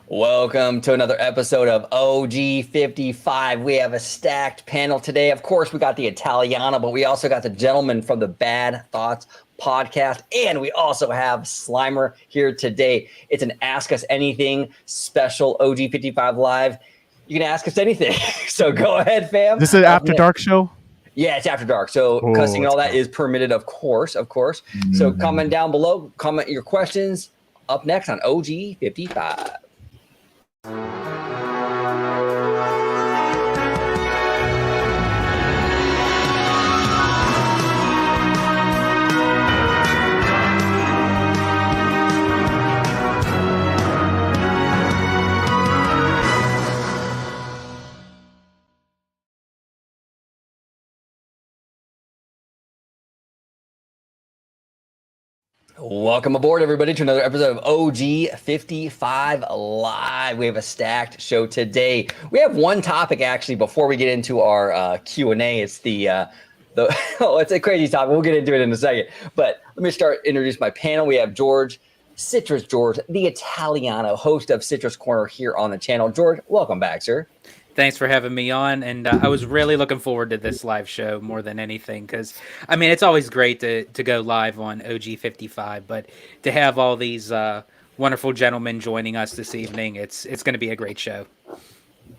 Welcome to another episode of OG55. We have a stacked panel today. Of course, we got the Italiano, but we also got the gentleman from the Bad Thoughts podcast, and we also have Slimer here today. It's an Ask Us Anything special OG55 Live. You can ask us anything. So go ahead, fam. This is an After Dark show? Yeah, it's after dark. So cussing and all that is permitted, of course. So comment down below, comment your questions. Up next on OG55. Welcome aboard, everybody, to another episode of OG55 Live. We have a stacked show today. We have one topic, actually, before we get into our Q&A. It's it's a crazy topic. We'll get into it in a second. But let me introduce my panel. We have George, Citrus George, the Italiano, host of Citrus Corner here on the channel. George, welcome back, sir. Thanks for having me on, and I was really looking forward to this live show more than anything because, I mean, it's always great to go live on OG55, but to have all these wonderful gentlemen joining us this evening, it's going to be a great show.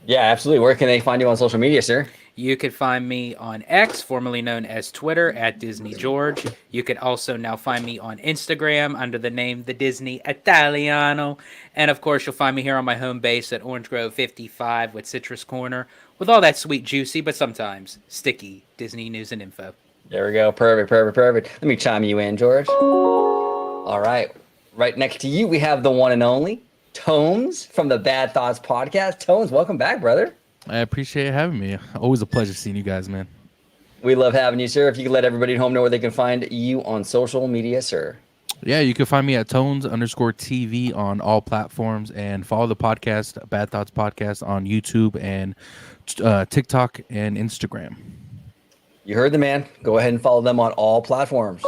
Yeah, absolutely. Where can they find you on social media, sir? You could find me on X, formerly known as Twitter, at Disney George. You could also now find me on Instagram under the name The Disney Italiano. And, of course, you'll find me here on my home base at Orange Grove 55 with Citrus Corner with all that sweet, juicy, but sometimes sticky Disney news and info. There we go. Perfect. Let me chime you in, George. All right. Right next to you, we have the one and only Tonez from the Bad Thoughts podcast. Tonez, welcome back, brother. I appreciate having me. Always a pleasure seeing you guys, man. We love having you, sir. If you could let everybody at home know where they can find you on social media, sir. Yeah, you can find me at Tonez_TV on all platforms and follow the podcast, Bad Thoughts Podcast, on YouTube and TikTok and Instagram. You heard the man. Go ahead and follow them on all platforms.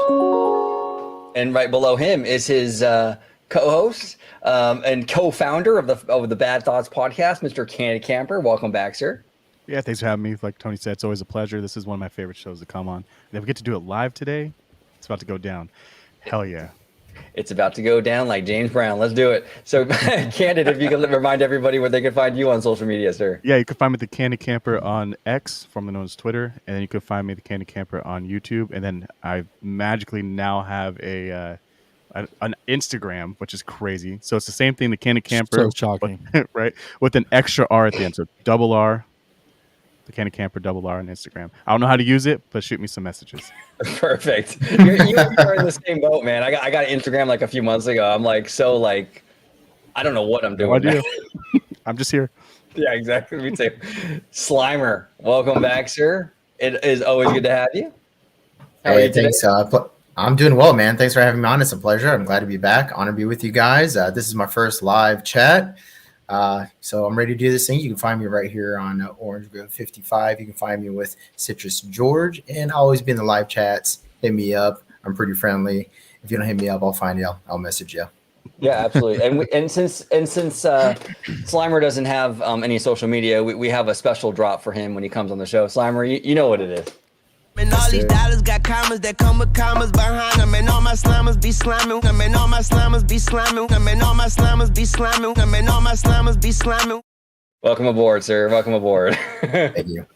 And right below him is his co-host and co-founder of the Bad Thoughts podcast, Mr. Candid Camper. Welcome back, sir. Yeah, thanks for having me. Like Tony said, it's always a pleasure. This is one of my favorite shows to come on. And if we get to do it live today, it's about to go down. Hell yeah. It's about to go down like James Brown. Let's do it. So, Candid, if you can remind everybody where they can find you on social media, sir. Yeah, you can find me at the Candid Camper on X, formerly known as Twitter, and then you can find me at the Candid Camper on YouTube. And then I magically now have an Instagram, which is crazy. So it's the same thing, the Candid Camper, so shocking, right? With an extra R at the end, so double R. The Candid Camper, double R on Instagram. I don't know how to use it, but shoot me some messages. Perfect. You're in the same boat, man. I got Instagram like a few months ago. I'm like, I don't know what I'm doing. No idea. I'm just here. Yeah, exactly. Me too. Slimer, welcome back, sir. It is always good to have you. Hey, thanks. I'm doing well, man. Thanks for having me on. It's a pleasure. I'm glad to be back. Honor to be with you guys. This is my first live chat. So I'm ready to do this thing. You can find me right here on Orange Grove 55. You can find me with Citrus George, and I'll always be in the live chats. Hit me up. I'm pretty friendly. If you don't hit me up, I'll find you. I'll message you. Yeah, absolutely. And since Slimer doesn't have any social media, we have a special drop for him when he comes on the show. Slimer, you know what it is. And all these dollars got commas that come with commas behind them. And all my slammers be slamming. And all my slammers be slamming. And all my slammers be slamming. And all my slammers be slamming. Welcome aboard, sir. Welcome aboard. Thank you.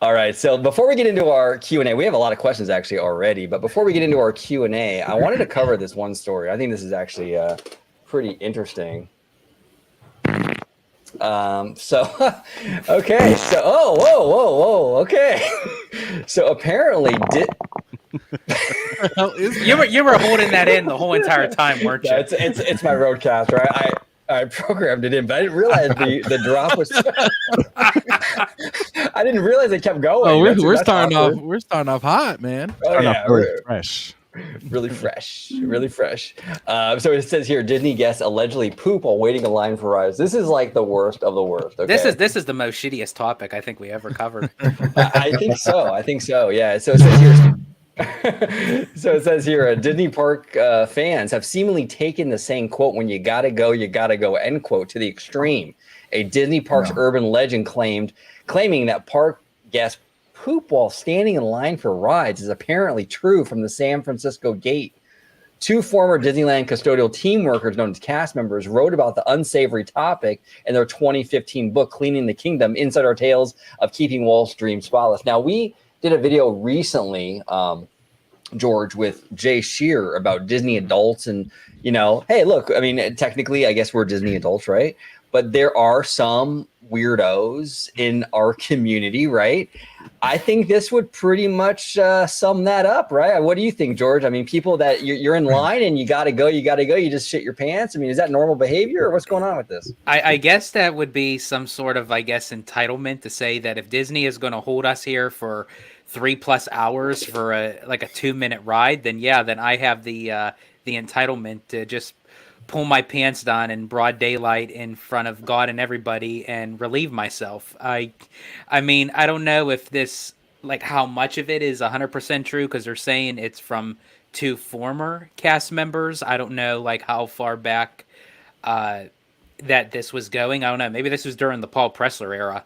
All right. So before we get into our Q&A, we have a lot of questions actually already. But before we get into our Q&A, I wanted to cover this one story. I think this is actually pretty interesting. Okay. So, whoa. Okay. So apparently You were holding that in the whole entire time, weren't you? Yeah, it's my roadcaster. I programmed it in, but I didn't realize the drop was. I didn't realize it kept going. Oh, we're starting off. We're starting off hot, man. Oh, yeah, really fresh. Really fresh. So it says here, Disney guests allegedly poop while waiting in line for rides. This is like the worst of the worst. Okay? This is the most shittiest topic I think we ever covered. I think so. Yeah. So it says here, So it says here, Disney park fans have seemingly taken the saying, quote, when you gotta go, end quote, to the extreme. A Disney parks urban legend claiming that park guests poop while standing in line for rides is apparently true from the San Francisco gate. 2 former Disneyland custodial team workers known as cast members wrote about the unsavory topic in their 2015 book, Cleaning the Kingdom, Insider Tales of Keeping Walt's Dream Spotless. Now, we did a video recently, George, with Jay Shear about Disney adults. And, hey, look, I mean, technically, I guess we're Disney adults, right? But there are some weirdos in our community, right? I think this would pretty much sum that up, right? What do you think, George? I mean, people that you're in line and you got to go, you just shit your pants. I mean, is that normal behavior or what's going on with this? I guess that would be some sort of, entitlement to say that if Disney is going to hold us here for 3+ hours for a 2-minute ride, then I have the entitlement to just pull my pants down in broad daylight in front of God and everybody and relieve myself. I mean, I don't know if this, how much of it is 100% true, because they're saying it's from 2 former cast members. I don't know, how far back that this was going. I don't know. Maybe this was during the Paul Pressler era.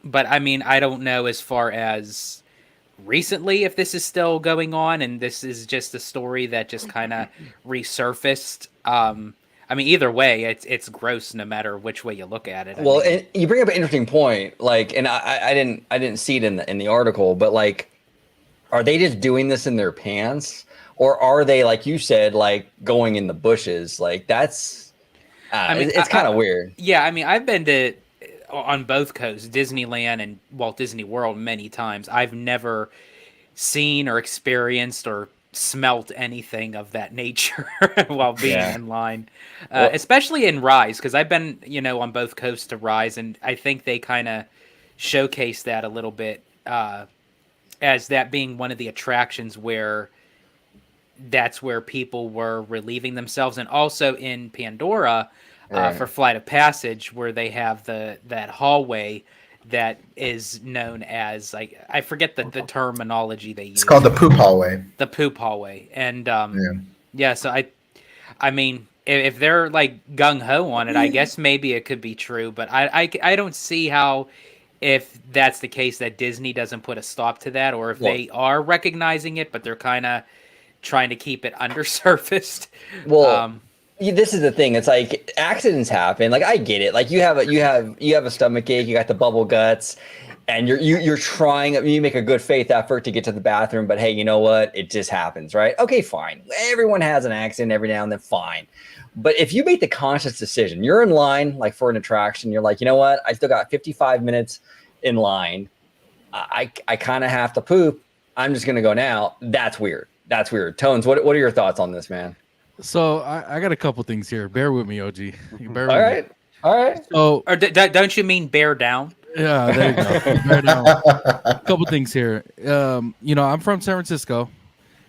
But I mean, I don't know as far as recently if this is still going on and this is just a story that just kind of resurfaced. I mean, either way, it's gross no matter which way you look at it. Well, and you bring up an interesting point, and I didn't see it in the article, but are they just doing this in their pants, or are they, like you said, going in the bushes? That's I mean, it's kind of weird. Yeah, I mean, I've been on both coasts, Disneyland and Walt Disney World, many times. I've never seen or experienced or smelt anything of that nature while being in line, especially in Rise, because I've been, on both coasts to Rise, and I think they kind of showcase that a little bit as that being one of the attractions where that's where people were relieving themselves. And also in Pandora, for Flight of Passage, where they have that hallway that is known as, I forget the terminology they use. It's called the poop hallway. The poop hallway. And so I mean, if they're gung ho on it, I guess maybe it could be true, but I don't see how, if that's the case, that Disney doesn't put a stop to that, or if they are recognizing it, but they're kind of trying to keep it undersurfaced. Well, this is the thing. It's accidents happen. I get it. You have a stomach ache. You got the bubble guts, and you're trying. You make a good faith effort to get to the bathroom, but hey, you know what? It just happens, right? Okay, fine. Everyone has an accident every now and then. Fine. But if you make the conscious decision, you're in line for an attraction. You're you know what? I still got 55 minutes in line. I kind of have to poop. I'm just gonna go now. That's weird. That's weird. Tonez, what are your thoughts on this, man? So I got a couple things here. Bear with me, OG. Bear with me. All right. So, or don't you mean bear down? Yeah, there you go. Bear down. A couple things here. I'm from San Francisco,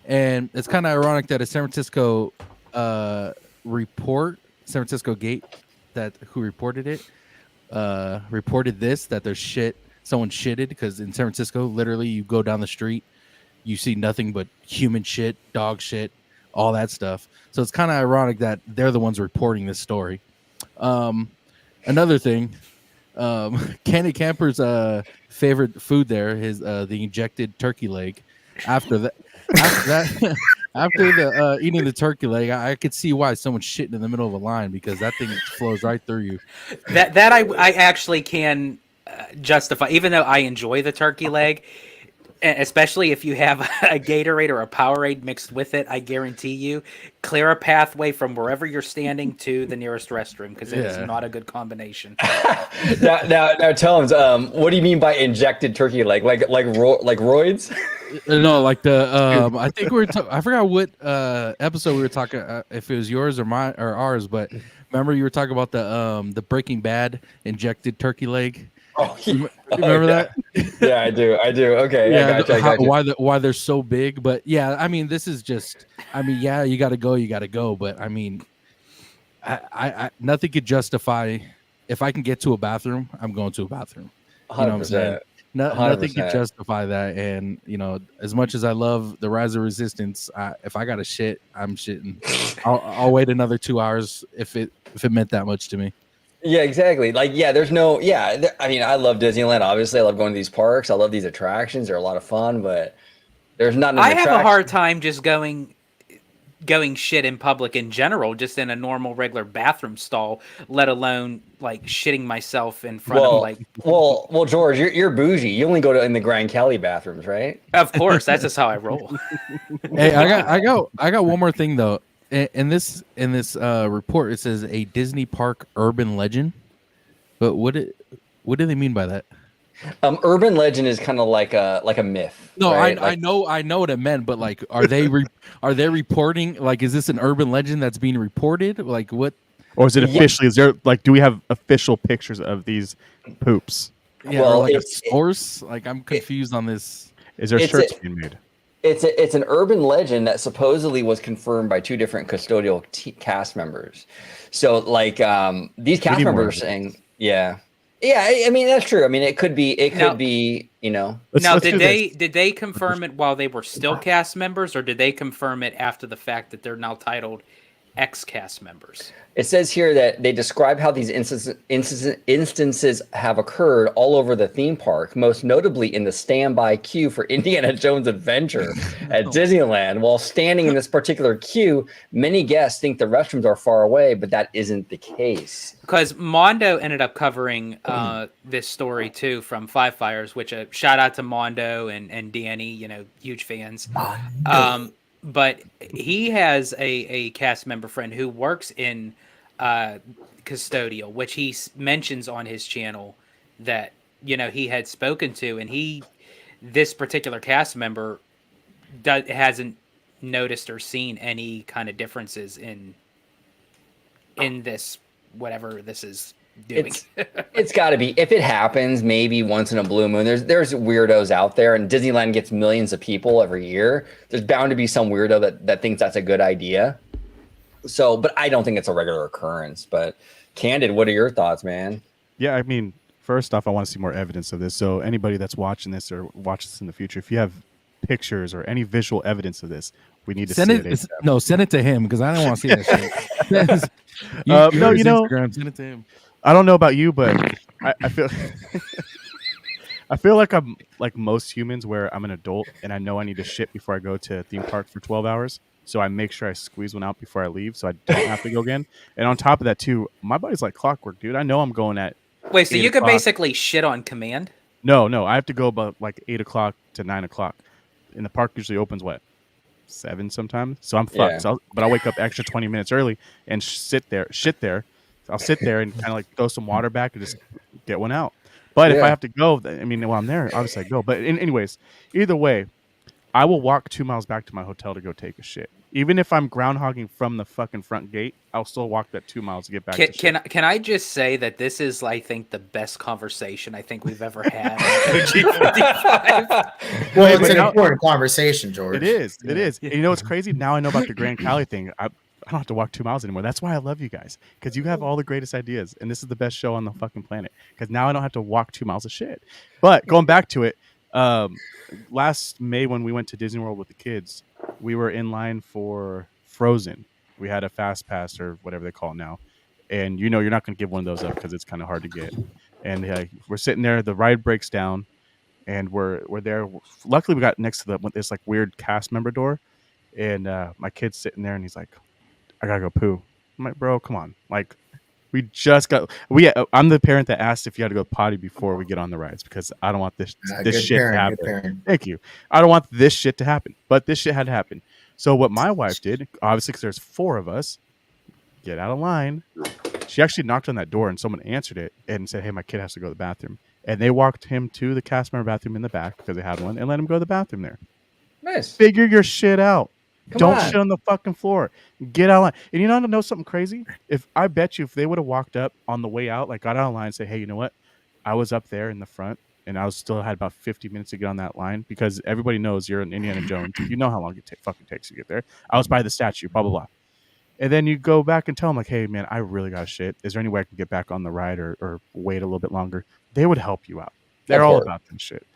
and it's kind of ironic that a San Francisco report, San Francisco Gate, who reported it, reported this, that there's someone shitted, because in San Francisco, literally, you go down the street, you see nothing but human shit, dog shit, all that stuff. So it's kind of ironic that they're the ones reporting this story. Another thing, Candid Camper's favorite food there is the injected turkey leg. After eating the turkey leg, I could see why someone's shitting in the middle of a line, because that thing flows right through you. That I actually can justify, even though I enjoy the turkey leg. Especially if you have a Gatorade or a Powerade mixed with it, I guarantee you, clear a pathway from wherever you're standing to the nearest restroom, because it is not a good combination. now, Tonez, what do you mean by injected turkey leg? Like roids? No, I think I forgot what episode we were talking. If it was yours or mine or ours, but remember you were talking about the Breaking Bad injected turkey leg. Oh, yeah. Remember that? Yeah, I do. Okay, yeah, I gotcha. Why they're so big, but yeah, I mean, this is just. I mean, yeah, you got to go, but I mean, I nothing could justify. If I can get to a bathroom, I'm going to a bathroom. You know what I'm saying? Nothing can 100%. justify that. And as much as I love the Rise of Resistance, if I got to shit, I'm shitting. I'll wait another 2 hours if it meant that much to me. Yeah, exactly. Like, yeah, there's no, yeah. I mean, I love Disneyland. Obviously, I love going to these parks. I love these attractions. They're a lot of fun, but there's not an I attraction. have a hard time just going shit in public in general, just in a normal regular bathroom stall, let alone like shitting myself in front of like. Well, George, you're bougie. You only go to in the Grand Kelly bathrooms, right? Of course, that's just how I roll. Hey, I got one more thing though. In this report, it says a Disney park urban legend. But what do they mean by that? Urban legend is kind of like a myth. No, right? I know what it meant, but like, are they reporting? Like, is this an urban legend that's being reported? Like, what? Or is it officially? Is there like, do we have official pictures of these poops? Yeah, well, or like a source. Like, I'm confused on this. Is there shirts being made? It's an urban legend that supposedly was confirmed by two different custodial cast members. So like these cast members are saying, yeah. I mean that's true. I mean it could be Now did they confirm it while they were still cast members, or did they confirm it after the fact that they're now titled ex-cast members? It says here that they describe how these instances have occurred all over the theme park, most notably in the standby queue for Indiana Jones Adventure at Disneyland. While standing in this particular queue, many guests think the restrooms are far away, but that isn't the case. Because Mondo ended up covering this story too from Five Fires, which shout out to Mondo and Danny, huge fans. But he has a cast member friend who works in custodial, which he mentions on his channel that he had spoken to, and this particular cast member hasn't noticed or seen any kind of differences in this whatever this is doing. It's got to be, if it happens maybe once in a blue moon. There's weirdos out there, and Disneyland gets millions of people every year. There's bound to be some weirdo that thinks that's a good idea. So, but I don't think it's a regular occurrence. But Candid, what are your thoughts, man? Yeah, I mean, first off, I want to see more evidence of this. So anybody that's watching this or watches this in the future, if you have pictures or any visual evidence of this, we need to send it. No, send it to him because I don't want to see that shit. Instagram, send it to him. I don't know about you, but I feel I feel like I'm like most humans, where I'm an adult and I know I need to shit before I go to a theme park for 12 hours. So I make sure I squeeze one out before I leave, so I don't have to go again. And on top of that, too, my body's like clockwork, dude. I know I'm going at. Wait, so you could basically shit on command? No, I have to go about like 8 o'clock to 9 o'clock. And the park usually opens 7 sometimes. So I'm fucked. Yeah. So I'll wake up extra 20 minutes early and shit there. I'll sit there and kind of like throw some water back and just get one out. But if I have to go, I mean, while I'm there, obviously I go. But anyways, either way, I will walk 2 miles back to my hotel to go take a shit. Even if I'm groundhogging from the fucking front gate, I'll still walk that 2 miles to get back. Can I just say that this is, I think, the best conversation I think we've ever had on OG55. Well, it's an important conversation, George. It is. And you know what's crazy? Now I know about the Grand Cali thing. I don't have to walk 2 miles anymore. That's why I love you guys, because you have all the greatest ideas, and this is the best show on the fucking planet. Because now I don't have to walk 2 miles of shit. But going back to it, last May when we went to Disney World with the kids, we were in line for Frozen. We had a fast pass or whatever they call it now, and you're not going to give one of those up because it's kind of hard to get. And we're sitting there, the ride breaks down, and we're there. Luckily, we got next to this like weird cast member door, and my kid's sitting there, and he's like, "I gotta go poo." I'm like, "Bro, come on!" Like, I'm the parent that asked if you had to go potty before we get on the rides, because I don't want this shit to happen. Thank you. I don't want this shit to happen, but this shit had to happen. So what my wife did, obviously, because there's 4 of us, get out of line. She actually knocked on that door and someone answered it and said, "Hey, my kid has to go to the bathroom." And they walked him to the cast member bathroom in the back because they had one, and let him go to the bathroom there. Nice. Figure your shit out. Don't on. shit on the fucking floor. Get out of line. And you know something crazy? I bet you if they would have walked up on the way out, like got out of line and say, "Hey, you know what? I was up there in the front and I still had about 50 minutes to get on that line," because everybody knows you're an Indiana Jones. You know how long it fucking takes to get there. I was by the statue, blah, blah, blah. And then you go back and tell them like, "Hey, man, I really got shit. Is there any way I can get back on the ride or wait a little bit longer?" They would help you out. They're Of all course. about this shit.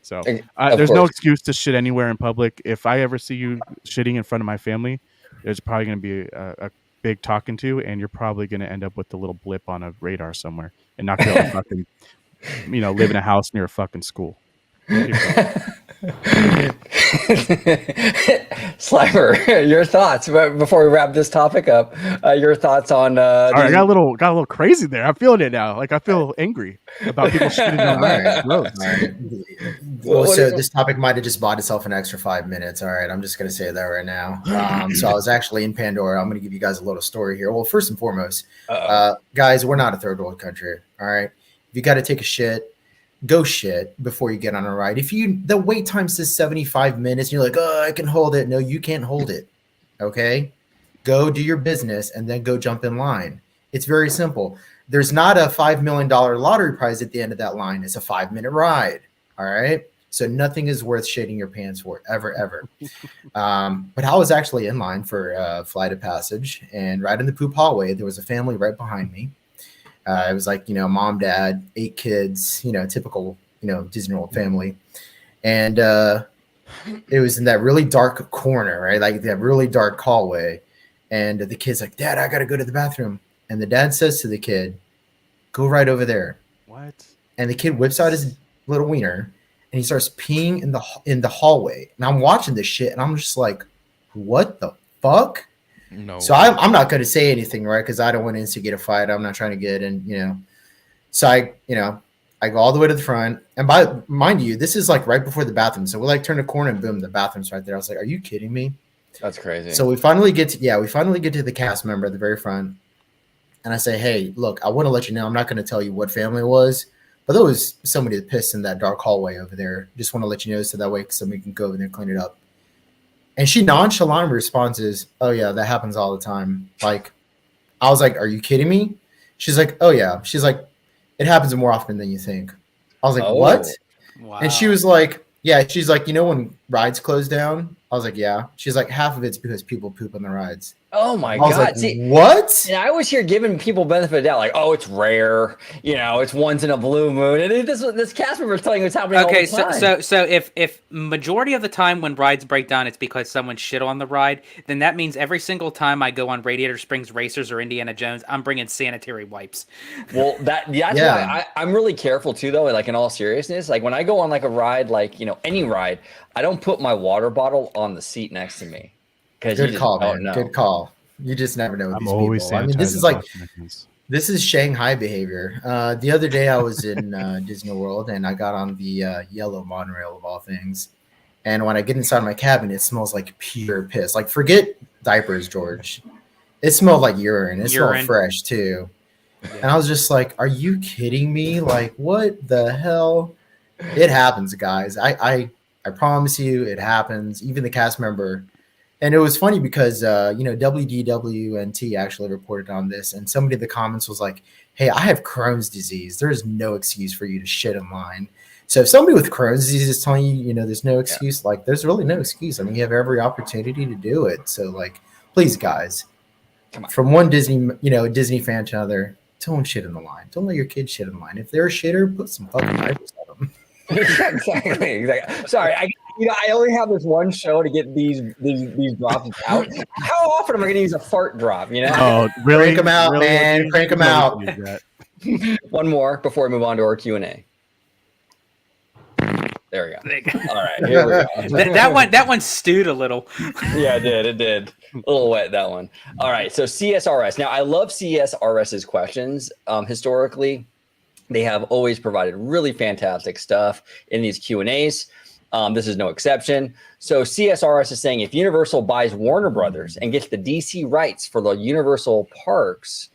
So Of there's no course. excuse to shit anywhere in public. If I ever see you shitting in front of my family, there's probably going to be a big talking to, and you're probably going to end up with a little blip on a radar somewhere and not be able to fucking, live in a house near a fucking school. Slimer, your thoughts before we wrap this topic up. Your thoughts on Sorry, I got a little crazy there. I'm feeling it now. Like I feel angry about people shitting on rides. Gross. All right. Well, so this topic might have just bought itself an extra 5 minutes. All right, I'm just going to say that right now. So I was actually in Pandora. I'm going to give you guys a little story here. Well, first and foremost, guys, we're not a third world country. All right, if you got to take a shit, go shit before you get on a ride. If the wait time says 75 minutes, and you're like, oh, I can hold it. No, you can't hold it. Okay, go do your business and then go jump in line. It's very simple. There's not a $5 million lottery prize at the end of that line. It's a 5-minute ride. All right. So nothing is worth shitting your pants for ever. But I was actually in line for a flight of passage, and right in the poop hallway, there was a family right behind me. It was like, mom, dad, 8 kids, typical, Disney World family. And it was in that really dark corner, right? Like that really dark hallway. And the kid's like, Dad, I got to go to the bathroom. And the dad says to the kid, go right over there. What? And the kid whips out his little wiener and he starts peeing in the hallway. And I'm watching this shit and I'm just like, what the fuck? No. So I'm not going to say anything, right? Because I don't want to instigate a fight. I'm not trying to get in, So I go all the way to the front. And mind you, this is like right before the bathroom. So we like turn the corner and boom, the bathroom's right there. I was like, are you kidding me? That's crazy. So we finally get to the cast member at the very front. And I say, hey, look, I want to let you know, I'm not going to tell you what family it was, but there was somebody that pissed in that dark hallway over there. Just want to let you know so that way somebody can go over there and clean it up. And she nonchalantly responds is, oh, yeah, that happens all the time. Like, I was like, are you kidding me? She's like, oh, yeah. She's like, it happens more often than you think. I was like, what? Wow. And she was like, yeah. She's like, when rides close down? I was like, yeah. She's like, half of it's because people poop on the rides. Oh my I was God. like, See, what? and I always hear giving people benefit of the doubt, like, oh, it's rare, it's once in a blue moon. And this cast member is telling you it's happening all the time. So if majority of the time when rides break down, it's because someone shit on the ride, then that means every single time I go on Radiator Springs Racers or Indiana Jones, I'm bringing sanitary wipes. Well, that's why I'm really careful too, though. Like in all seriousness, like when I go on like a ride, like any ride, I don't put my water bottle on the seat next to me. Good call, man. Good call. You just never know with these people. I mean, this is Shanghai behavior. The other day I was in Disney World and I got on the yellow monorail of all things. And when I get inside my cabin, it smells like pure piss. Like, forget diapers, George. It smelled like urine. It smelled fresh too. Yeah. And I was just like, are you kidding me? Like, what the hell? It happens, guys. I promise you it happens. Even the cast member. And it was funny because, WDWNT actually reported on this. And somebody in the comments was like, hey, I have Crohn's disease. There's no excuse for you to shit in line. So if somebody with Crohn's disease is telling you, there's no excuse, like, there's really no excuse. I mean, you have every opportunity to do it. So, like, please, guys, from one Disney fan to another, don't shit in the line. Don't let your kids shit in the line. If they're a shitter, put some fucking diapers on them. Exactly. Sorry, I only have this one show to get these drops out. How often am I going to use a fart drop? Oh, really? Crank them out, man. Crank them out. One more before we move on to our Q&A. There we go. All right, here we go. that one stewed a little. Yeah, it did. A little wet, that one. All right, so CSRS. Now, I love CSRS's questions. Historically, they have always provided really fantastic stuff in these Q&As. This is no exception. So CSRS is saying if Universal buys Warner Brothers and gets the DC rights for the Universal parks,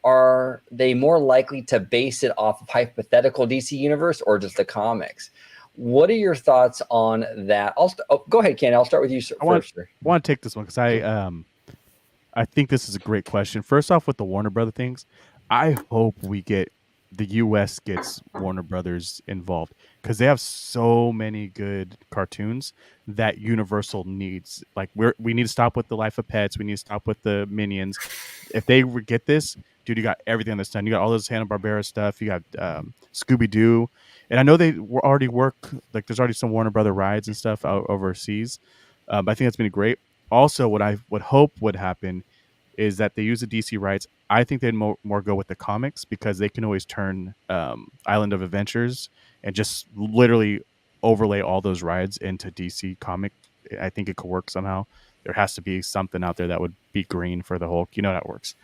are they more likely to base it off of hypothetical DC universe or just the comics? What are your thoughts on that? Go ahead, Ken. I'll start with you first. I want to take this one because I think this is a great question. First off, with the Warner Brother things, I hope the U.S. gets Warner Brothers involved because they have so many good cartoons that Universal needs. Like we need to stop with the Life of Pets. We need to stop with the Minions. If they get this, dude, you got everything on this stand. You got all this Hanna-Barbera stuff. You got Scooby-Doo. And I know they already work, like there's already some Warner Brother rides and stuff out overseas. But I think that's been great. Also, what I would hope would happen is that they use the DC rights. I think they'd more go with the comics because they can always turn Island of Adventures and just literally overlay all those rides into DC comic. I think it could work somehow. There has to be something out there that would be green for the Hulk. You know how that works.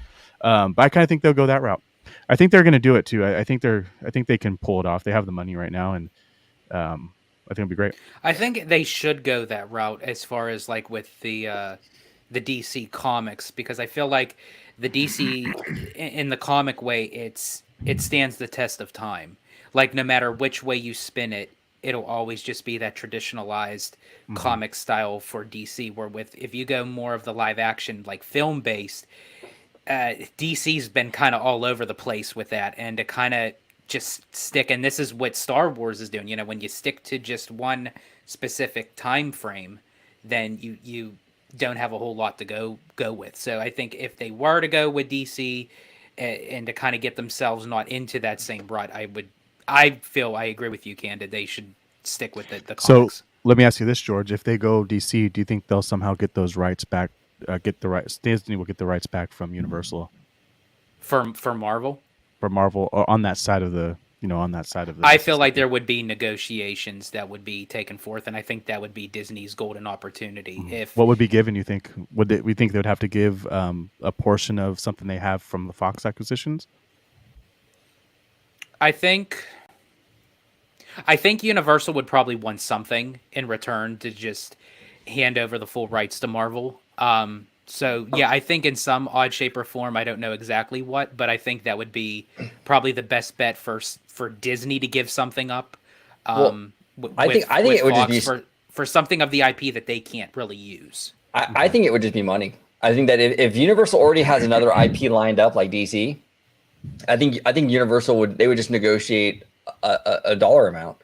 But I kind of think they'll go that route. I think they're going to do it too. I think they can pull it off. They have the money right now, and I think it'll be great. I think they should go that route as far as like with the DC comics, because I feel like the DC in the comic way, it stands the test of time. Like no matter which way you spin it, it'll always just be that traditionalized comic style for DC. Where if you go more of the live action, like film based, DC's been kind of all over the place with that, and to kind of just stick, and this is what Star Wars is doing. You know, when you stick to just one specific time frame, then you don't have a whole lot to go with. So I think if they were to go with DC and to kind of get themselves not into that same rut, I agree with you, Candid. They should stick with the comics. So let me ask you this, George. If they go DC, do you think they'll somehow get those rights back? Disney will get the rights back from Universal for Marvel. For Marvel, or on that side of the, I feel like there would be negotiations that would be taken forth, and I think that would be Disney's golden opportunity. If what would be given, you think? We think they would have to give a portion of something they have from the Fox acquisitions? I think Universal would probably want something in return to just hand over the full rights to Marvel. So yeah, I think in some odd shape or form, I don't know exactly what, but I think that would be probably the best bet for Disney to give something up. I think it would just be for something of the IP that they can't really use. I think it would just be money. I think that if Universal already has another IP lined up like DC, I think Universal would just negotiate a dollar amount.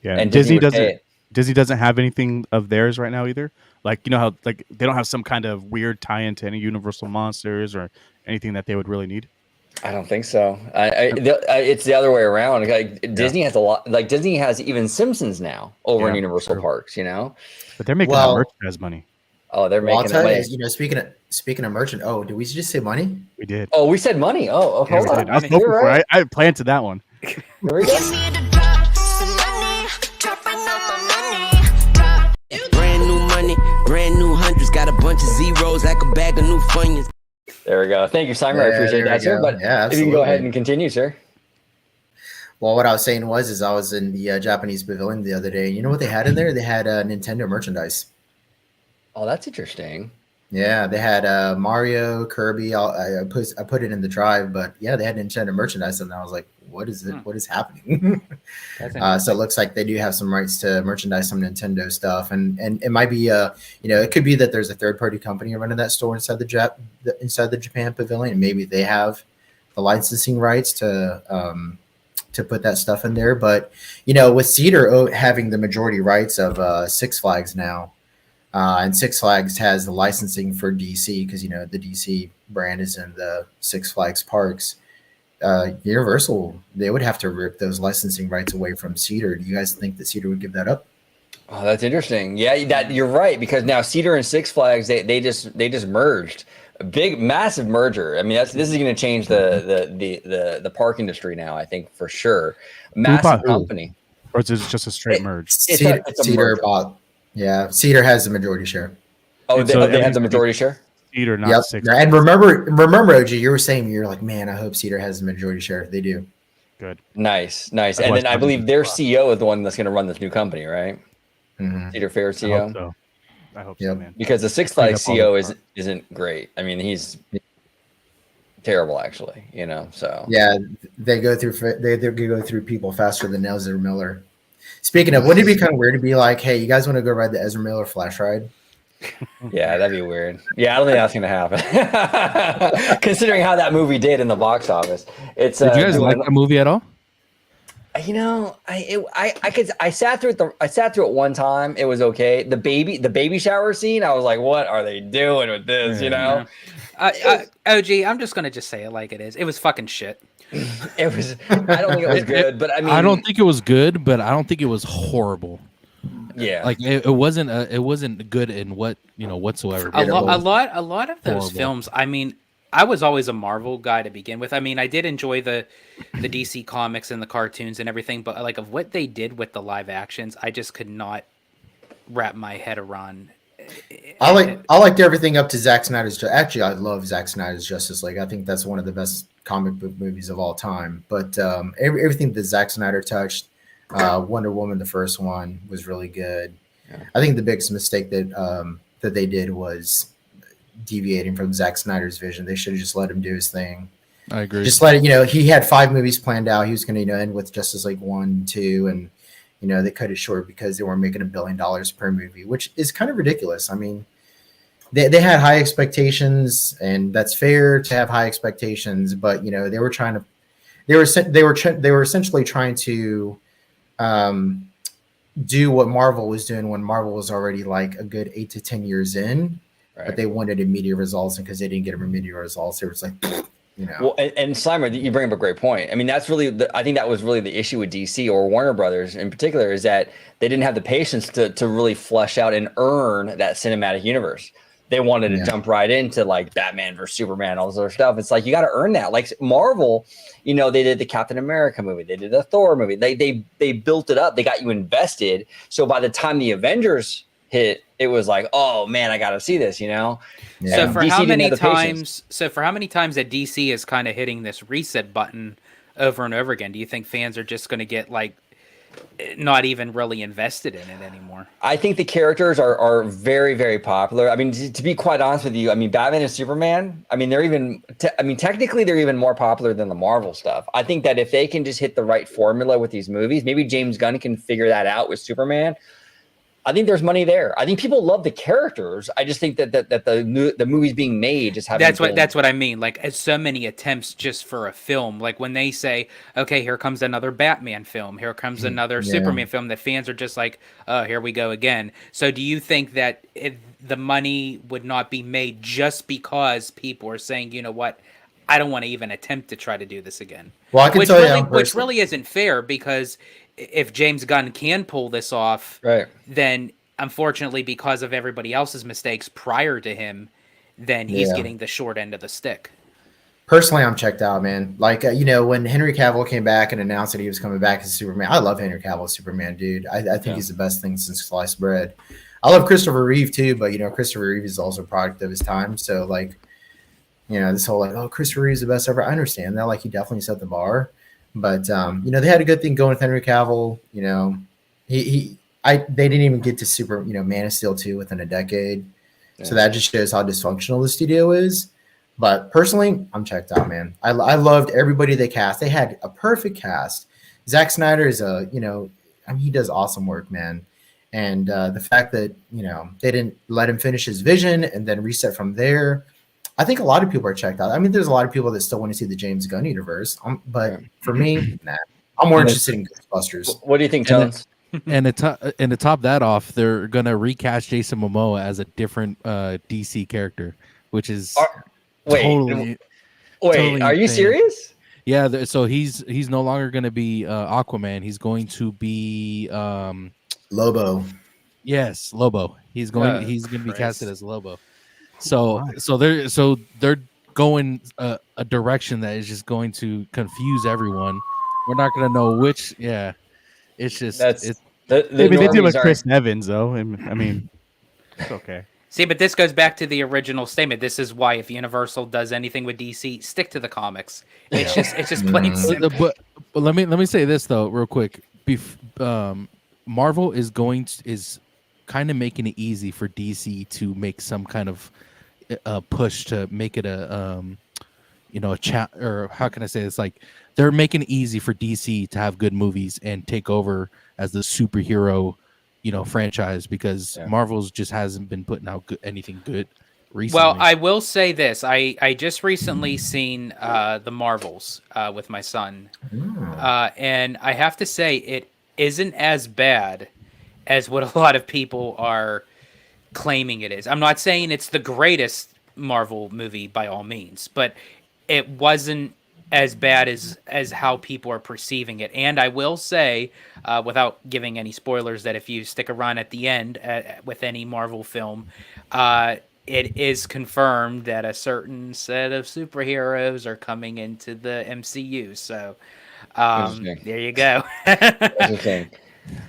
Yeah, and Disney doesn't have anything of theirs right now either. Like, you know how like they don't have some kind of weird tie-in to any Universal monsters or anything that they would really need. I don't think so. It's the other way around. Like Disney has a lot. Like Disney has even Simpsons now over in Universal Parks. You know, but they're making merchandise money. Oh, they're making money. You know, speaking of merchant. Oh, did we just say money? We did. Oh, we said money. Oh, okay. Yeah, I was hoping for it. I planted that one. There we go. Brand new hundreds, got a bunch of zeros like a bag of new Funyuns. There we go. Thank you, Simon. I appreciate that, sir. But if you can go ahead and continue, sir. Well, what I was saying was I was in the Japanese pavilion the other day. You know what they had in there? They had Nintendo merchandise. Oh, that's interesting. Yeah, they had Mario, Kirby. I put it in the drive, but yeah, they had Nintendo merchandise, and I was like, "What is it? What is happening?" So it looks like they do have some rights to merchandise some Nintendo stuff, and it might be it could be that there's a third party company running that store inside the Japan pavilion, and maybe they have the licensing rights to put that stuff in there. But with Cedar having the majority rights of Six Flags now. And Six Flags has the licensing for DC because, the DC brand is in the Six Flags parks. Universal, they would have to rip those licensing rights away from Cedar. Do you guys think that Cedar would give that up? Oh, that's interesting. Yeah, you're right, because now Cedar and Six Flags, they just merged. A big, massive merger. I mean, this is going to change the park industry now, I think, for sure. Massive company. Or is it just a straight merge? Cedar bought. Yeah, Cedar has the majority share. Oh, they have the majority share? Cedar, not Six. And remember, OG, you were saying, you're like, man, I hope Cedar has the majority share. They do. Good. Nice. And then I believe their CEO is the one that's going to run this new company, right? Mm-hmm. Cedar Fair CEO? I hope so, man. Because the Six Flags CEO isn't great. I mean, he's terrible, actually, so. Yeah, they go through people faster than Ezra Miller. Speaking of, wouldn't it be kind of weird to be like, hey, you guys want to go ride the Ezra Miller Flash ride? Yeah, that'd be weird. Yeah, I don't think that's going to happen. Considering how that movie did in the box office. Did you guys like that movie at all? You know, I sat through it one time. It was okay. The baby shower scene. I was like, what are they doing with this? You know, OG, I'm just gonna just say it like it is. It was fucking shit. it was. I don't think it was good, but I mean, I don't think it was good, but I don't think it was horrible. Yeah, Like it wasn't good in whatsoever. A lot of those Horrible. films. I mean, I was always a Marvel guy to begin with. I mean, I did enjoy the DC comics and the cartoons and everything, but like of what they did with the live actions, I just could not wrap my head around. I liked everything up to Zack Snyder's. Actually, I love Zack Snyder's Justice League. I think that's one of the best comic book movies of all time. But everything that Zack Snyder touched, Wonder Woman, the first one, was really good. Yeah. I think the biggest mistake that they did was deviating from Zack Snyder's vision. They should have just let him do his thing. I agree. Just let it. He had 5 movies planned out. He was going to end with Justice League 1, 2, and they cut it short because they weren't making $1 billion per movie, which is kind of ridiculous. I mean, they had high expectations, and that's fair to have high expectations. But they were essentially trying to do what Marvel was doing when Marvel was already like a good 8 to 10 years in. Right. But they wanted immediate results, and because they didn't get immediate results, they were just like, Well, and Slimer, you bring up a great point. I mean, that's really, I think that was really the issue with DC or Warner Brothers in particular, is that they didn't have the patience to really flesh out and earn that cinematic universe. They wanted to jump right into like Batman versus Superman, all this other stuff. It's like, you got to earn that. Like Marvel, they did the Captain America movie, they did the Thor movie. They built it up. They got you invested. So by the time the Avengers hit, it was like, oh man, I got to see this, Yeah. So for how many times that DC is kind of hitting this reset button over and over again, do you think fans are just going to get like not even really invested in it anymore? I think the characters are very, very popular. I mean, to be quite honest with you, I mean, Batman and Superman, I mean, technically they're even more popular than the Marvel stuff. I think that if they can just hit the right formula with these movies, maybe James Gunn can figure that out with Superman. I think there's money there. I think people love the characters. I just think that the movies being made just haven't. That's what I mean. Like, as so many attempts just for a film. Like when they say, "Okay, here comes another Batman film. Here comes another Superman film," that fans are just like, "Oh, here we go again." So, do you think that the money would not be made just because people are saying, "You know what? I don't want to even attempt to try to do this again." Well, I can tell you, which really isn't fair, because if James Gunn can pull this off, right, then unfortunately, because of everybody else's mistakes prior to him, then he's getting the short end of the stick. Personally, I'm checked out, man. Like, when Henry Cavill came back and announced that he was coming back as Superman, I love Henry Cavill as Superman, dude. I think he's the best thing since sliced bread. I love Christopher Reeve too, but Christopher Reeve is also a product of his time. So like, this whole like, oh, Christopher Reeve's the best ever. I understand that. Like, he definitely set the bar. But they had a good thing going with Henry Cavill. They didn't even get to Man of Steel 2 within a decade. Yeah. So that just shows how dysfunctional the studio is. But personally, I'm checked out, man. I loved everybody they cast. They had a perfect cast. Zack Snyder is he does awesome work, man. And the fact that they didn't let him finish his vision and then reset from there. I think a lot of people are checked out. I mean, there's a lot of people that still want to see the James Gunn universe, but for me, nah. I'm more interested in Ghostbusters. What do you think, Tonez? And to top that off, they're gonna recast Jason Momoa as a different DC character, which is totally are you serious? Yeah, so he's no longer gonna be Aquaman. He's going to be Lobo. Yes, Lobo. He's gonna be casted as Lobo. So they're going a direction that is just going to confuse everyone. We're not going to know which. Yeah, it's just they did with Chris Evans though. I mean, it's okay. See, but this goes back to the original statement. This is why if Universal does anything with DC, stick to the comics. It's just plain simple. But let me say this though, real quick. Marvel is kind of making it easy for DC to make some kind of push to make it a chat, or how can I say this? Like, they're making it easy for DC to have good movies and take over as the superhero, franchise, because Marvel's just hasn't been putting out anything good recently. Well, I will say this. I just recently seen the Marvels with my son. And I have to say it isn't as bad as what a lot of people are claiming it is. I'm not saying it's the greatest Marvel movie by all means, but it wasn't as bad as how people are perceiving it. And I will say, without giving any spoilers, that if you stick around at the end with any Marvel film, it is confirmed that a certain set of superheroes are coming into the MCU. So there you go. Interesting.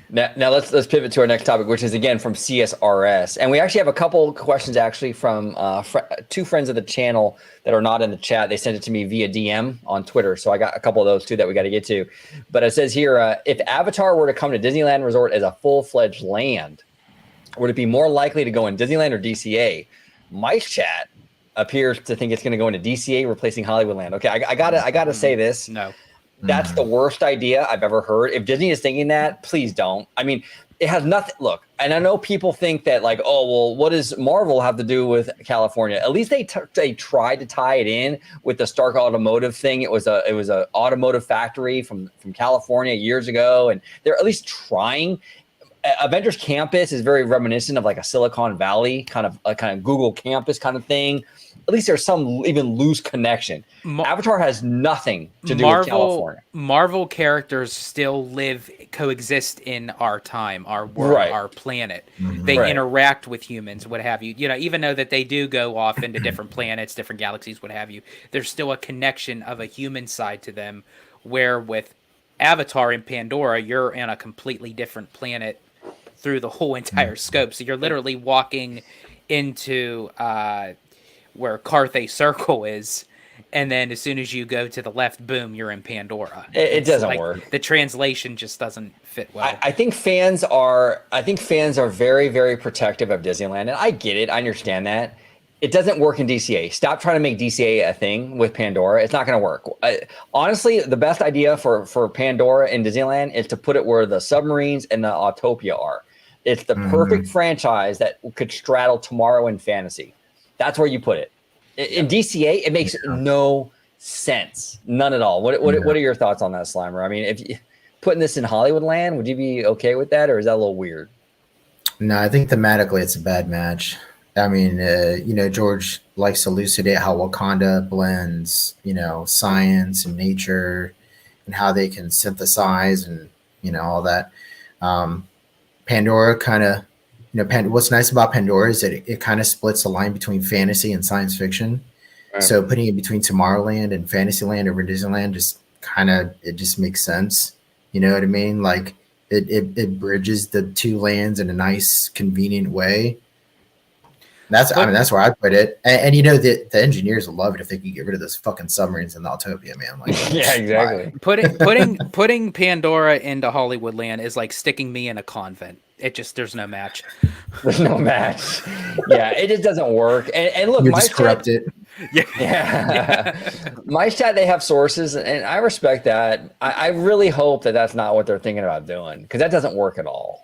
Now let's pivot to our next topic, which is again from CSRS, and we actually have a couple questions actually from two friends of the channel that are not in the chat. They sent it to me via DM on Twitter, so I got a couple of those too that we got to get to. But it says here, if Avatar were to come to Disneyland Resort as a full-fledged land, would it be more likely to go in Disneyland or DCA? Mike's chat appears to think it's going to go into DCA, replacing Hollywoodland. Okay, I gotta say this. No. That's the worst idea I've ever heard. If Disney is thinking that, please don't. I mean, it has nothing. Look, and I know people think that like, oh, well, what does Marvel have to do with California? At least they tried to tie it in with the Stark Automotive thing. It was a automotive factory from California years ago, and they're at least trying. Avengers Campus is very reminiscent of like a Silicon Valley kind of Google campus kind of thing. At least there's some even loose connection. Avatar has nothing to do with California. Marvel characters still coexist in our time, our world, our planet. They interact with humans, what have you. You know, even though that they do go off into different planets, different galaxies, what have you, there's still a connection of a human side to them, where with Avatar and Pandora, you're in a completely different planet through the whole entire scope. So you're literally walking into where Carthay Circle is, and then as soon as you go to the left, boom, you're in Pandora. It doesn't work. The translation just doesn't fit well. I think fans are very, very protective of Disneyland, and I get it. I understand that. It doesn't work in DCA. Stop trying to make DCA a thing with Pandora. It's not going to work. Honestly, the best idea for Pandora in Disneyland is to put it where the submarines and the Autopia are. It's the perfect franchise that could straddle tomorrow in fantasy. That's where you put it. In DCA, it makes no sense. None at all. What are your thoughts on that, Slimer? I mean, if you putting this in Hollywoodland, would you be okay with that, or is that a little weird? No, I think thematically it's a bad match. I mean, George likes to elucidate how Wakanda blends, science and nature and how they can synthesize and, all that. Pandora kind of, what's nice about Pandora is that it kind of splits the line between fantasy and science fiction. Right. So putting it between Tomorrowland and Fantasyland over Disneyland it just makes sense. You know what I mean? Like it bridges the two lands in a nice, convenient way. That's where I put it. And the engineers will love it if they could get rid of those fucking submarines in the Autopia, man. Like, yeah, exactly. Putting Pandora into Hollywoodland is like sticking me in a convent. There's no match. There's no match. Yeah, it just doesn't work. And look, you just corrupt it. Yeah. My chat, they have sources, and I respect that. I really hope that that's not what they're thinking about doing, because that doesn't work at all.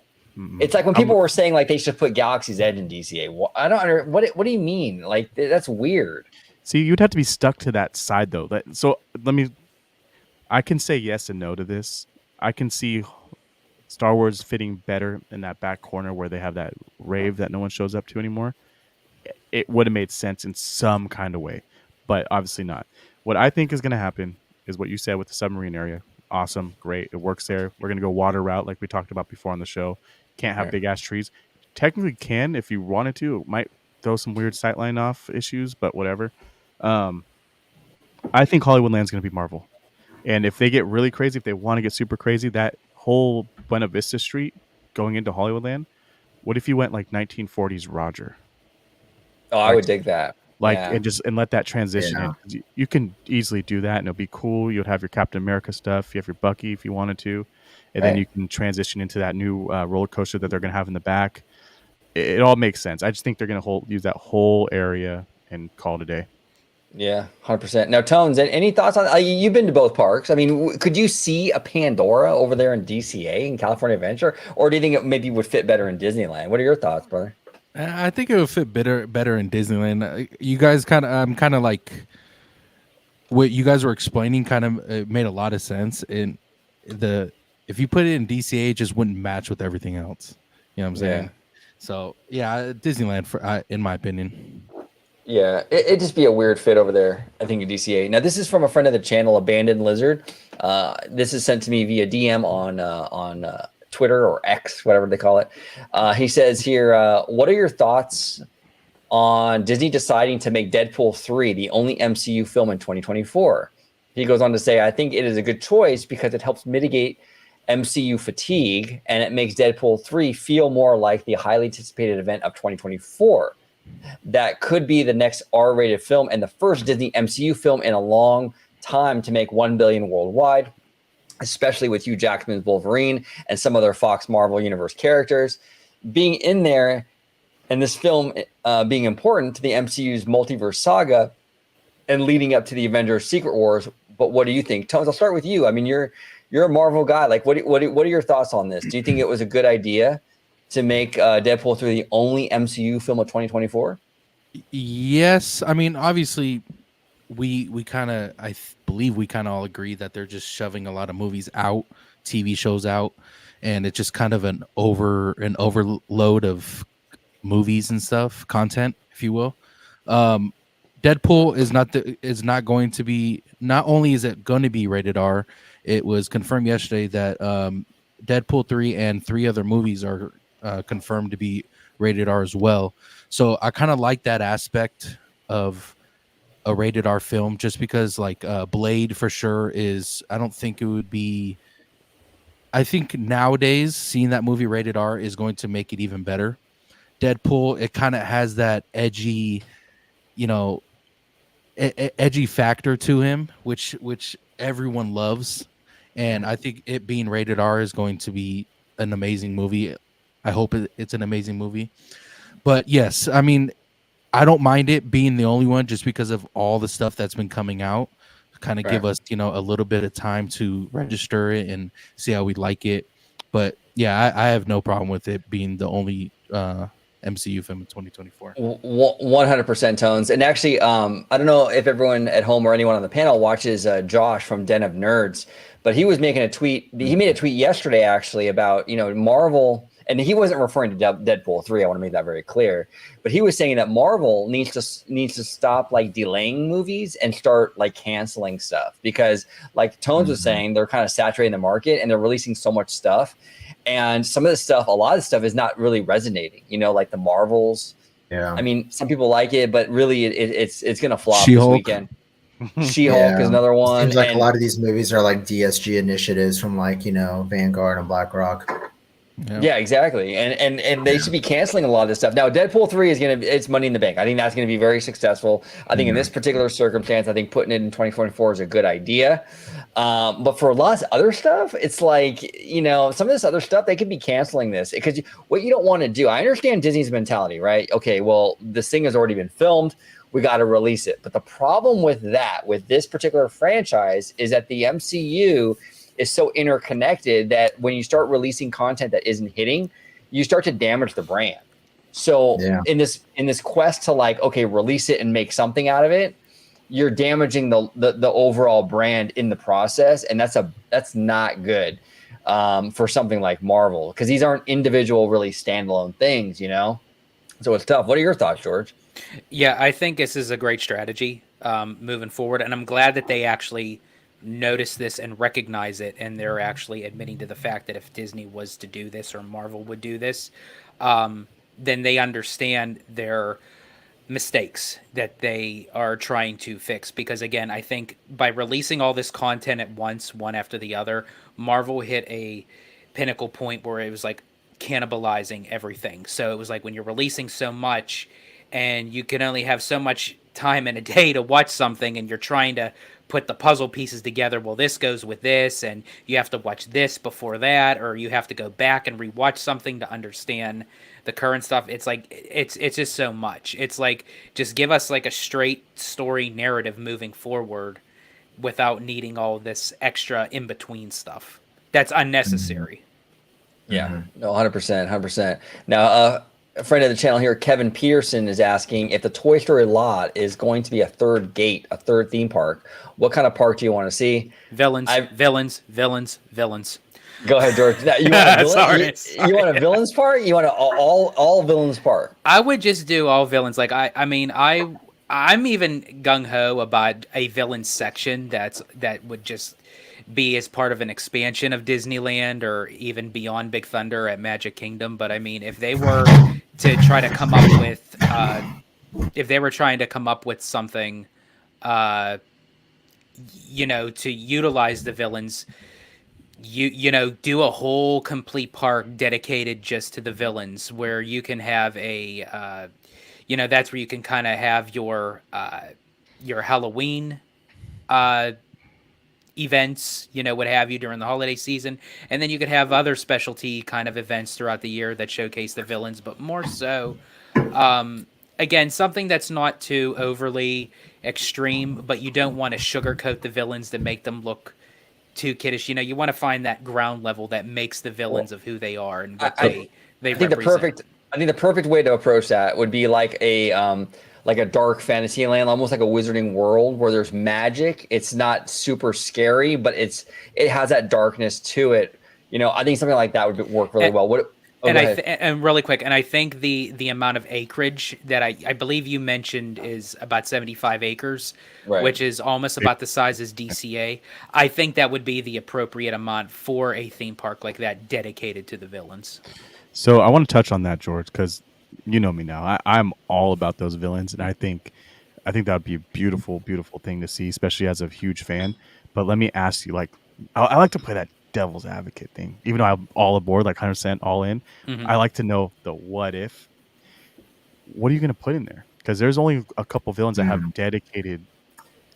It's like when people were saying like they should put Galaxy's Edge in DCA. I don't understand. What do you mean? Like that's weird. See, you'd have to be stuck to that side though. I can say yes and no to this. I can see Star Wars fitting better in that back corner where they have that rave that no one shows up to anymore. It would have made sense in some kind of way, but obviously not. What I think is going to happen is what you said with the submarine area. Awesome, great, it works there. We're going to go water route like we talked about before on the show. Can't have big ass trees. Technically can if you wanted to. It might throw some weird sightline off issues, but whatever. I think Hollywoodland's going to be Marvel. And if they get really crazy, if they want to get super crazy, that whole Buena Vista Street going into Hollywoodland, what if you went like 1940s Roger? Oh, I would dig that. And let that transition in. You can easily do that and it'll be cool. You'll have your Captain America stuff. You have your Bucky if you wanted to. And then you can transition into that new roller coaster that they're going to have in the back. It all makes sense. I just think they're going to use that whole area and call it a day. Yeah, 100%. Now, Tonez, any thoughts on? You've been to both parks. I mean, could you see a Pandora over there in DCA in California Adventure, or do you think it maybe would fit better in Disneyland? What are your thoughts, brother? I think it would fit better in Disneyland. You guys I'm kind of like what you guys were explaining. Kind of it made a lot of sense. And if you put it in DCA, it just wouldn't match with everything else. You know what I'm saying? Yeah. So yeah, Disneyland in my opinion. Yeah, it'd just be a weird fit over there, I think, at DCA. Now, this is from a friend of the channel, Abandoned Lizard. This is sent to me via DM on Twitter or X, whatever they call it. He says here, what are your thoughts on Disney deciding to make Deadpool 3 the only MCU film in 2024? He goes on to say, I think it is a good choice because it helps mitigate MCU fatigue, and it makes Deadpool 3 feel more like the highly anticipated event of 2024. That could be the next R-rated film and the first Disney MCU film in a long time to make $1 billion worldwide, especially with Hugh Jackman's Wolverine and some other Fox Marvel Universe characters being in there, and this film being important to the MCU's multiverse saga and leading up to the Avengers Secret Wars. But what do you think, Tonez? I'll start with you. I mean, you're a Marvel guy. Like, what are your thoughts on this? Do you think it was a good idea to make Deadpool 3 the only MCU film of 2024? Yes, I mean, obviously, we kind of, believe we kind of all agree that they're just shoving a lot of movies out, TV shows out, and it's just kind of an overload of movies and stuff, content, if you will. Deadpool is not going to be. Not only is it going to be rated R, it was confirmed yesterday that Deadpool 3 and 3 other movies are confirmed to be rated R as well. So I kind of like that aspect of a rated R film, just because like Blade for sure is. I don't think it would be. I think nowadays seeing that movie rated R is going to make it even better. Deadpool, it kind of has that edgy, edgy factor to him, which everyone loves, and I think it being rated R is going to be an amazing movie. I hope it's an amazing movie. But yes, I mean, I don't mind it being the only one, just because of all the stuff that's been coming out. Kind of give us, a little bit of time to register it and see how we like it. But yeah, I have no problem with it being the only MCU film in 2024. 100% Tonez. And actually, I don't know if everyone at home or anyone on the panel watches Josh from Den of Nerds, but he was making a tweet. He made a tweet yesterday, actually, about, Marvel. And he wasn't referring to Deadpool 3. I want to make that very clear. But he was saying that Marvel needs to stop like delaying movies and start like canceling stuff, because like Tonez was saying, they're kind of saturating the market and they're releasing so much stuff. And some of the stuff, a lot of the stuff is not really resonating, like the Marvels. Yeah. I mean, some people like it, but really it's going to flop this weekend. She-Hulk is another one. Seems like a lot of these movies are like DSG initiatives from like, Vanguard and BlackRock. Yeah, exactly. And they should be canceling a lot of this stuff. Now, Deadpool 3 is it's money in the bank. I think that's going to be very successful. I think in this particular circumstance, I think putting it in 2024 is a good idea. But for lots of other stuff, it's like, some of this other stuff, they could be canceling this, because what you don't want to do, I understand Disney's mentality, right? Okay, well, this thing has already been filmed. We got to release it. But the problem with this particular franchise, is that the MCU is so interconnected that when you start releasing content that isn't hitting, you start to damage the brand. So in this quest to like, okay, release it and make something out of it, you're damaging the overall brand in the process, and that's not good for something like Marvel, because these aren't individual, really standalone things, So it's tough. What are your thoughts, George? Yeah, I think this is a great strategy moving forward, and I'm glad that they actually notice this and recognize it, and they're actually admitting to the fact that if Disney was to do this, or Marvel would do this, then they understand their mistakes that they are trying to fix. Because again, I think by releasing all this content at once, one after the other, Marvel hit a pinnacle point where it was like cannibalizing everything. So it was like, when you're releasing so much and you can only have so much time in a day to watch something, and you're trying to put the puzzle pieces together, well, this goes with this, and you have to watch this before that, or you have to go back and rewatch something to understand the current stuff. It's like, it's just so much. It's like, just give us like a straight story narrative moving forward without needing all this extra in between stuff that's unnecessary. Yeah, no, 100%. Now, a friend of the channel here, Kevin Pearson, is asking if the Toy Story lot is going to be a third gate, a third theme park. What kind of park do you want to see? Villains, villains. Go ahead, George. Now, you want a villain? Sorry. You want a villains park? You want an all villains park? I would just do all villains. Like I'm even gung ho about a villain section that would just be as part of an expansion of Disneyland or even beyond Big Thunder at Magic Kingdom. But I mean, if they were to try to come up with, something, to utilize the villains, do a whole complete park dedicated just to the villains, where you can have that's where you can kind of have your Halloween events, what have you, during the holiday season, and then you could have other specialty kind of events throughout the year that showcase the villains, but more so, again, something that's not too overly extreme, but you don't want to sugarcoat the villains to make them look too kiddish. You want to find that ground level that makes the villains of who they are and what they represent. I think the perfect way to approach that would be like a dark fantasy land, almost like a wizarding world where there's magic. It's not super scary, but it has that darkness to it. I think something like that would work really well. And really quick, and I think the amount of acreage that I believe you mentioned is about 75 acres, right, which is almost about the size as DCA. I think that would be the appropriate amount for a theme park like that dedicated to the villains. So I want to touch on that, George, because you know me now. I'm all about those villains, and I think that would be a beautiful, beautiful thing to see, especially as a huge fan. But let me ask you, I like to play that devil's advocate thing, even though I'm all aboard, 100% all in. Mm-hmm. I like to know the what if. What are you going to put in there? Because there's only a couple villains that have dedicated.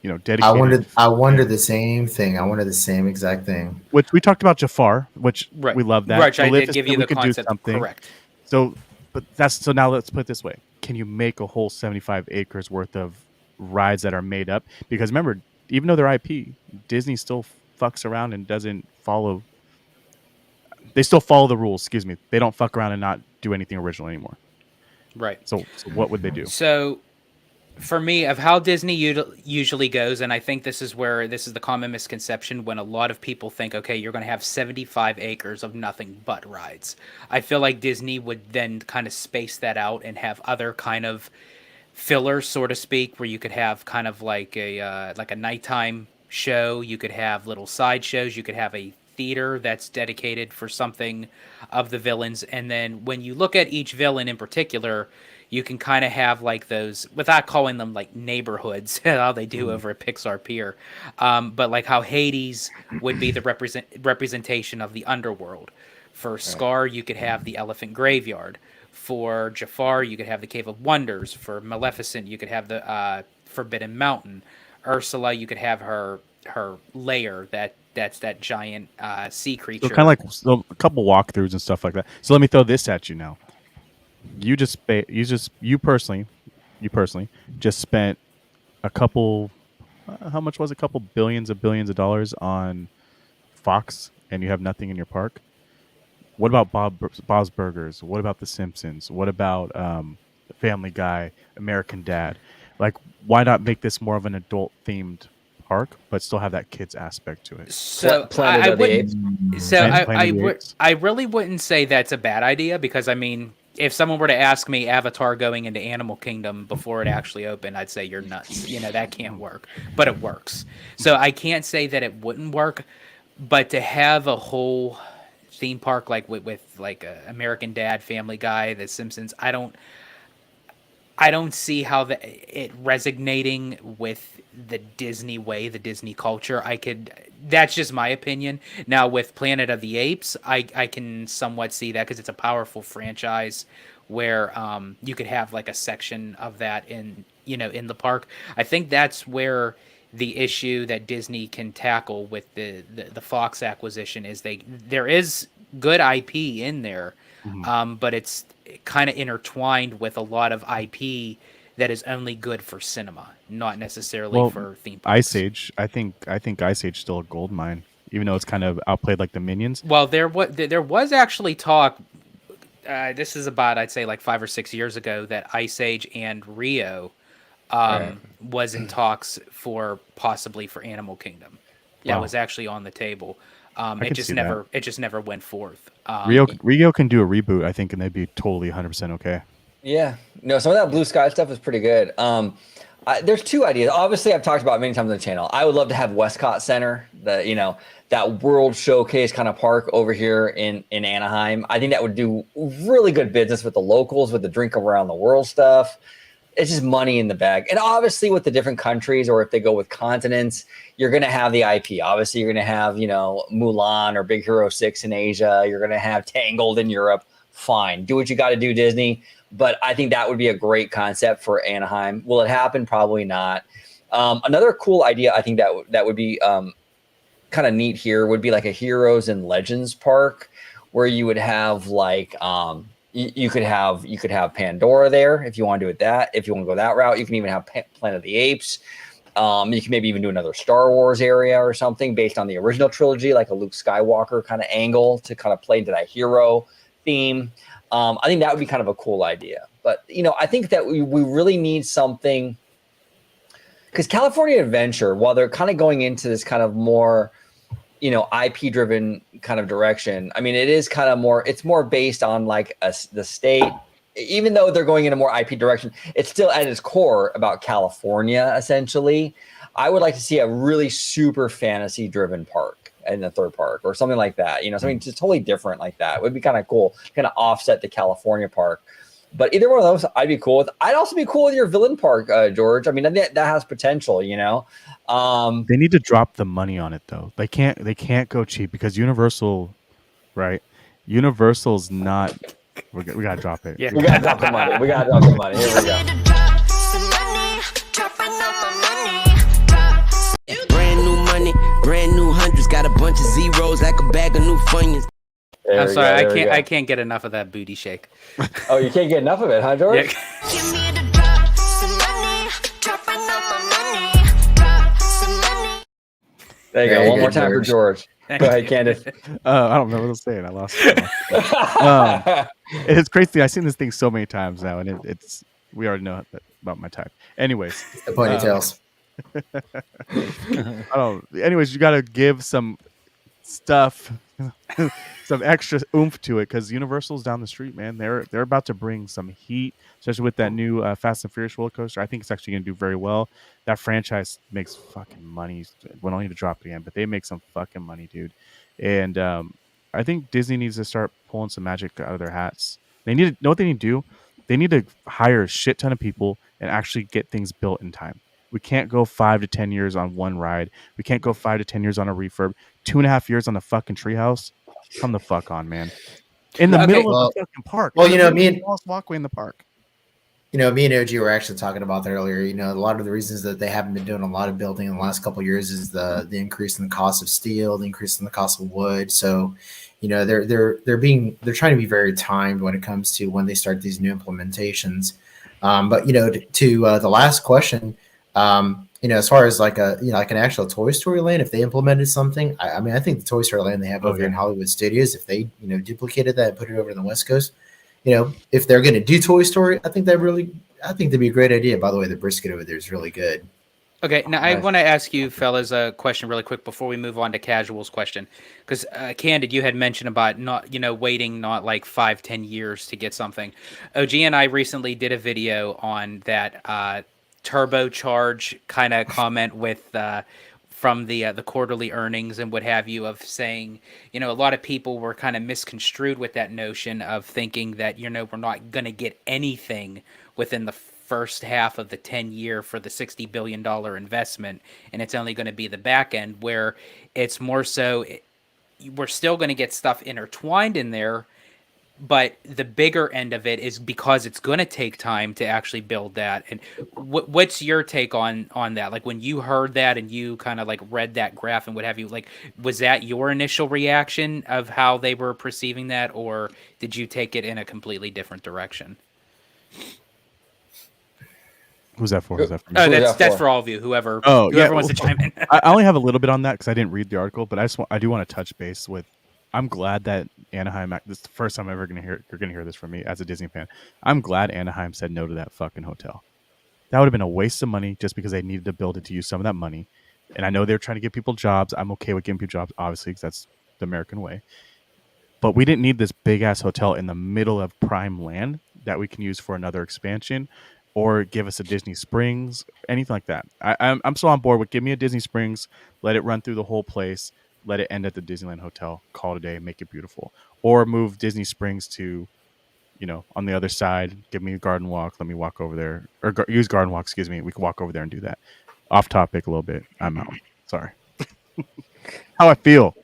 I wanted the same thing. I wanted the same exact thing. Which we talked about Jafar, which right. we love that. Right, I did give you the concept. Correct. So now let's put it this way. Can you make a whole 75 acres worth of rides that are made up? Because remember, even though they're IP, Disney still fucks around and doesn't follow. They still follow the rules. Excuse me. They don't fuck around and not do anything original anymore. Right. So what would they do? So for me, of how Disney usually goes, and I think this is the common misconception when a lot of people think, okay, you're going to have 75 acres of nothing but rides. I feel like Disney would then kind of space that out and have other kind of fillers, so to speak, where you could have kind of like a nighttime show. You could have little side shows. You could have a theater that's dedicated for something of the villains. And then when you look at each villain in particular, you can kind of have like those, without calling them like neighborhoods, how they do over at Pixar Pier, but like how Hades would be the representation of the underworld. For Scar, you could have the Elephant Graveyard. For Jafar, you could have the Cave of Wonders. For Maleficent, you could have the Forbidden Mountain. Ursula, you could have her lair that's that giant sea creature. So kind of like a couple walkthroughs and stuff like that. So let me throw this at you now. You personally just spent a couple. How much was it? A couple billions of dollars on Fox, and you have nothing in your park. What about Bob's Burgers? What about The Simpsons? What about Family Guy, American Dad? Why not make this more of an adult themed park, but still have that kids aspect to it? So I really wouldn't say that's a bad idea, because I mean, if someone were to ask me Avatar going into Animal Kingdom before it actually opened, I'd say you're nuts. That can't work, but it works. So I can't say that it wouldn't work, but to have a whole theme park with American Dad, Family Guy, The Simpsons, I don't see how it resonating with the Disney way, the Disney culture. That's just my opinion. Now with Planet of the Apes, I can somewhat see that, because it's a powerful franchise where you could have like a section of that in the park. I think that's where the issue that Disney can tackle with the Fox acquisition is there is good IP in there, but it's kind of intertwined with a lot of IP that is only good for cinema, not necessarily for theme parks. Ice Age, I think Ice Age is still a gold mine, even though it's kind of outplayed like the Minions. Well, there was actually talk this is about, I'd say, like 5 or 6 years ago that Ice Age and Rio was in talks for possibly for Animal Kingdom. That was actually on the table. It just never went forth. Rio can do a reboot, I think, and they'd be totally 100% okay. Yeah, no, some of that Blue Sky stuff is pretty good. There's two ideas. Obviously, I've talked about it many times on the channel. I would love to have Westcott Center, that World Showcase kind of park over here in Anaheim. I think that would do really good business with the locals, with the drink around the world stuff. It's just money in the bag. And obviously with the different countries, or if they go with continents, you're going to have the IP. Obviously, you're going to have, Mulan or Big Hero 6 in Asia. You're going to have Tangled in Europe. Fine. Do what you got to do, Disney. But I think that would be a great concept for Anaheim. Will it happen? Probably not. Another cool idea I think that would be kind of neat here would be like a Heroes and Legends park, where you would have like you could have Pandora there if you want to do it that. If you want to go that route, you can even have Planet of the Apes. You can maybe even do another Star Wars area or something based on the original trilogy, like a Luke Skywalker kind of angle to kind of play into that hero theme. I think that would be kind of a cool idea. But, I think that we really need something, because California Adventure, while they're kind of going into this kind of more, IP driven kind of direction, I mean, it is kind of it's more based on like the state. Even though they're going in a more IP direction, it's still at its core about California, essentially. I would like to see a really super fantasy driven park in the third park or something like that. Something just totally different like that. It would be kind of cool, kind of offset the California park. But either one of those, I'd be cool with. I'd also be cool with your villain park, George. I mean, that has potential, They need to drop the money on it, though. They can't go cheap, because Universal, right? Universal's not. We gotta drop it. Yeah. We gotta drop the money. Here we go. Brand new money, brand new hundreds, got a bunch of zeros like a bag of new funyuns. I'm sorry, I can't get enough of that booty shake. Oh, you can't get enough of it, huh, George? Yeah. There you go. One more time for George. Go ahead, Candid. I don't know what I was saying. I lost it. It's crazy. I've seen this thing so many times now, and it's we already know about my type. Anyways, The ponytails. Anyways, you got to give some stuff, some extra oomph to it, because Universal's down the street, man. They're about to bring some heat, especially with that new Fast and Furious roller coaster. I think it's actually going to do very well. That franchise makes fucking money. We don't need to drop it again, but they make some fucking money, dude. And I think Disney needs to start pulling some magic out of their hats. They need to know what they need to do. They need to hire a shit ton of people and actually get things built in time. We can't go 5 to 10 years on one ride. We can't go 5 to 10 years on a refurb. 2.5 years on the fucking Treehouse. Come the fuck on, man. In the middle of the fucking park. Well, me and walkway in the park. Me and OG were actually talking about that earlier. A lot of the reasons that they haven't been doing a lot of building in the last couple of years is the increase in the cost of steel, the increase in the cost of wood. So, they're trying to be very timed when it comes to when they start these new implementations. But to the last question, as far as like like an actual Toy Story land, if they implemented something, I mean, I think the Toy Story land they have over in Hollywood Studios, if they duplicated that and put it over on the West Coast, if they're going to do Toy Story, I think that'd be a great idea. By the way, the brisket over there is really good. Okay, now I want to ask you fellas a question really quick before we move on to Casual's question, because Candid, you had mentioned about not waiting not like 5-10 years to get something. OG and I recently did a video on that turbocharge kind of comment with from the quarterly earnings and what have you, of saying a lot of people were kind of misconstrued with that notion of thinking that we're not going to get anything within the first half of the 10-year for the $60 billion investment, and it's only going to be the back end where it's more so we're still going to get stuff intertwined in there, but the bigger end of it is because it's going to take time to actually build that. And what's your take on that? Like when you heard that and you kind of like read that graph and what have you, like, was that your initial reaction of how they were perceiving that, or did you take it in a completely different direction? Who's that for? Who's that for? Oh, that's for all of you. Whoever wants to chime in. I only have a little bit on that because I didn't read the article, but I do want to touch base with I'm glad that Anaheim. This is the first time I'm ever you're gonna hear this from me as a Disney fan. I'm glad Anaheim said no to that fucking hotel. That would have been a waste of money just because they needed to build it to use some of that money. And I know they're trying to give people jobs. I'm okay with giving people jobs, obviously, because that's the American way. But we didn't need this big ass hotel in the middle of prime land that we can use for another expansion, or give us a Disney Springs, anything like that. I'm still on board with give me a Disney Springs, let it run through the whole place, let it end at the Disneyland Hotel, call it a day, make it beautiful, or move Disney Springs to, on the other side, give me a garden walk, let me walk over there, or use garden walk, excuse me. We can walk over there and do that. Off topic a little bit. I'm out. Sorry. How I feel.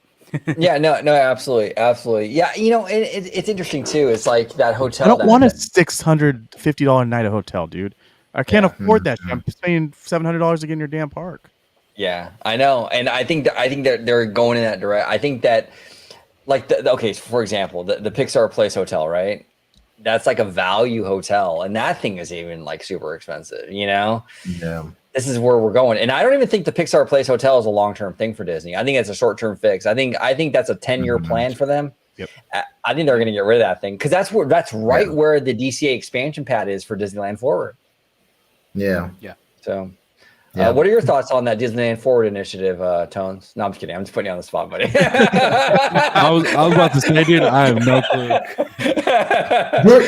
Yeah, no, absolutely. Yeah, it's interesting too. It's like that hotel. I don't want a $650 a night a hotel, dude. I can't afford that. I'm paying $700 to get in your damn park. Yeah, I know, and I think that they're going in that direction. I think that, like, okay, for example, the Pixar Place Hotel, right? That's like a value hotel, and that thing is even like super expensive. Yeah. This is where we're going, and I don't even think the Pixar Place Hotel is a long-term thing for Disney. I think it's a short-term fix. I think that's a 10-year plan for them. Yep. I think they're going to get rid of that thing because that's right where the DCA expansion pad is for Disneyland Forward. Yeah. So, what are your thoughts on that Disneyland Forward initiative, Tonez? No, I'm just kidding. I'm just putting you on the spot, buddy. I was about to say, dude, I have no clue.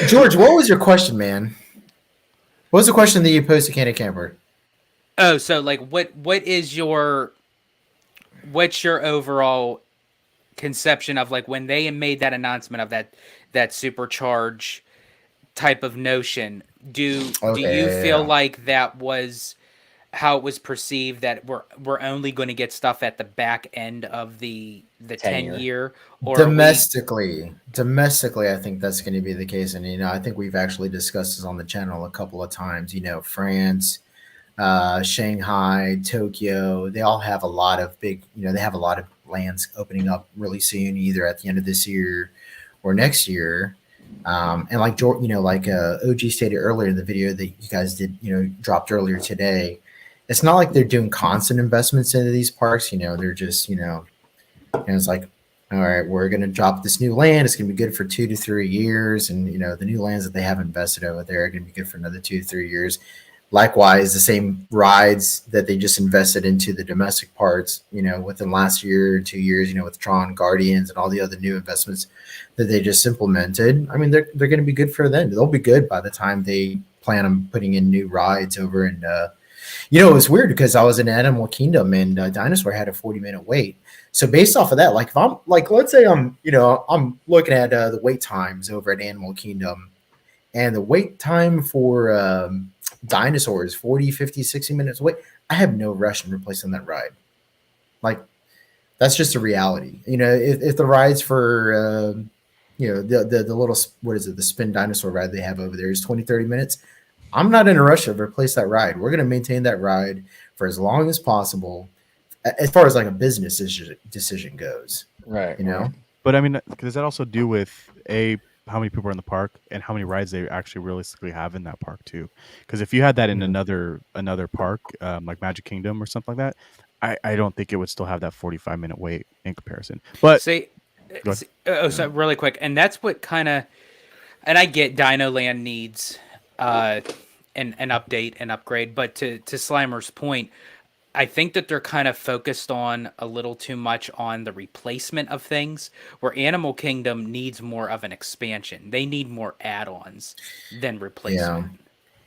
George, what was your question, man? What was the question that you posed to Candid Camper? Oh, so like, what's your overall conception of like when they made that announcement of that supercharge type of notion? Do you feel like that was how it was perceived, that we're only going to get stuff at the back end of the 10-year, or domestically, I think that's going to be the case. And I think we've actually discussed this on the channel a couple of times. France, Shanghai, Tokyo, they all have a lot of big, they have a lot of lands opening up really soon, either at the end of this year or next year. And like George, OG stated earlier in the video that you guys did, dropped earlier today, it's not like they're doing constant investments into these parks. They're just, and it's like, all right, we're going to drop this new land. It's going to be good for 2 to 3 years. And, the new lands that they have invested over there are going to be good for another 2 to 3 years. Likewise, the same rides that they just invested into the domestic parts, within last year or 2 years, with Tron, Guardians, and all the other new investments that they just implemented. I mean, they're going to be good for them. They'll be good by the time they plan on putting in new rides over. And, it was weird because I was in Animal Kingdom and Dinosaur had a 40-minute wait. So based off of that, like if I'm like, let's say I'm looking at the wait times over at Animal Kingdom, and the wait time for Dinosaur is 40, 50, 60 minutes wait. I have no rush in replacing that ride. Like, that's just a reality. If the rides for, the little, what is it, the spin dinosaur ride they have over there is 20, 30 minutes, I'm not in a rush to replace that ride. We're going to maintain that ride for as long as possible, as far as like a business decision goes. Right. But I mean, does that also do with how many people are in the park and how many rides they actually realistically have in that park too? Because if you had that in another park, like Magic Kingdom or something like that, I don't think it would still have that 45-minute wait in comparison. But so really quick, and that's what kind of, and I get Dino Land needs an update and upgrade, but to Slimer's point, I think that they're kind of focused on a little too much on the replacement of things, where Animal Kingdom needs more of an expansion. They need more add-ons than replacement. Yeah.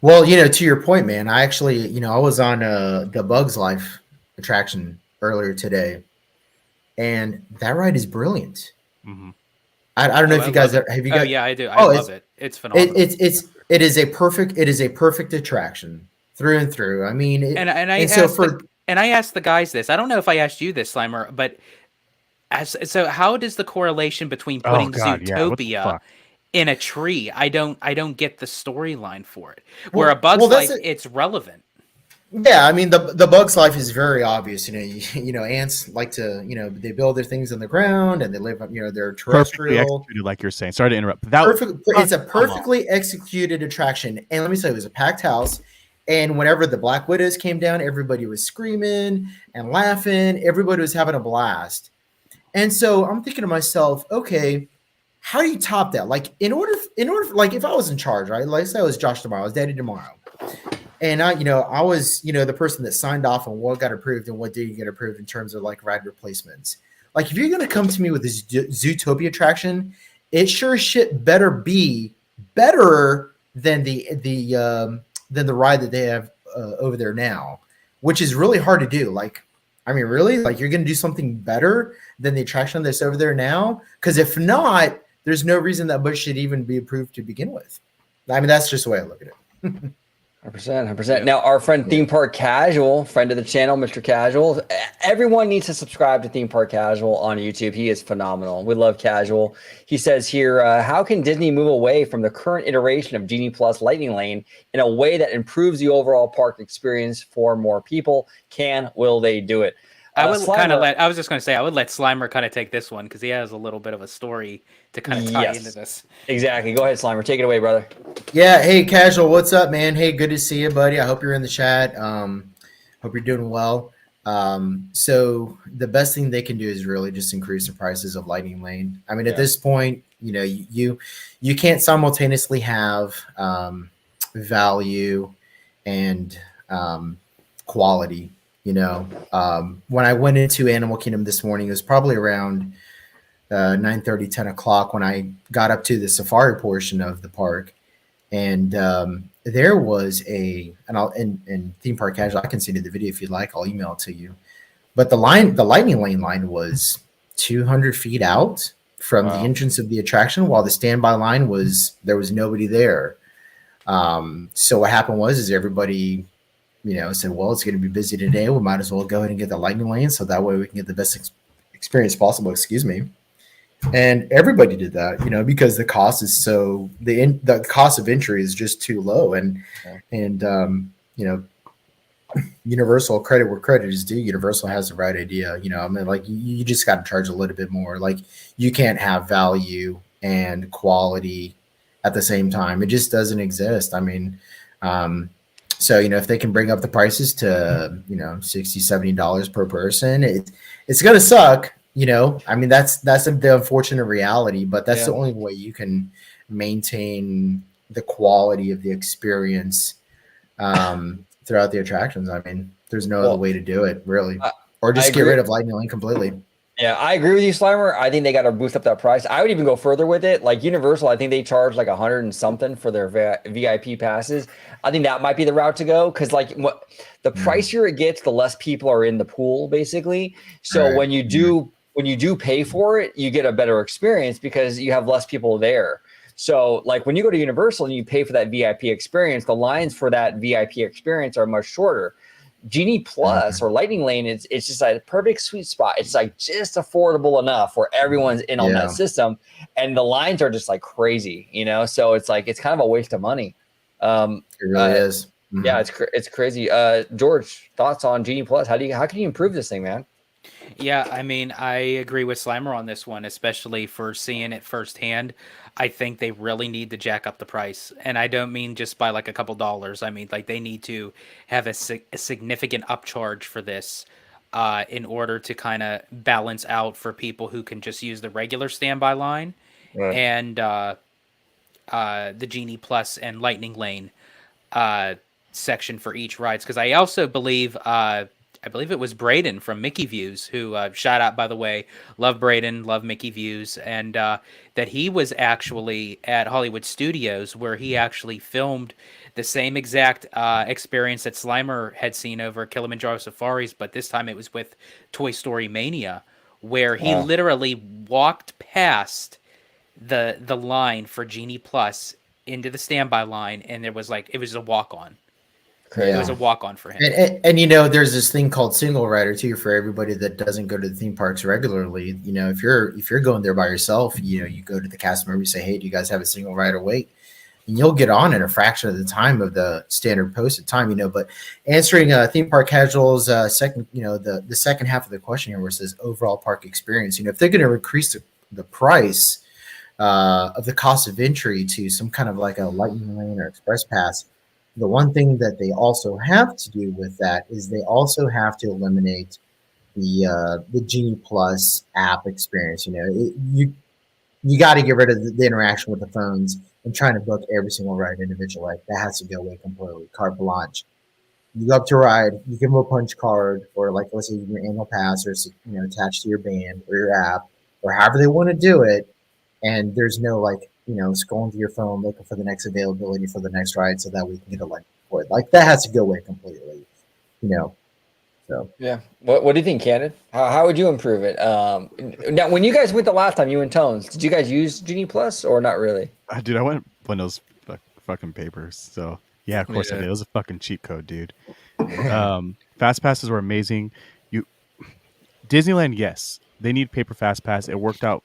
Well, to your point, man, I actually, I was on the Bugs Life attraction earlier today, and that ride is brilliant. Mm-hmm. I don't know if you guys have you guys. Oh yeah, I do. I love it. It's phenomenal. It is a perfect attraction through and through. I mean, I asked the guys this. I don't know if I asked you this, Slimer, but so how does the correlation between putting Zootopia in a tree? I don't get the storyline for it. Where a Bug's Life, it's relevant. Yeah, I mean the Bug's Life is very obvious. Ants like to, they build their things on the ground and they live, they're terrestrial. Perfectly executed, like you're saying. Sorry to interrupt. It's a perfectly executed attraction, and let me tell you, it was a packed house. And whenever the Black Widows came down, everybody was screaming and laughing. Everybody was having a blast. And so I'm thinking to myself, okay, how do you top that? Like in order, like if I was in charge, right? Like say I was Josh tomorrow, I was Daddy tomorrow. And I was, the person that signed off on what got approved and what didn't get approved in terms of like ride replacements. Like if you're going to come to me with this Zootopia attraction, it sure as shit better be better than the ride that they have over there now, which is really hard to do. Like, I mean, really, like you're going to do something better than the attraction that's over there now? Because if not, there's no reason that Bush should even be approved to begin with. I mean, that's just the way I look at it. 100%. Now, our friend Theme Park Casual, friend of the channel, Mr. Casual. Everyone needs to subscribe to Theme Park Casual on YouTube. He is phenomenal. We love Casual. He says here, how can Disney move away from the current iteration of Genie Plus Lightning Lane in a way that improves the overall park experience for more people? Will they do it? I would I was just going to say, I would let Slimer kind of take this one because he has a little bit of a story to kind of tie into this. Exactly. Go ahead, Slimer. Take it away, brother. Yeah. Hey, Casual. What's up, man? Hey, good to see you, buddy. I hope you're in the chat. Hope you're doing well. So the best thing they can do is really just increase the prices of Lightning Lane. I mean, at this point, you can't simultaneously have value and quality. When I went into Animal Kingdom this morning, it was probably around 9:30, 10 o'clock when I got up to the safari portion of the park. And there was and Theme Park Casual, I can send you the video if you'd like. I'll email it to you. But the Lightning Lane line was 200 feet out from the entrance of the attraction, while the standby line there was nobody there. So what happened is everybody said, well, it's going to be busy today. We might as well go ahead and get the Lightning Lane so that way we can get the best experience possible. Excuse me. And everybody did that, because the cost is the cost of entry is just too low. And Universal, credit where credit is due. Universal has the right idea. I mean, like you just got to charge a little bit more. Like you can't have value and quality at the same time. It just doesn't exist. I mean, so, if they can bring up the prices to, $60, $70 per person, it's going to suck, I mean, that's the unfortunate reality, but that's the only way you can maintain the quality of the experience throughout the attractions. I mean, there's no other way to do it, really. Or just get rid of Lightning Lane completely. Yeah, I agree with you, Slimer. I think they got to boost up that price. I would even go further with it. Like Universal, I think they charge like 100 and something for their VIP passes. I think that might be the route to go because like the pricier it gets, the less people are in the pool, basically. So when you do pay for it, you get a better experience because you have less people there. So like when you go to Universal and you pay for that VIP experience, the lines for that VIP experience are much shorter. Genie Plus or Lightning Lane, it's just a perfect sweet spot. It's like just affordable enough where everyone's in on that system, and the lines are just like crazy, So it's like it's kind of a waste of money. It really is. Mm-hmm. Yeah, it's crazy. George, thoughts on Genie Plus? How can you improve this thing, man? Yeah, I mean, I agree with Slimer on this one, especially for seeing it firsthand. I think they really need to jack up the price. And I don't mean just by like a couple dollars. I mean, like they need to have a significant upcharge for this in order to kind of balance out for people who can just use the regular standby line and the Genie Plus and Lightning Lane section for each rides. Because I also believe... I believe it was Braden from Mickey Views who shout out, by the way, love Braden, love Mickey Views, and that he was actually at Hollywood Studios where he actually filmed the same exact experience that Slimer had seen over Kilimanjaro Safaris, but this time it was with Toy Story Mania, where he literally walked past the line for Genie Plus into the standby line, and it was a walk-on. It was a walk-on for him. And there's this thing called single rider too for everybody that doesn't go to the theme parks regularly. If you're going there by yourself, you go to the cast member, you say, hey, do you guys have a single rider wait? And you'll get on in a fraction of the time of the standard posted time, But answering Theme Park Casual's second, the second half of the question here where it says overall park experience, if they're going to increase the price of the cost of entry to some kind of like a Lightning Lane or Express Pass, the one thing that they also have to do with that is they also have to eliminate the Genie Plus app experience. You got to get rid of the interaction with the phones and trying to book every single ride individually. Like, that has to go away completely. Carte blanche. You go up to a ride, you give them a punch card, or like let's say your annual pass, or attached to your band or your app, or however they want to do it. And there's no like scrolling through your phone looking for the next availability for the next ride, so that we can get a link for it. Like, that has to go away completely. You know, so Yeah. What do you think, Candid? How would you improve it? Now, when you guys went the last time, you and Tonez, did you guys use Genie Plus or not really? Dude, I went when those fucking papers. So yeah, of course I did. It was a fucking cheat code, dude. Fast passes were amazing. Disneyland, yes, they need paper fast pass. It worked out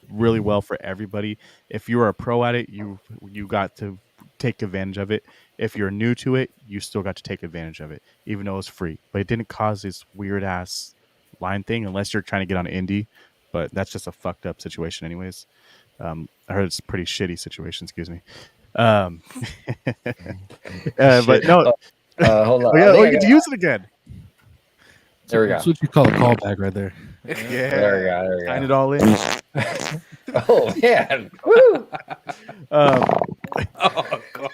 really well for everybody. If you were a pro at it, you got to take advantage of it. If you're new to it, you still got to take advantage of it, even though it was free. But it didn't cause this weird ass line thing unless you're trying to get on Indy. But that's just a fucked up situation, anyways. I heard it's a pretty shitty situation. Excuse me. But no. Hold on. Oh, you get to use it again. There we go. That's what you call a callback right there. Yeah. There we go. There we Sign go. it all in. Oh man. Woo. Oh god.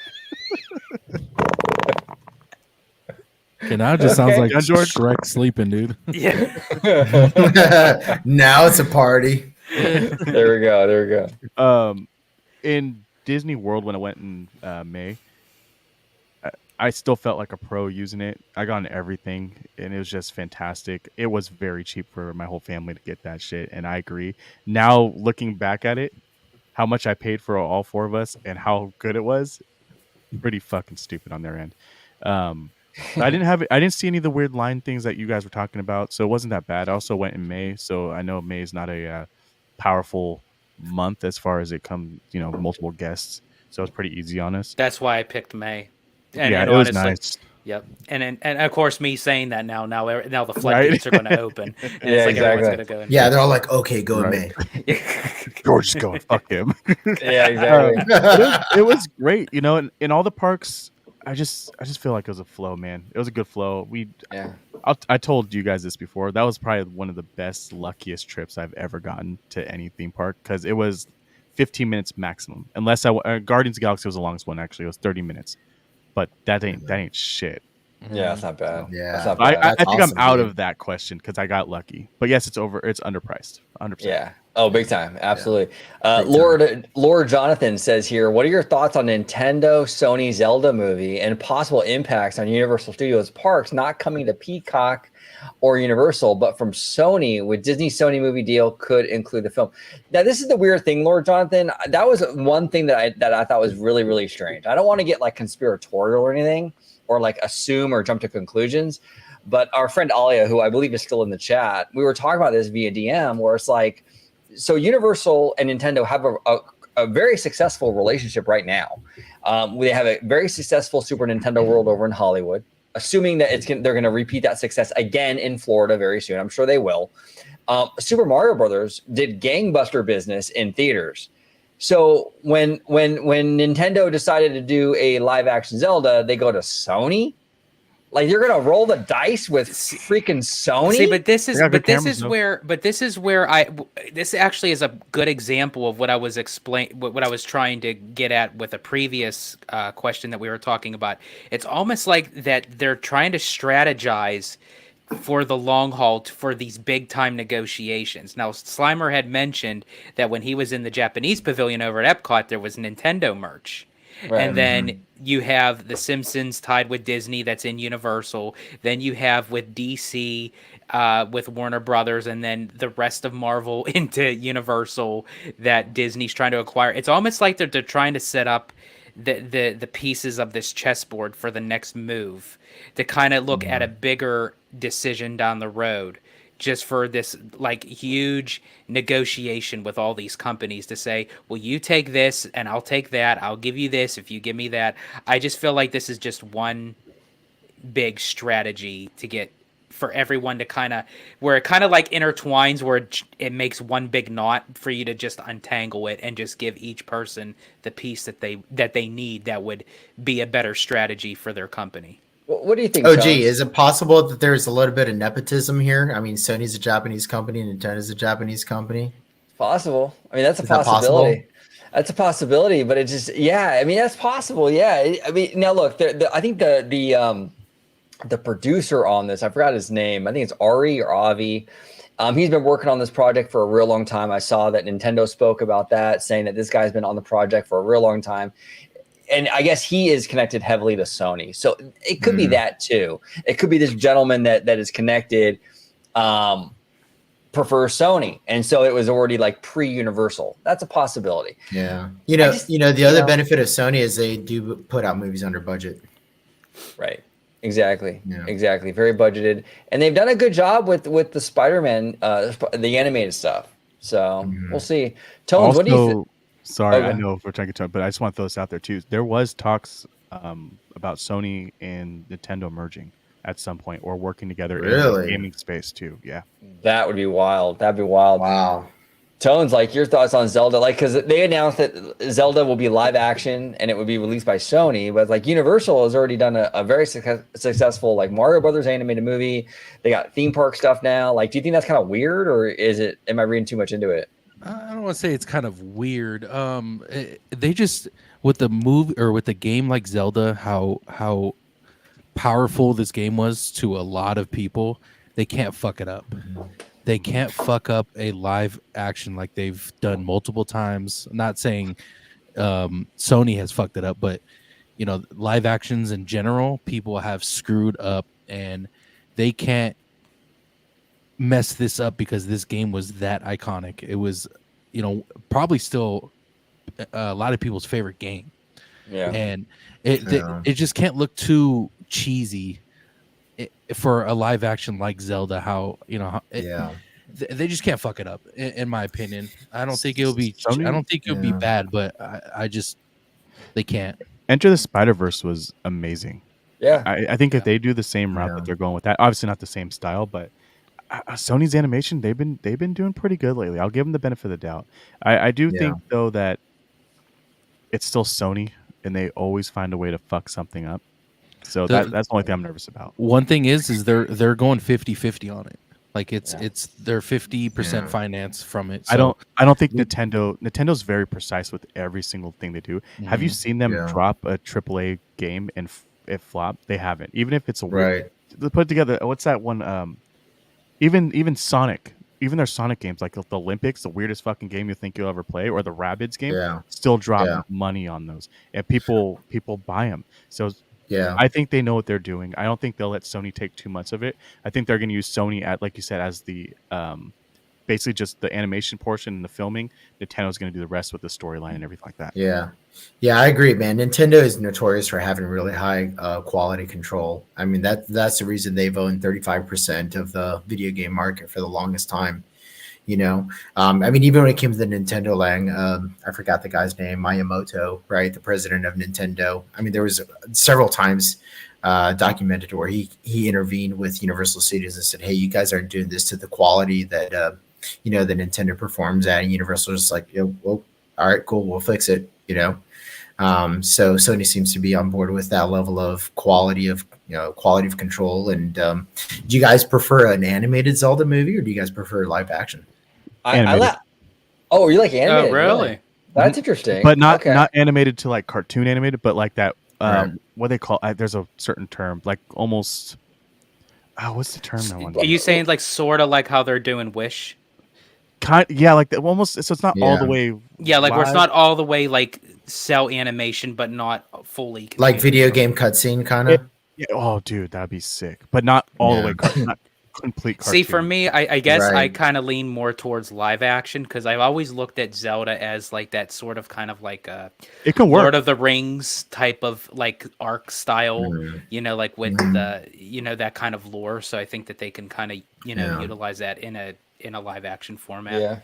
Okay, now it just sounds Okay. like Yeah, George. Shrek sleeping, dude. Yeah. now it's a party. There we go. There we go. In Disney World when I went in May, I still felt like a pro using it. I got on everything, and it was just fantastic. It was very cheap for my whole family to get that shit, and I agree. Now, looking back at it, how much I paid for all four of us and how good it was, pretty fucking stupid on their end. I didn't see any of the weird line things that you guys were talking about, so it wasn't that bad. I also went in May, so I know May is not a powerful month as far as it comes, multiple guests, so it's pretty easy on us. That's why I picked May. And it was nice. Yep. And of course, me saying that now the floodgates are going to open. And Yeah, it's like everyone's exactly. going to go in. Yeah, they're all like, okay, go in Right. May. George is going, fuck him. Yeah, exactly. It was great, in all the parks. I just feel like it was a flow, man. It was a good flow. I told you guys this before. That was probably one of the best, luckiest trips I've ever gotten to any theme park, because it was 15 minutes maximum. Unless Guardians of the Galaxy was the longest one. Actually, it was 30 minutes. But that ain't shit. Yeah, that's not bad. Yeah. That's not I bad. think awesome, I'm out dude. of that question because I got lucky. But yes, it's underpriced. 100%. Yeah. Oh, big time. Absolutely. Big Lord Jonathan says here, what are your thoughts on Nintendo Sony Zelda movie and possible impacts on Universal Studios parks not coming to Peacock or Universal, but from Sony with Disney Sony movie deal could include the film? Now, this is the weird thing, Lord Jonathan. That was one thing that I thought was really, really strange. I don't want to get like conspiratorial or anything, or like assume or jump to conclusions. But our friend Alia, who I believe is still in the chat, we were talking about this via DM, where it's like, so Universal and Nintendo have a very successful relationship right now. They have a very successful Super Nintendo World over in Hollywood, assuming that they're going to repeat that success again in Florida very soon. I'm sure they will. Super Mario Brothers did gangbuster business in theaters. So when Nintendo decided to do a live action Zelda, they go to Sony. Like, you're gonna roll the dice with freaking Sony. See, this actually is a good example of what I was what I was trying to get at with a previous question that we were talking about. It's almost like that they're trying to strategize for the long haul for these big time negotiations. Now, Slimer had mentioned that when he was in the Japanese pavilion over at Epcot, there was Nintendo merch. Right. And then you have The Simpsons tied with Disney that's in Universal. Then you have with DC, with Warner Brothers, and then the rest of Marvel into Universal that Disney's trying to acquire. It's almost like they're trying to set up the pieces of this chessboard for the next move to kind of look at a bigger decision down the road, just for this like huge negotiation with all these companies to say, well, you take this and I'll take that. I'll give you this if you give me that. I just feel like this is just one big strategy to get for everyone to kind of, where it kind of like intertwines, where it makes one big knot for you to just untangle it and just give each person the piece that they need that would be a better strategy for their company. What do you think? Oh, Tones? gee, is it possible that there's a little bit of nepotism here? I mean, Sony's a Japanese company, Nintendo's a Japanese company. It's possible. I mean, that's a Is that possible? possibility. That's a possibility, but it just, yeah. I mean, that's possible. Yeah. I mean, now look, I think the producer on this, I forgot his name. I think it's Ari or Avi. He's been working on this project for a real long time. I saw that Nintendo spoke about that, saying that this guy's been on the project for a real long time. And I guess he is connected heavily to Sony. So it could be that too. It could be this gentleman that is connected prefers Sony. And so it was already like pre-Universal. That's a possibility. Yeah. The other benefit of Sony is they do put out movies under budget. Right. Exactly. Yeah. Exactly. Very budgeted. And they've done a good job with the Spider-Man, the animated stuff. So we'll see. Tones, Also, what do you think? sorry, Okay. I know we're trying to get to it, but I just want to throw this out there too. There was talks about Sony and Nintendo merging at some point or working together in Really? the gaming space too. Yeah. That would be wild. That'd be wild. Wow. Tones, like your thoughts on Zelda, like because they announced that Zelda will be live action and it would be released by Sony, but like Universal has already done a very successful like Mario Brothers animated movie. They got theme park stuff now. Like, do you think that's kind of weird, or am I reading too much into it? I don't want to say it's kind of weird. They just with the movie or with the game like Zelda, how powerful this game was to a lot of people, they can't fuck it up. They can't fuck up a live action like they've done multiple times. I'm not saying Sony has fucked it up, but live actions in general, people have screwed up, and they can't mess this up because this game was that iconic. It was, probably still a lot of people's favorite game. Yeah. And it just can't look too cheesy for a live action like Zelda. They just can't fuck it up, in my opinion. I don't think it'll be. Sony? I don't think it'll be bad, but I just they can't. Enter the Spider-Verse was amazing. Yeah. I think if they do the same route that they're going with that, obviously not the same style, but Sony's animation, they've been doing pretty good lately. I'll give them the benefit of the doubt. I do think though that it's still Sony, and they always find a way to fuck something up. So that's the only thing I'm nervous about. One thing is they're going 50-50 on it. Like it's they're 50% finance from it. So, I don't think Nintendo's very precise with every single thing they do. Have you seen them drop a AAA game and it flop? They haven't. Even if it's a Right. They put together. What's that one? Even Sonic. Even their Sonic games, like the Olympics, the weirdest fucking game you think you'll ever play, or the Rabbids game, still drop money on those, and people buy them. So I think they know what they're doing. I don't think they'll let Sony take too much of it. I think they're going to use Sony at, like you said, as the basically just the animation portion and the filming. Nintendo's going to do the rest with the storyline and everything like that. Yeah, I agree, man. Nintendo is notorious for having really high quality control. I mean, that's the reason they've owned 35% of the video game market for the longest time. I mean, even when it came to the Nintendo Land, I forgot the guy's name, Miyamoto, right? The president of Nintendo. I mean, there was several times documented where he intervened with Universal Studios and said, "Hey, you guys aren't doing this to the quality that the Nintendo performs at." And Universal is like, "Well, all right, cool, we'll fix it." So Sony seems to be on board with that level of quality of control. And do you guys prefer an animated Zelda movie, or do you guys prefer live action? You like animated? Oh, really? That's interesting. But not animated to like cartoon animated, but like that. What they call? There's a certain term, like almost. What's the term I want? Are you saying like sort of like how they're doing Wish? Like almost. So it's not all the way. Yeah, like live. where it's not all the way like cell animation, but not fully Like video game cutscene, kind of. Yeah. Oh, dude, that'd be sick. But not all the way. Not complete. Cartoon. See, for me, I guess I kind of lean more towards live action because I've always looked at Zelda as like that sort of kind of like it can work. Lord of the Rings type of like arc style, like with the that kind of lore. So I think that they can kind of utilize that in a live action format. Yeah.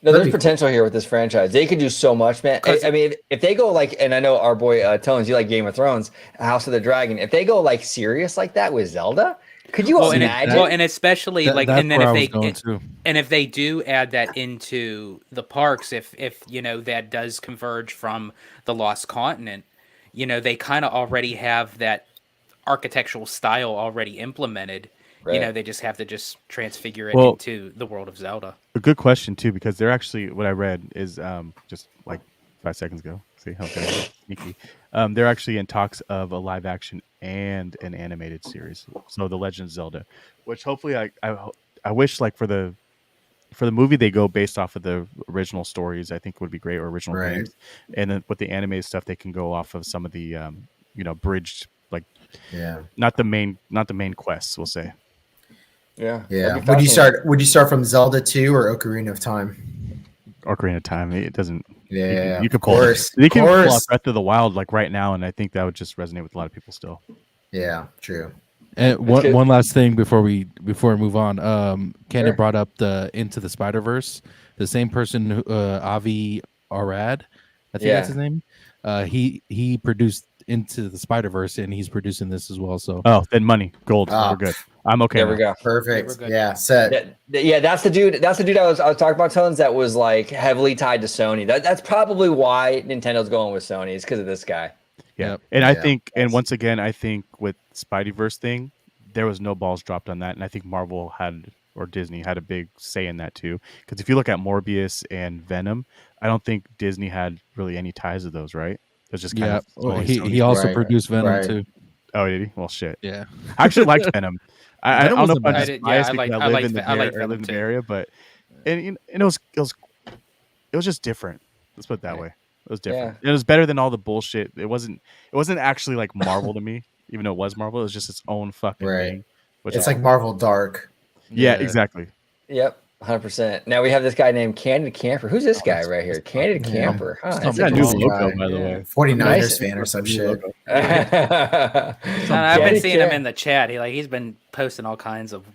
No, there's potential here with this franchise. They could do so much, man. I mean, if they go like, and I know our boy Tones, you like Game of Thrones, House of the Dragon. If they go like serious like that with Zelda, could you imagine? And especially and then if they do add that into the parks, if that does converge from the Lost Continent, they kind of already have that architectural style already implemented. Right. You know, they just have to just transfigure it Well, into the world of Zelda. A good question too, because they're actually what I read is just like 5 seconds ago. See how sneaky. They're actually in talks of a live action and an animated series. So the Legend of Zelda, which hopefully I wish like for the movie they go based off of the original stories. I think would be great, or original Right. games, and then with the animated stuff they can go off of some of the bridged, like Yeah. not the main quests, we'll say. Yeah. Yeah. That'd be Would you fascinating. start from Zelda 2 or Ocarina of Time? Ocarina of Time. It doesn't. Yeah. You could of pull. course. They Of can pull off course. Breath of the Wild like right now, and I think that would just resonate with a lot of people still. Yeah. True. And good. one last thing before we move on. Candid Sure. brought up the Into the Spider-Verse. The same person, who, Avi Arad, I think that's his name. He produced Into the Spider-Verse, and he's producing this as well. So Oh, then money, gold. Ah. We're good. I'm okay. There we now. go. Perfect. we're good. Yeah. Set. Yeah, that's the dude. That's the dude I was talking about, Tones. That was like heavily tied to Sony. That's probably why Nintendo's going with Sony. Is because of this guy. Yeah, Yep. and I Yeah. think, and once again, I think with Spideyverse thing, there was no balls dropped on that, and I think Marvel had, or Disney had, a big say in that too. Because if you look at Morbius and Venom, I don't think Disney had really any ties to those, right? It was just kind yeah, of only he Sony. also Right. produced Venom Right. too. Oh, did he? Well, shit. Yeah, I actually liked Venom. I Venom don't know if wasn't I'm bad. just I did- biased yeah, I because like- I I live like in the Ve- I like Bay- I live Venom in the too. Bay Area, but and it was just different. Let's put it that way. It was different. It was better than all the bullshit. It wasn't actually like Marvel to me, even though it was Marvel. It was just its own fucking Right. thing. Which It's is like Marvel Dark. yeah, Yeah. exactly. Yep, 100%. Now we have this guy named Candid Camper. Who's this guy that's- right here? that's Candid Yeah. Camper. Huh, Some that's Got a new This interesting. logo, guy, by the yeah. way. 49ers Nice. fan or some New shit. logo. No, I've been Candid seeing him Cam- in the chat. He's been posting all kinds of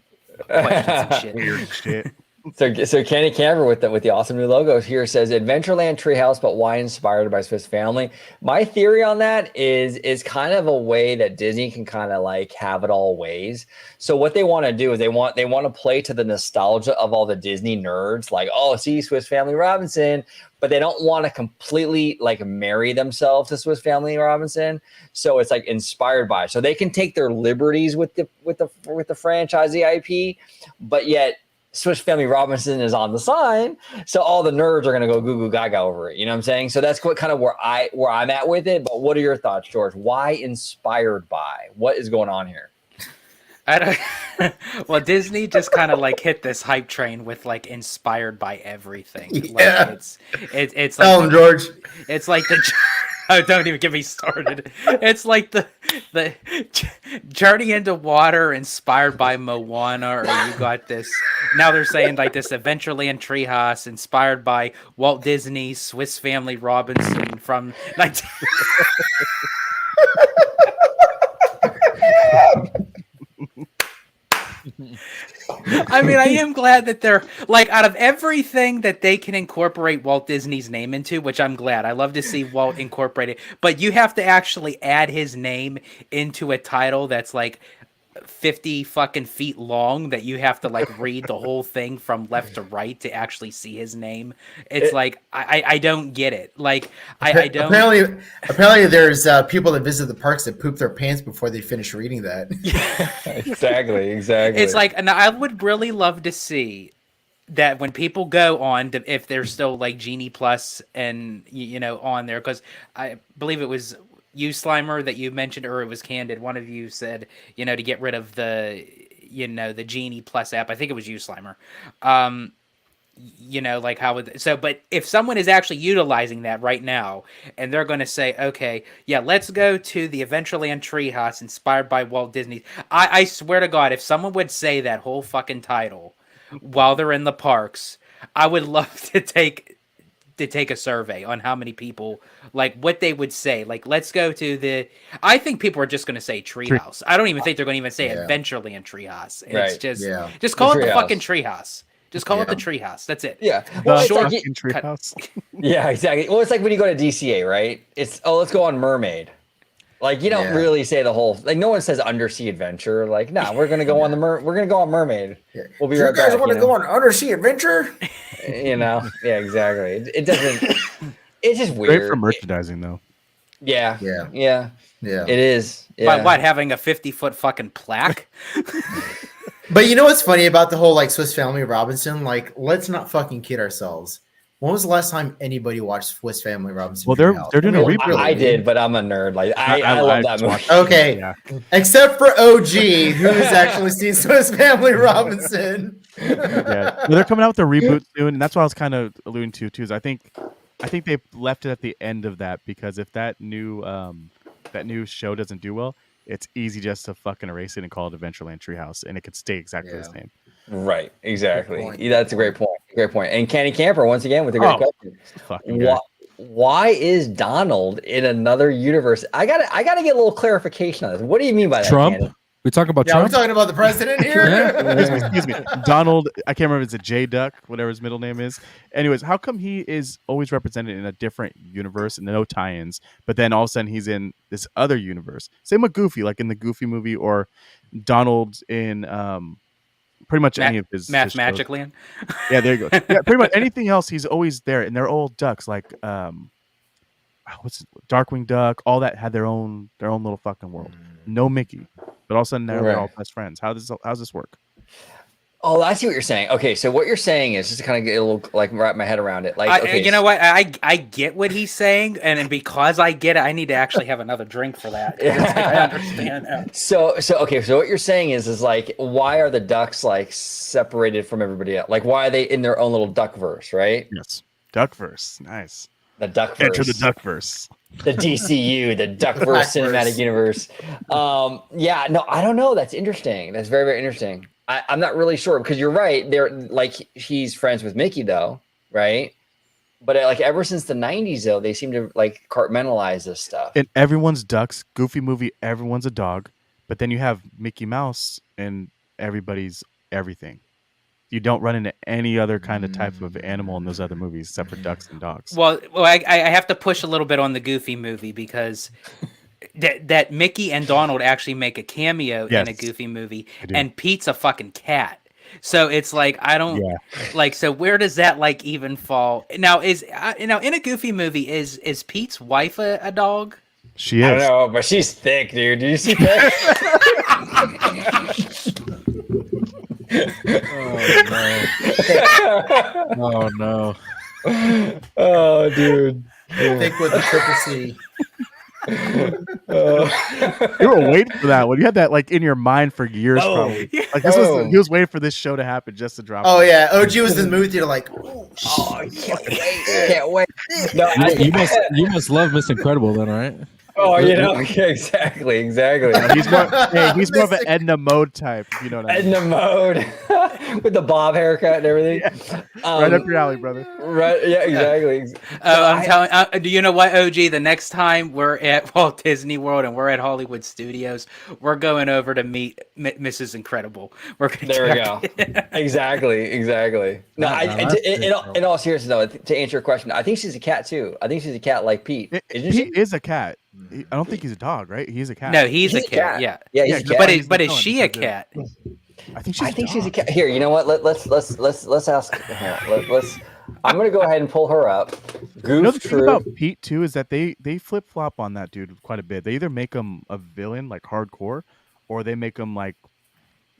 questions and shit. Weird shit. So Candid Camper with the awesome new logo here says Adventureland Treehouse, but why inspired by Swiss Family? My theory on that is kind of a way that Disney can kind of like have it all ways. So what they want to do is they want to play to the nostalgia of all the Disney nerds, like, oh, see Swiss Family Robinson, but they don't want to completely like marry themselves to Swiss Family Robinson. So it's like inspired by. So they can take their liberties with the franchise, the IP, but yet Swiss Family Robinson is on the sign, so all the nerds are gonna go goo goo gaga over it. You know what I'm saying? So that's what kind of where I'm at with it. But what are your thoughts, George? Why inspired by? What is going on here? I don't. Well, Disney just kind of like hit this hype train with like inspired by everything. Yeah. Like it's Tell like him, George. it's like the. Oh, don't even get me started. It's like the Journey into Water inspired by Moana, or you got this. Now they're saying like this Adventureland Treehouse inspired by Walt Disney's Swiss Family Robinson from like. I mean, I am glad that they're like out of everything that they can incorporate Walt Disney's name into, which I'm glad. I love to see Walt incorporated, but you have to actually add his name into a title that's like 50 fucking feet long that you have to like read the whole thing from left to right to actually see his name. It's like I don't get it. Like I don't. Apparently, there's people that visit the parks that poop their pants before they finish reading that. Exactly. It's like, and I would really love to see that when people go on to, if there's still like Genie Plus and you know on there, because I believe it was you Slimer that you mentioned, or it was Candid. One of you said, you know, to get rid of the, you know, the Genie Plus app. I think it was you Slimer. You know, like how would so? But if someone is actually utilizing that right now, and they're going to say, okay, yeah, let's go to the Adventureland Treehouse inspired by Walt Disney. I swear to God, if someone would say that whole fucking title while they're in the parks, I would love to take a survey on how many people, like what they would say. Like, let's go to the. I think people are just going to say Treehouse. I don't even think they're going to even say Yeah. Adventureland Treehouse. It's Right. just, Yeah. just call The it the Treehouse. fucking Treehouse. Just call it the Treehouse. That's it. Yeah. The Well, it's Short- like, fucking treehouse. yeah, exactly. Well, it's like when you go to DCA, right? It's let's go on Mermaid. Like you don't Yeah. really say the whole like no one says undersea adventure. Like, nah, we're gonna go on we're gonna go on Mermaid. We'll be You right guys back. want to you go know? on undersea adventure? You know, yeah, exactly. It doesn't. It's just Great weird. for merchandising, though. Yeah. Yeah. Yeah. Yeah. It is. Yeah. By what, having a 50-foot fucking plaque? But you know what's funny about the whole like Swiss Family Robinson? Like, let's not fucking kid ourselves. When was the last time anybody watched Swiss Family Robinson? Well, Treehouse? they're doing a Really, reboot. I did, but I'm a nerd. Like I love that movie. Okay, Yeah. except for OG, who's actually seen Swiss Family Robinson. Yeah, well, they're coming out with a reboot soon, and that's what I was kind of alluding to too. Is I think they left it at the end of that because if that new show doesn't do well, it's easy just to fucking erase it and call it Adventureland Treehouse, and it could stay exactly the same. Right. Exactly. Good point. Yeah, that's a great point. Great point. And Candid Camper once again with a great question. Fucking guy. Why is Donald in another universe? I gotta get a little clarification on this. What do you mean by that? Trump? Candid? We talking about Yeah, Trump? we're talking about the president here. Excuse me. Donald, I can't remember if it's a J Duck, whatever his middle name is. Anyways, how come he is always represented in a different universe and no tie-ins, but then all of a sudden he's in this other universe? Same with Goofy, like in the Goofy movie, or Donald in pretty much any of his Magic shows. Land. Yeah, there you go. Yeah, pretty much anything else, he's always there, and they're all ducks, like what's it, Darkwing Duck, all that had their own little fucking world. No Mickey, but all of a sudden now they're all best friends. How's this work? Oh, I see what you're saying. Okay, so what you're saying is just to kind of get a little like wrap my head around it. Like, okay, you know what? I get what he's saying, and because I get it, I need to actually have another drink for that. I understand now. So okay, so what you're saying is like, why are the ducks like separated from everybody else? Like, why are they in their own little duckverse, right? Yes, Duckverse, nice. The duckverse. Enter the Duckverse. The DCU, the Duckverse Cinematic Universe. Yeah, no, I don't know. That's interesting. That's very, very interesting. I'm not really sure because you're right. They're like he's friends with Mickey though, right? But like ever since the 90s though, they seem to like compartmentalize this stuff. And everyone's ducks. Goofy movie, everyone's a dog. But then you have Mickey Mouse and everybody's everything. You don't run into any other kind of type of animal in those other movies except for ducks and dogs. Well, I have to push a little bit on the Goofy movie because that Mickey and Donald actually make a cameo in a Goofy movie, and Pete's a fucking cat. So it's like I don't like. So where does that like even fall? Now is in a Goofy movie is Pete's wife a dog? She is. I don't know, but she's thick, dude. Did you see thick? Oh no. Oh, dude. Thick with a triple C. You were waiting for that one. You had that like in your mind for years, probably. Like he was waiting for this show to happen just to drop. Oh yeah, OG was in the movie theater like, oh, Can't wait. No, You must love Miss Incredible then, right? oh, you know, exactly. He's more of an Edna Mode type. You know what I mean? Edna Mode with the bob haircut and everything. Right up your alley, brother. Right? Yeah, exactly. I'm telling. Do you know what, OG? The next time we're at Walt Disney World and we're at Hollywood Studios, we're going over to meet Mrs. Incredible. There we go. Exactly. No, in all seriousness though, to answer your question, I think she's a cat too. I think she's a cat like Pete. He is a cat. I don't think he's a dog, right? He's a cat. No, he's a cat. Yeah, he's a cat. But is she a cat? I think she's a cat. Here, you know what? Let's ask. I'm gonna go ahead and pull her up. The thing about Pete too is that they flip flop on that dude quite a bit. They either make him a villain like hardcore, or they make him like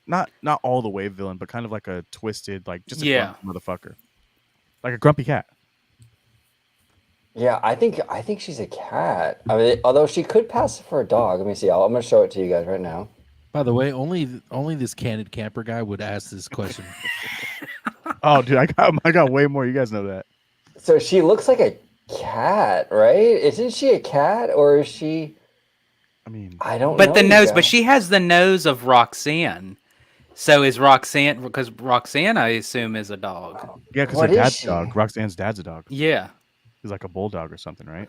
not all the way villain, but kind of like a twisted, like just a grumpy motherfucker, like a grumpy cat. Yeah, I think she's a cat. I mean, although she could pass for a dog. Let me see. I'm gonna show it to you guys right now. By the way, only this Candid Camper guy would ask this question. Oh, dude, I got way more. You guys know that. So she looks like a cat, right? Isn't she a cat, or is she? I mean, I don't. But know the nose. guys. But she has the nose of Roxanne. So is Roxanne, because Roxanne, I assume, is a dog. Yeah, because her dad's a dog. Roxanne's dad's a dog. Yeah. He's like a bulldog or something, right?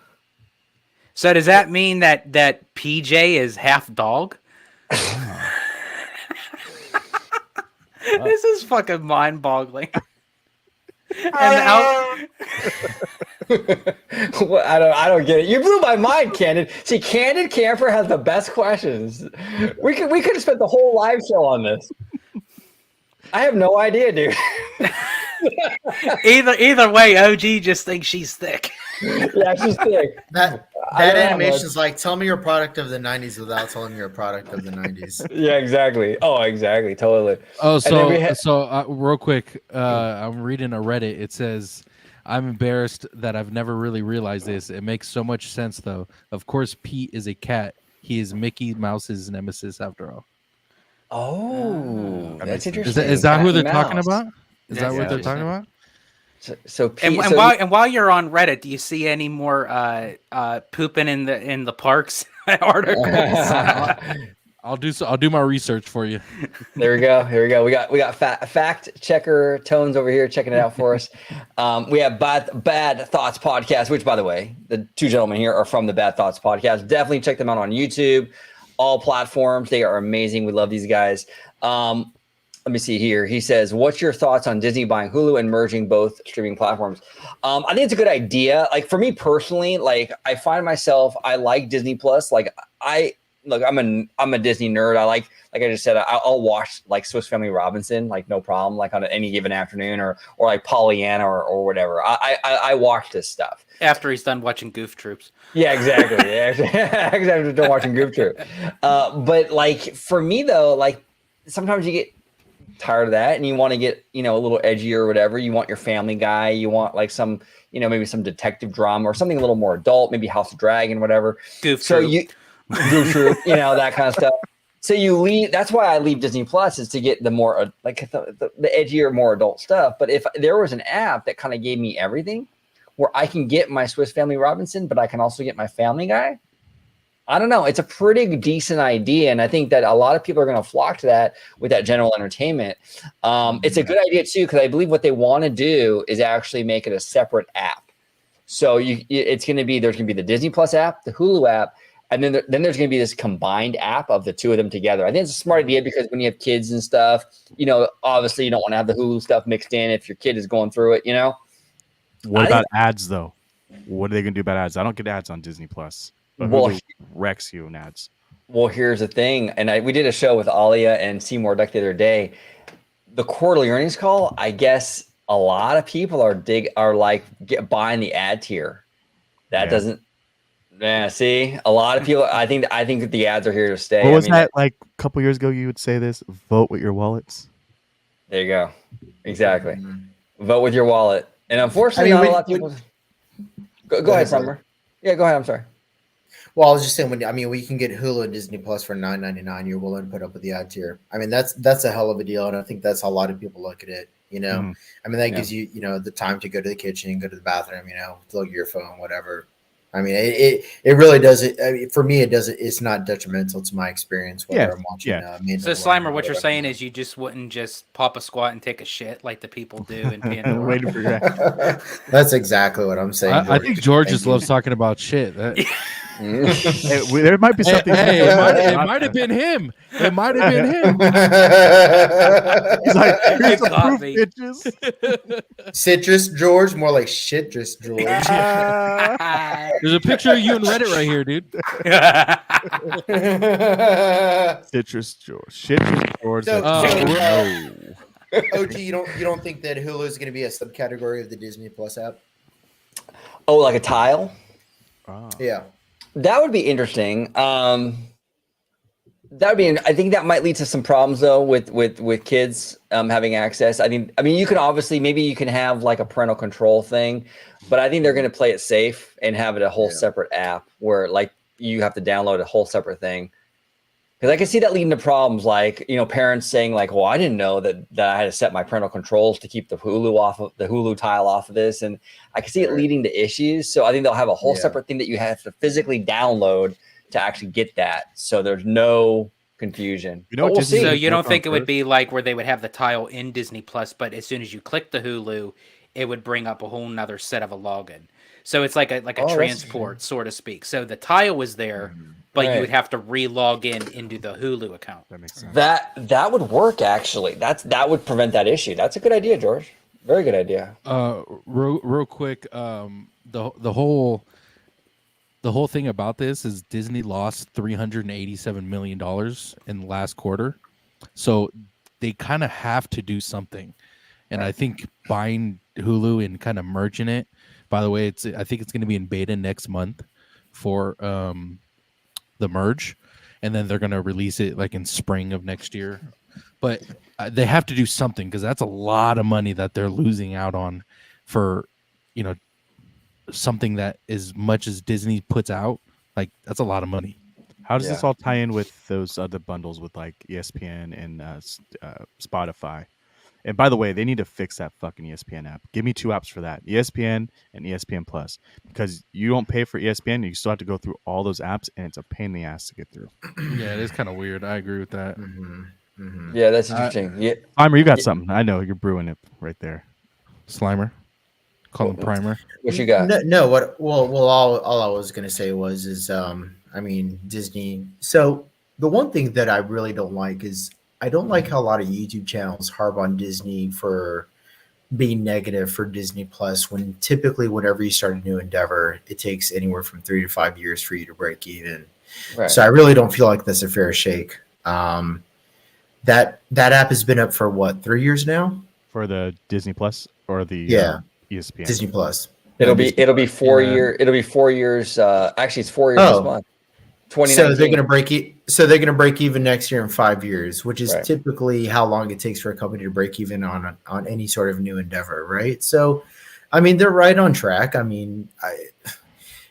So does that mean that PJ is half dog? This is fucking mind-boggling. I don't get it. You blew my mind, Candid. See, Candid Camper has the best questions. We could have spent the whole live show on this. I have no idea, dude. Either way, OG just thinks she's thick. Yeah, she's thick. That I don't know, animation is like, tell me you're a product of the 90s without telling me you're a product of the 90s. Yeah, exactly. Oh, exactly. Totally. Oh, then we real quick, I'm reading a Reddit. It says, "I'm embarrassed that I've never really realized this. It makes so much sense, though. Of course, Pete is a cat. He is Mickey Mouse's nemesis, after all." Oh, That that's makes sense. interesting. Is that who Cat they're and talking mouse. about? Is that That's what they're interesting. talking about? So Pete, And while you're on Reddit, do you see any more pooping in the parks articles? I'll do my research for you. There we go. Here we go. We got fact checker Tonez over here checking it out for us. We have Bad Thoughts podcast, which, by the way, the two gentlemen here are from the Bad Thoughts podcast. Definitely check them out on YouTube, all platforms. They are amazing. We love these guys. Let me see here. He says, "What's your thoughts on Disney buying Hulu and merging both streaming platforms?" I think it's a good idea. Like for me personally, like I find myself, I like Disney Plus. Like I'm a Disney nerd. I like I just said, I'll watch like Swiss Family Robinson, like no problem, like on any given afternoon, or like Pollyanna or whatever. I watch this stuff After he's done watching Goof Troops. Yeah, exactly. Yeah, exactly. Don't watching Goof Troop. But like for me though, like sometimes you get tired of that and you want to get a little edgier or whatever. You want your Family Guy. You want like some maybe some detective drama or something a little more adult, maybe House of Dragon, whatever. Goof Troop. Goof Troop, that kind of stuff. So you leave. That's why I leave Disney Plus, is to get the more like the edgier, more adult stuff. But if there was an app that kind of gave me everything, where I can get my Swiss Family Robinson, but I can also get my Family Guy, I don't know. It's a pretty decent idea, and I think that a lot of people are going to flock to that with that general entertainment. It's a good idea too, because I believe what they want to do is actually make it a separate app. So there's going to be the Disney Plus app, the Hulu app, and then there's going to be this combined app of the two of them together. I think it's a smart idea because when you have kids and stuff, obviously you don't want to have the Hulu stuff mixed in if your kid is going through it. What about ads though? What are they going to do about ads? I don't get ads on Disney Plus. But Hulu wrecks you in ads. Well, here's the thing, and we did a show with Alia and Seymour Duck the other day. The quarterly earnings call, I guess a lot of people are buying the ad tier. That doesn't. Yeah, see, a lot of people. I think that the ads are here to stay. What was that like a couple years ago? You would say this: vote with your wallets. There you go. Exactly. Vote with your wallet. And unfortunately, not a lot of people. Go ahead, Summer. Yeah, go ahead. I'm sorry. Well, I was just saying, we can get Hulu and Disney Plus for $9.99. You're willing to put up with the ad tier. I mean, that's a hell of a deal, and I think that's how a lot of people look at it. Mm-hmm. I mean, that gives you the time to go to the kitchen, go to the bathroom, look at your phone, whatever. I mean, it really does it. I mean, for me, it doesn't. It's not detrimental to my experience whether I'm watching. So, Slimer, what you're saying is you just wouldn't just pop a squat and take a shit like the people do in Pandora. Waiting for that. That's exactly what I'm saying. I think George just loves talking about shit. There might be something. It might have been him. It might have been him. He's like, here's the proof, bitches. Citrus George, more like shitrus George. There's a picture of you in Reddit right here, dude. Citrus George. Citrus George. So, no. OG, you don't think that Hulu is going to be a subcategory of the Disney Plus app? Oh, like a tile? Yeah. That would be interesting. I think that might lead to some problems though with kids having access. You can obviously, maybe you can have like a parental control thing, but I think they're going to play it safe and have it a whole separate app where like you have to download a whole separate thing. Because I can see that leading to problems like, parents saying like, well, I didn't know that I had to set my parental controls to keep the Hulu tile off of this. And I can see it leading to issues. So I think they'll have a whole separate thing that you have to physically download to actually get that. So there's no confusion. We'll see. So you don't think it would be like where they would have the tile in Disney Plus, but as soon as you click the Hulu, it would bring up a whole nother set of a login. So it's like a transport, so to speak. So the tile was there, but you would have to re-log into the Hulu account. That makes sense. That would work actually. That would prevent that issue. That's a good idea, George. Very good idea. Real quick, the whole thing about this is Disney lost $387 million in the last quarter, so they kind of have to do something. and I think buying Hulu and kind of merging it. By the way, I think it's going to be in beta next month for the merge, and then they're going to release it like in spring of next year. But they have to do something because that's a lot of money that they're losing out on for, something that as much as Disney puts out, like that's a lot of money. How does this all tie in with those other bundles with like ESPN and Spotify? And by the way, they need to fix that fucking ESPN app. Give me 2 apps for that, ESPN and ESPN Plus, because you don't pay for ESPN, you still have to go through all those apps, and it's a pain in the ass to get through. Yeah, it is kind of weird. I agree with that. Yeah, that's interesting. Yeah, Primer, you got something. I know you're brewing it right there. Slimer, call him Primer. what you got? No. All I was gonna say is I mean, Disney. So the one thing that I really don't like is I don't like how a lot of YouTube channels harp on Disney for being negative for Disney Plus when typically whenever you start a new endeavor, it takes anywhere from 3 to 5 years for you to break even. Right. So I really don't feel like that's a fair shake. That app has been up for what, 3 years now? For the Disney Plus or the ESPN? Disney Plus. It'll be 4 year. It'll be 4 years. Actually, it's 4 years this month. 2019. So they're gonna break even next year in 5 years, which is Right. typically how long it takes for a company to break even on any sort of new endeavor, right? So, I mean, they're right on track. I mean,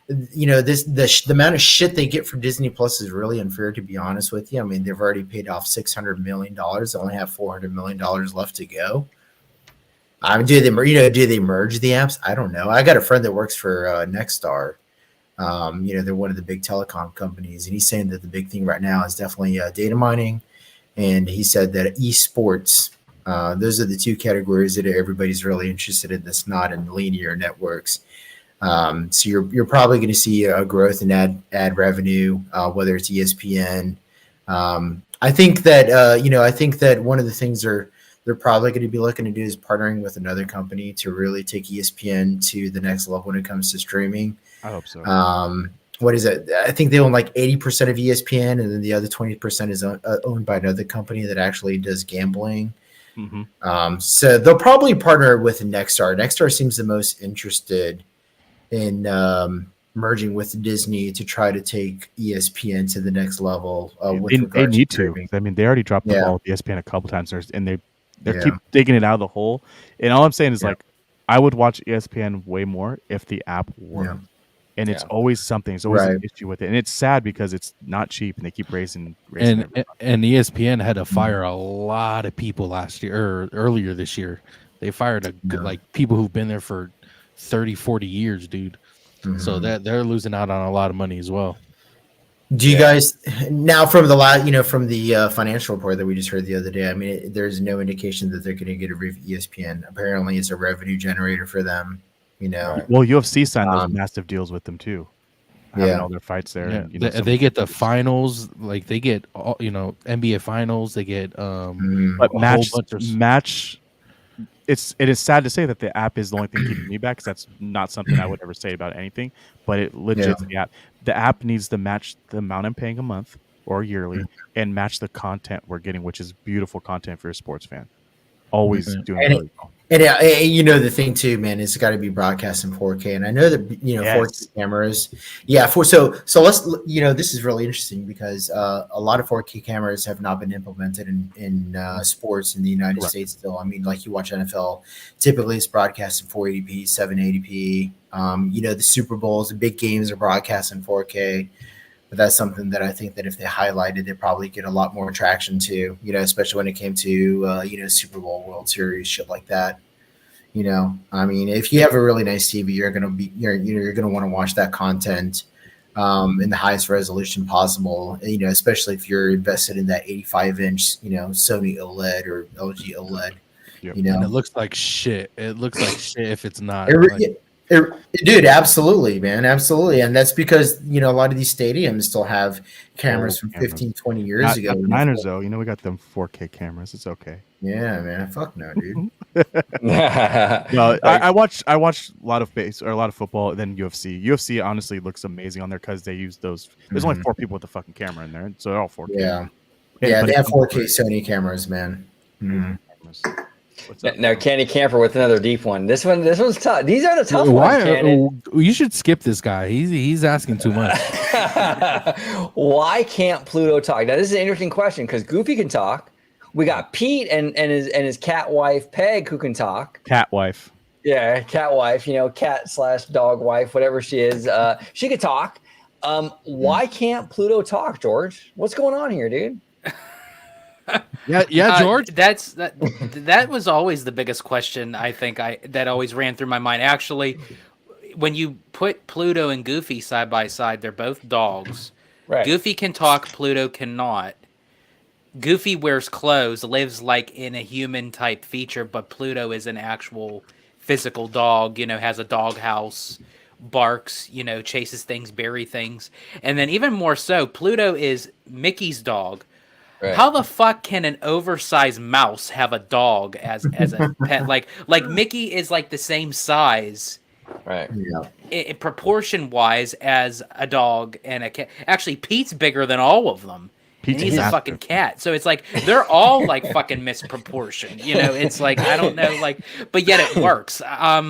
the amount of shit they get for Disney Plus is really unfair, to be honest with you. I mean, they've already paid off $600 million. They only have $400 million left to go. Do they merge the apps? I don't know. I got a friend that works for Nexstar. They're one of the big telecom companies, and he's saying that the big thing right now is definitely data mining. And he said that esports, those are the 2 categories that everybody's really interested in. That's not in linear networks. So you're probably going to see a growth in ad revenue, whether it's ESPN. I think that one of the things they're probably going to be looking to do is partnering with another company to really take ESPN to the next level when it comes to streaming. I hope so. What is it? I think they own like 80% of ESPN, and then the other 20% is owned by another company that actually does gambling. Mm-hmm. So they'll probably partner with Nexstar. Nexstar seems the most interested in merging with Disney to try to take ESPN to the next level. They need to. I mean, they already dropped the ball with ESPN a couple times, and they keep digging it out of the hole. And all I'm saying is, like, I would watch ESPN way more if the app worked. Yeah. And it's always something. It's always an issue with it, and it's sad because it's not cheap, and they keep raising. And ESPN had to fire a lot of people last year or earlier this year. They fired like people who've been there for 30, 40 years, dude. Mm-hmm. So that they're losing out on a lot of money as well. Do you guys now from the financial report that we just heard the other day? I mean, there's no indication that they're going to get a ESPN. Apparently, it's a revenue generator for them. Well, UFC signed those massive deals with them too. Having all their fights there. Yeah. And, they get the finals, like they get all, NBA finals. They get but match. It is sad to say that the app is the only thing keeping me back, because that's not something I would ever say about anything. But it legit the app needs to match the amount I'm paying a month or yearly, and match the content we're getting, which is beautiful content for a sports fan. Always doing it really well. And the thing too, man, is it's got to be broadcast in 4K. And I know that 4K cameras, so let's this is really interesting because a lot of 4K cameras have not been implemented in sports in the United States still. I mean, like you watch NFL, typically it's broadcast in 480p, 780p. The Super Bowls, the big games are broadcast in 4K. But that's something that I think that if they highlighted, they'd probably get a lot more traction to, especially when it came to, Super Bowl, World Series, shit like that. I mean, if you have a really nice TV, you're going to want to watch that content in the highest resolution possible, especially if you're invested in that 85-inch, Sony OLED or LG OLED. Yep. And it looks like shit. It looks like shit if it's not. Dude, absolutely, man. Absolutely. And that's because, a lot of these stadiums still have cameras from 15, 20 years ago. Not the Niners, though. We got them 4K cameras. It's okay. Yeah, man. Fuck no, dude. No, I watched a lot of a lot of football, then UFC. UFC honestly looks amazing on there because they use those. There's only 4 people with the fucking camera in there, so they're all 4K. Yeah, they have 4K Sony cameras, man. Mm-hmm. What's up, Now, bro? Candid Camper with another deep one. This one's tough. These are the tough ones, Candid. You should skip this guy. He's asking too much. Why can't Pluto talk? Now, this is an interesting question because Goofy can talk. We got Pete and his cat wife Peg who can talk. Cat wife. Yeah, cat wife. Cat/dog wife, whatever she is. She could talk. Why can't Pluto talk, George? What's going on here, dude? Yeah, George. That was always the biggest question. I think that always ran through my mind. Actually, when you put Pluto and Goofy side by side, they're both dogs. Right. Goofy can talk. Pluto cannot. Goofy wears clothes, lives like in a human type feature, but Pluto is an actual physical dog. Has a dog house, barks. Chases things, bury things, and then even more so, Pluto is Mickey's dog. Right. How the fuck can an oversized mouse have a dog as a pet? Like Mickey is like the same size, Right. Yeah. proportion wise as a dog and a cat. Actually, Pete's bigger than all of them. Pete's And he's a massive. fucking cat, so it's like they're all like fucking misproportioned. It's like I don't know, but yet it works. I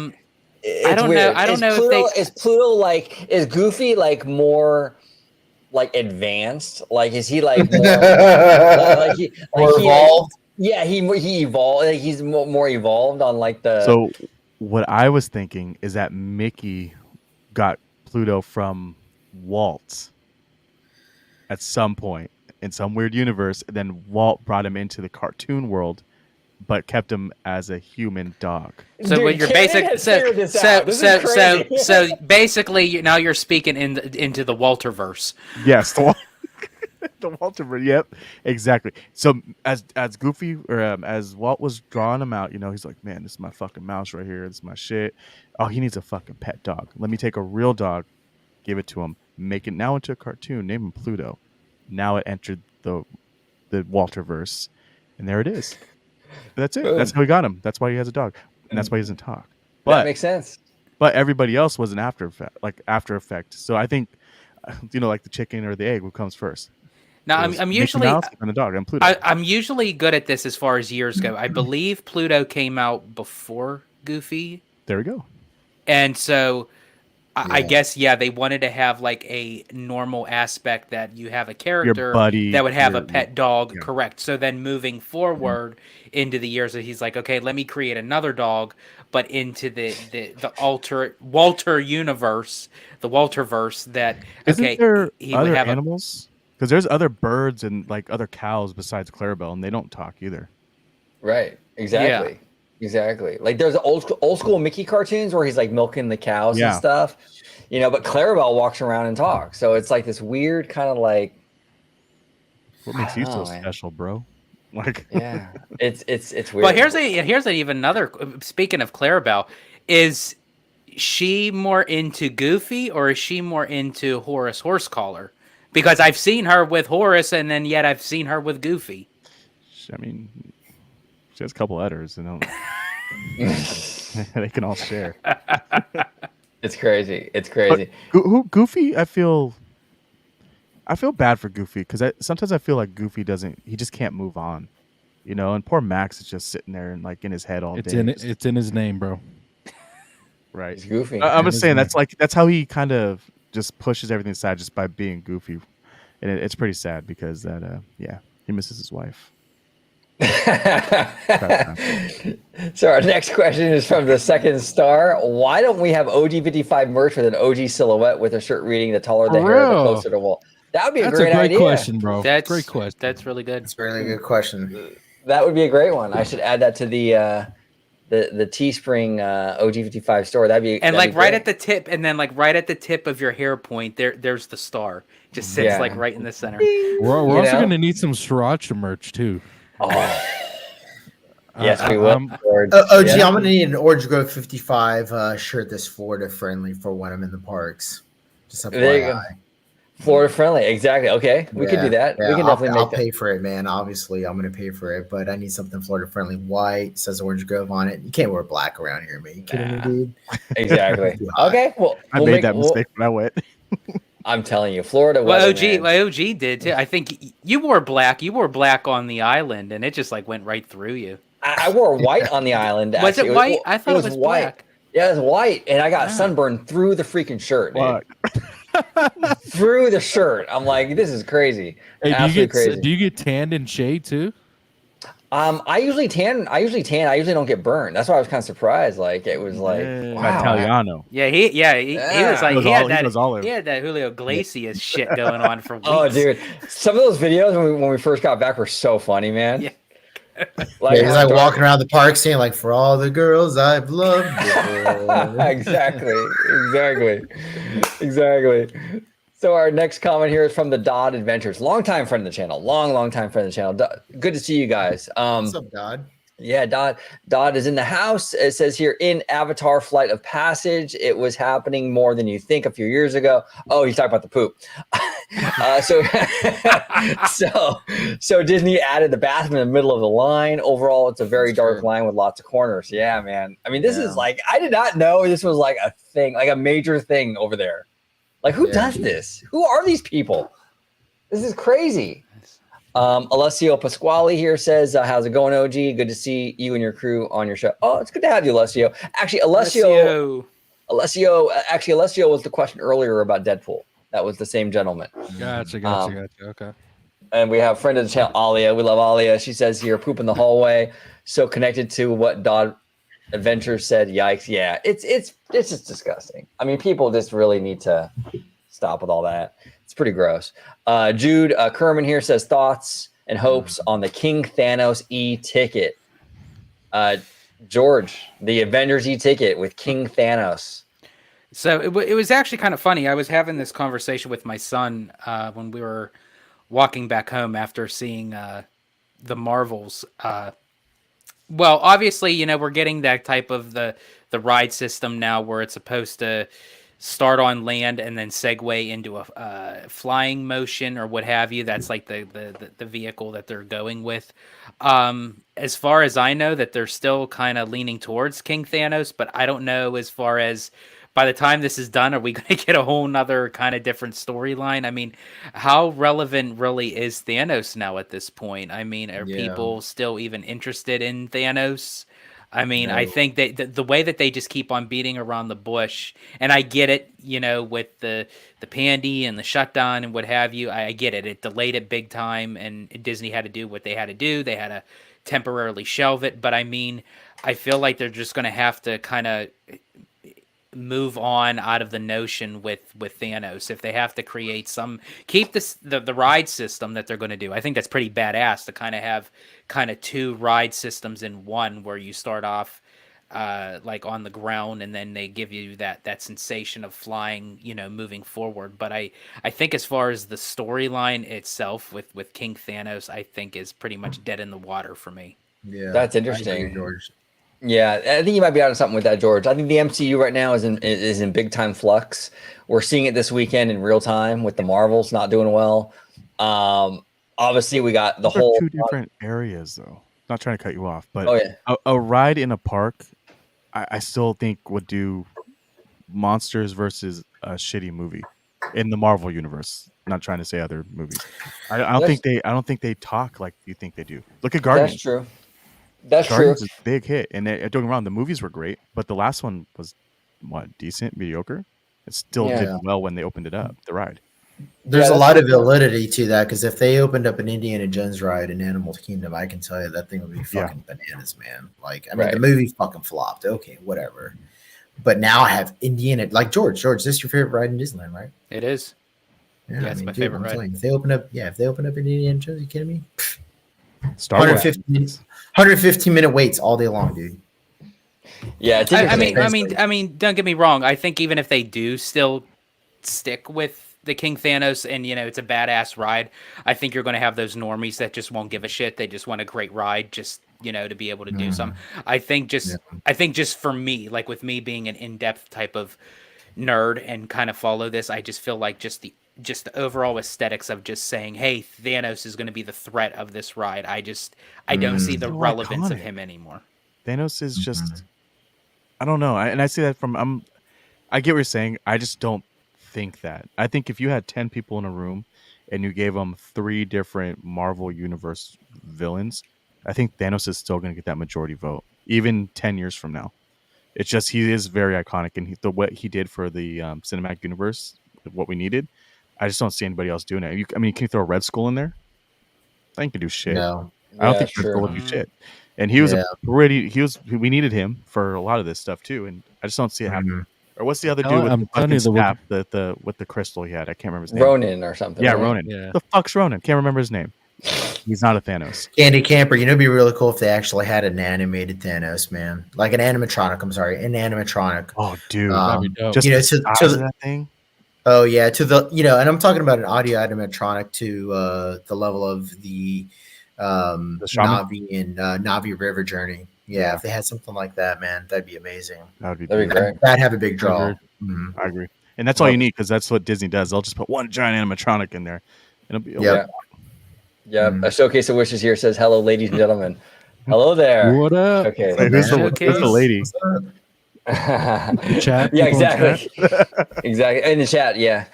don't know. I don't know Is Pluto is Goofy more advanced? Is he more More evolved? Yeah, he evolved. He's more evolved on the. So what I was thinking is that Mickey got Pluto from Walt at some point in some weird universe, and then Walt brought him into the cartoon world, but kept him as a human dog. So when you're so basically now you're speaking into the Walterverse. Yes, the Walter. Yep, exactly. So as Goofy or as Walt was drawing him out, he's like, man, this is my fucking mouse right here. This is my shit. Oh, he needs a fucking pet dog. Let me take a real dog, give it to him, make it now into a cartoon, name him Pluto. Now it entered the Walterverse, and there it is. That's it. Boom. That's how he got him. That's why he has a dog, and that's why he doesn't talk. that But makes sense. but everybody else was an after effect. So I think, like the chicken or the egg, what comes first? Now It was I'm Mickey usually Mouse and the dog and Pluto. I'm usually good at this as far as years go. I believe Pluto came out before Goofy, There we go. and so I Yeah. guess they wanted to have a normal aspect that you have a character buddy, that would have a your- pet dog, yeah. correct? So then moving forward into the years, that he's like, okay, let me create another dog, but into the Walter universe, the Walterverse. That Isn't there he would other have animals? Because there's other birds and other cows besides Clarabelle, and they don't talk either. Right. Exactly. Exactly. There's old school Mickey cartoons where he's milking the cows Yeah. and stuff, but Clarabelle walks around and talks. So it's this weird kind of What makes I you don't so know, man. special, bro? yeah, it's weird. Well, here's even another. Speaking of Clarabelle, is she more into Goofy or is she more into Horace Horsecollar? Because I've seen her with Horace, and then yet I've seen her with Goofy. I mean, she has a couple letters, they can all share. It's crazy. It's crazy. Goofy, I feel bad for Goofy because sometimes I feel like Goofy he just can't move on, and poor Max is just sitting there and in his head all It's day. it's in his name, bro. Right. It's Goofy. I'm just his saying name. that's how he kind of just pushes everything aside just by being Goofy, and it's pretty sad because he misses his wife. So our next question is from the second star. Why don't we have OG55 merch with an OG silhouette with a shirt reading "The taller the For hair, the real? closer the wall"? That would be That's a great idea. question, bro. That's Great question. That's really good. It's a really good question. That would be a great one. I should add that to the Teespring OG55 store. That'd be And that'd be right great. at the tip, and then right at the tip of your hair point, there's the star. Just sits Yeah. right in the center. We're You also know? gonna need some sriracha merch too. Oh. Yes, we will. George. OG, Yeah. I'm gonna need an Orange Grove 55 shirt that's Florida friendly for when I'm in the parks. Just There you go. FYI. Florida friendly. Exactly. Okay, we can do that. Yeah, We can I'll definitely make that. pay for it, man. Obviously, I'm gonna pay for it, but I need something Florida friendly. White says Orange Grove on it. You can't wear black around here, man. You kidding me, dude? Exactly. Too hot. Okay. Well, I made that mistake when I went. I'm telling you, Florida. Well, weather, man. OG did too. I think you wore black. You wore black on the island, and it just went right through you. I wore white on the island. Was Actually. it white? I thought it was white. black. Yeah, it was white, and I got Ah. sunburned through the freaking shirt, dude. Fuck. Through the shirt. I'm like, this is crazy. Hey, Absolutely crazy. do you get tanned in shade too? I usually tan. I usually don't get burned. That's why I was kind of surprised. Like it was like, Yeah. wow. Italiano. Yeah, he was like He goes olive. he had that Julio Iglesias shit going on for weeks. Oh, dude, some of those videos when we first got back were so funny, man. Yeah. Like, he's like walking around the park saying, like, for all the girls I've loved before. exactly. So our next comment here is from the Dodd Adventures, longtime friend of the channel, long time friend of the channel. Good to see you guys. What's up, Dodd? Yeah, Dodd is in the house. It says here in Avatar Flight of Passage, it was happening more than you think a few years ago. Oh, he's talking about the poop. So Disney added the bathroom in the middle of the line. Overall, it's a very dark line with lots of corners. Yeah, man. I mean, this is like, I did not know this was like a thing, like a major thing over there. Like, who does this? Who are these people? This is crazy. Alessio Pasquale here says, how's it going, OG? Good to see you and your crew on your show. Oh, it's good to have you, Alessio. Actually, Alessio was the question earlier about Deadpool. That was the same gentleman. Gotcha. Okay. And we have a friend of the channel, Alia. We love Alia. She says here, poop in the hallway. So connected to what Dodd Adventure said. Yikes. Yeah, it's just disgusting. I mean, people just really need to stop with all that. It's pretty gross. Jude Kerman here says thoughts and hopes on the King Thanos e-ticket. George, the Avengers e-ticket with King Thanos. So it was actually kind of funny. I was having this conversation with my son when we were walking back home after seeing the Marvels. Well, obviously, you know, we're getting that type of the ride system now where it's supposed to start on land and then segue into a flying motion or what have you. That's like the vehicle that they're going with. As far as I know, that they're still kind of leaning towards King Thanos, but I don't know as far as by the time this is done, are we going to get a whole nother kind of different storyline? I mean, how relevant really is Thanos now at this point? I mean, are people still even interested in Thanos? I mean, I think that the way that they just keep on beating around the bush, and I get it, you know, with the pandy and the shutdown and what have you, I get it. It delayed it big time, and Disney had to do what they had to do. They had to temporarily shelve it. But I mean, I feel like they're just going to have to kind of move on out of the notion with Thanos. If they have to create keep the ride system that they're going to do. I think that's pretty badass to kind of have two ride systems in one, where you start off like on the ground and then they give you that sensation of flying, you know, moving forward. But I think as far as the storyline itself with King Thanos, I think is pretty much dead in the water for me. Yeah, that's interesting, George. Yeah, I think you might be onto something with that, George. I think the MCU right now is in big time flux. We're seeing it this weekend in real time with the Marvels not doing well. Obviously, we got the whole two different areas, though. Not trying to cut you off, but oh, a ride in a park, I still think would do monsters versus a shitty movie in the Marvel universe. Not trying to say other movies. I don't think they talk like you think they do. Look at Guardians. That's true. That's Guardians true. is a big hit, and don't get me wrong, the movies were great, but the last one was decent, mediocre. It still did well when they opened it up, the ride. There's a lot of validity to that, because if they opened up an Indiana Jones ride in Animal Kingdom, I can tell you that thing would be fucking bananas, man. Like, I mean, the movie fucking flopped. Okay, whatever. But now I have Indiana, like George, this is your favorite ride in Disneyland, right? It is. Yeah, it's my favorite ride. If they open up an Indiana Jones, you kidding me? Star Wars. 115-minute waits all day long, dude. Yeah, it's I mean, don't get me wrong. I think even if they do still stick with the King Thanos and, you know, it's a badass ride, I think you're going to have those normies that just won't give a shit. They just want a great ride, just, you know, to be able to do something. I think just for me, like with me being an in-depth type of nerd and kind of follow this, I just feel like just the overall aesthetics of just saying, hey, Thanos is going to be the threat of this ride. I don't see the relevance of him anymore. Thanos is just, I don't know. And I see that I get what you're saying. I just don't think that. I think if you had 10 people in a room and you gave them 3 different Marvel Universe villains, I think Thanos is still going to get that majority vote, even 10 years from now. It's just he is very iconic, and what he did for the cinematic universe, what we needed. I just don't see anybody else doing it. Can you throw Red Skull in there? I think he can do shit. No. I don't Yeah, think Red Skull true. would do shit. And he was we needed him for a lot of this stuff too, and I just don't see it happening. Or what's the other dude with the fucking staff, with the crystal he had? I can't remember his name. Ronan or something. Yeah, right? Ronan. Yeah. The fuck's Ronan? Can't remember his name. He's not a Thanos. Candid Camper, it'd be really cool if they actually had an animated Thanos, man. Like an animatronic, an animatronic. Oh, dude. That'd be dope. Just to that thing. Oh yeah, to the and I'm talking about an audio animatronic to the level of the Navi and Navi River Journey. Yeah, if they had something like that, man, that'd be amazing. That'd be great. That'd have a big draw. I agree. And that's all you need, because that's what Disney does. They'll just put one giant animatronic in there. It'll be Yeah. A showcase of wishes here says, "Hello, ladies and gentlemen." Hello there. What up? Okay. Hey, who's the lady? Chat. Yeah, people in exactly. chat? Exactly. In the chat, yeah.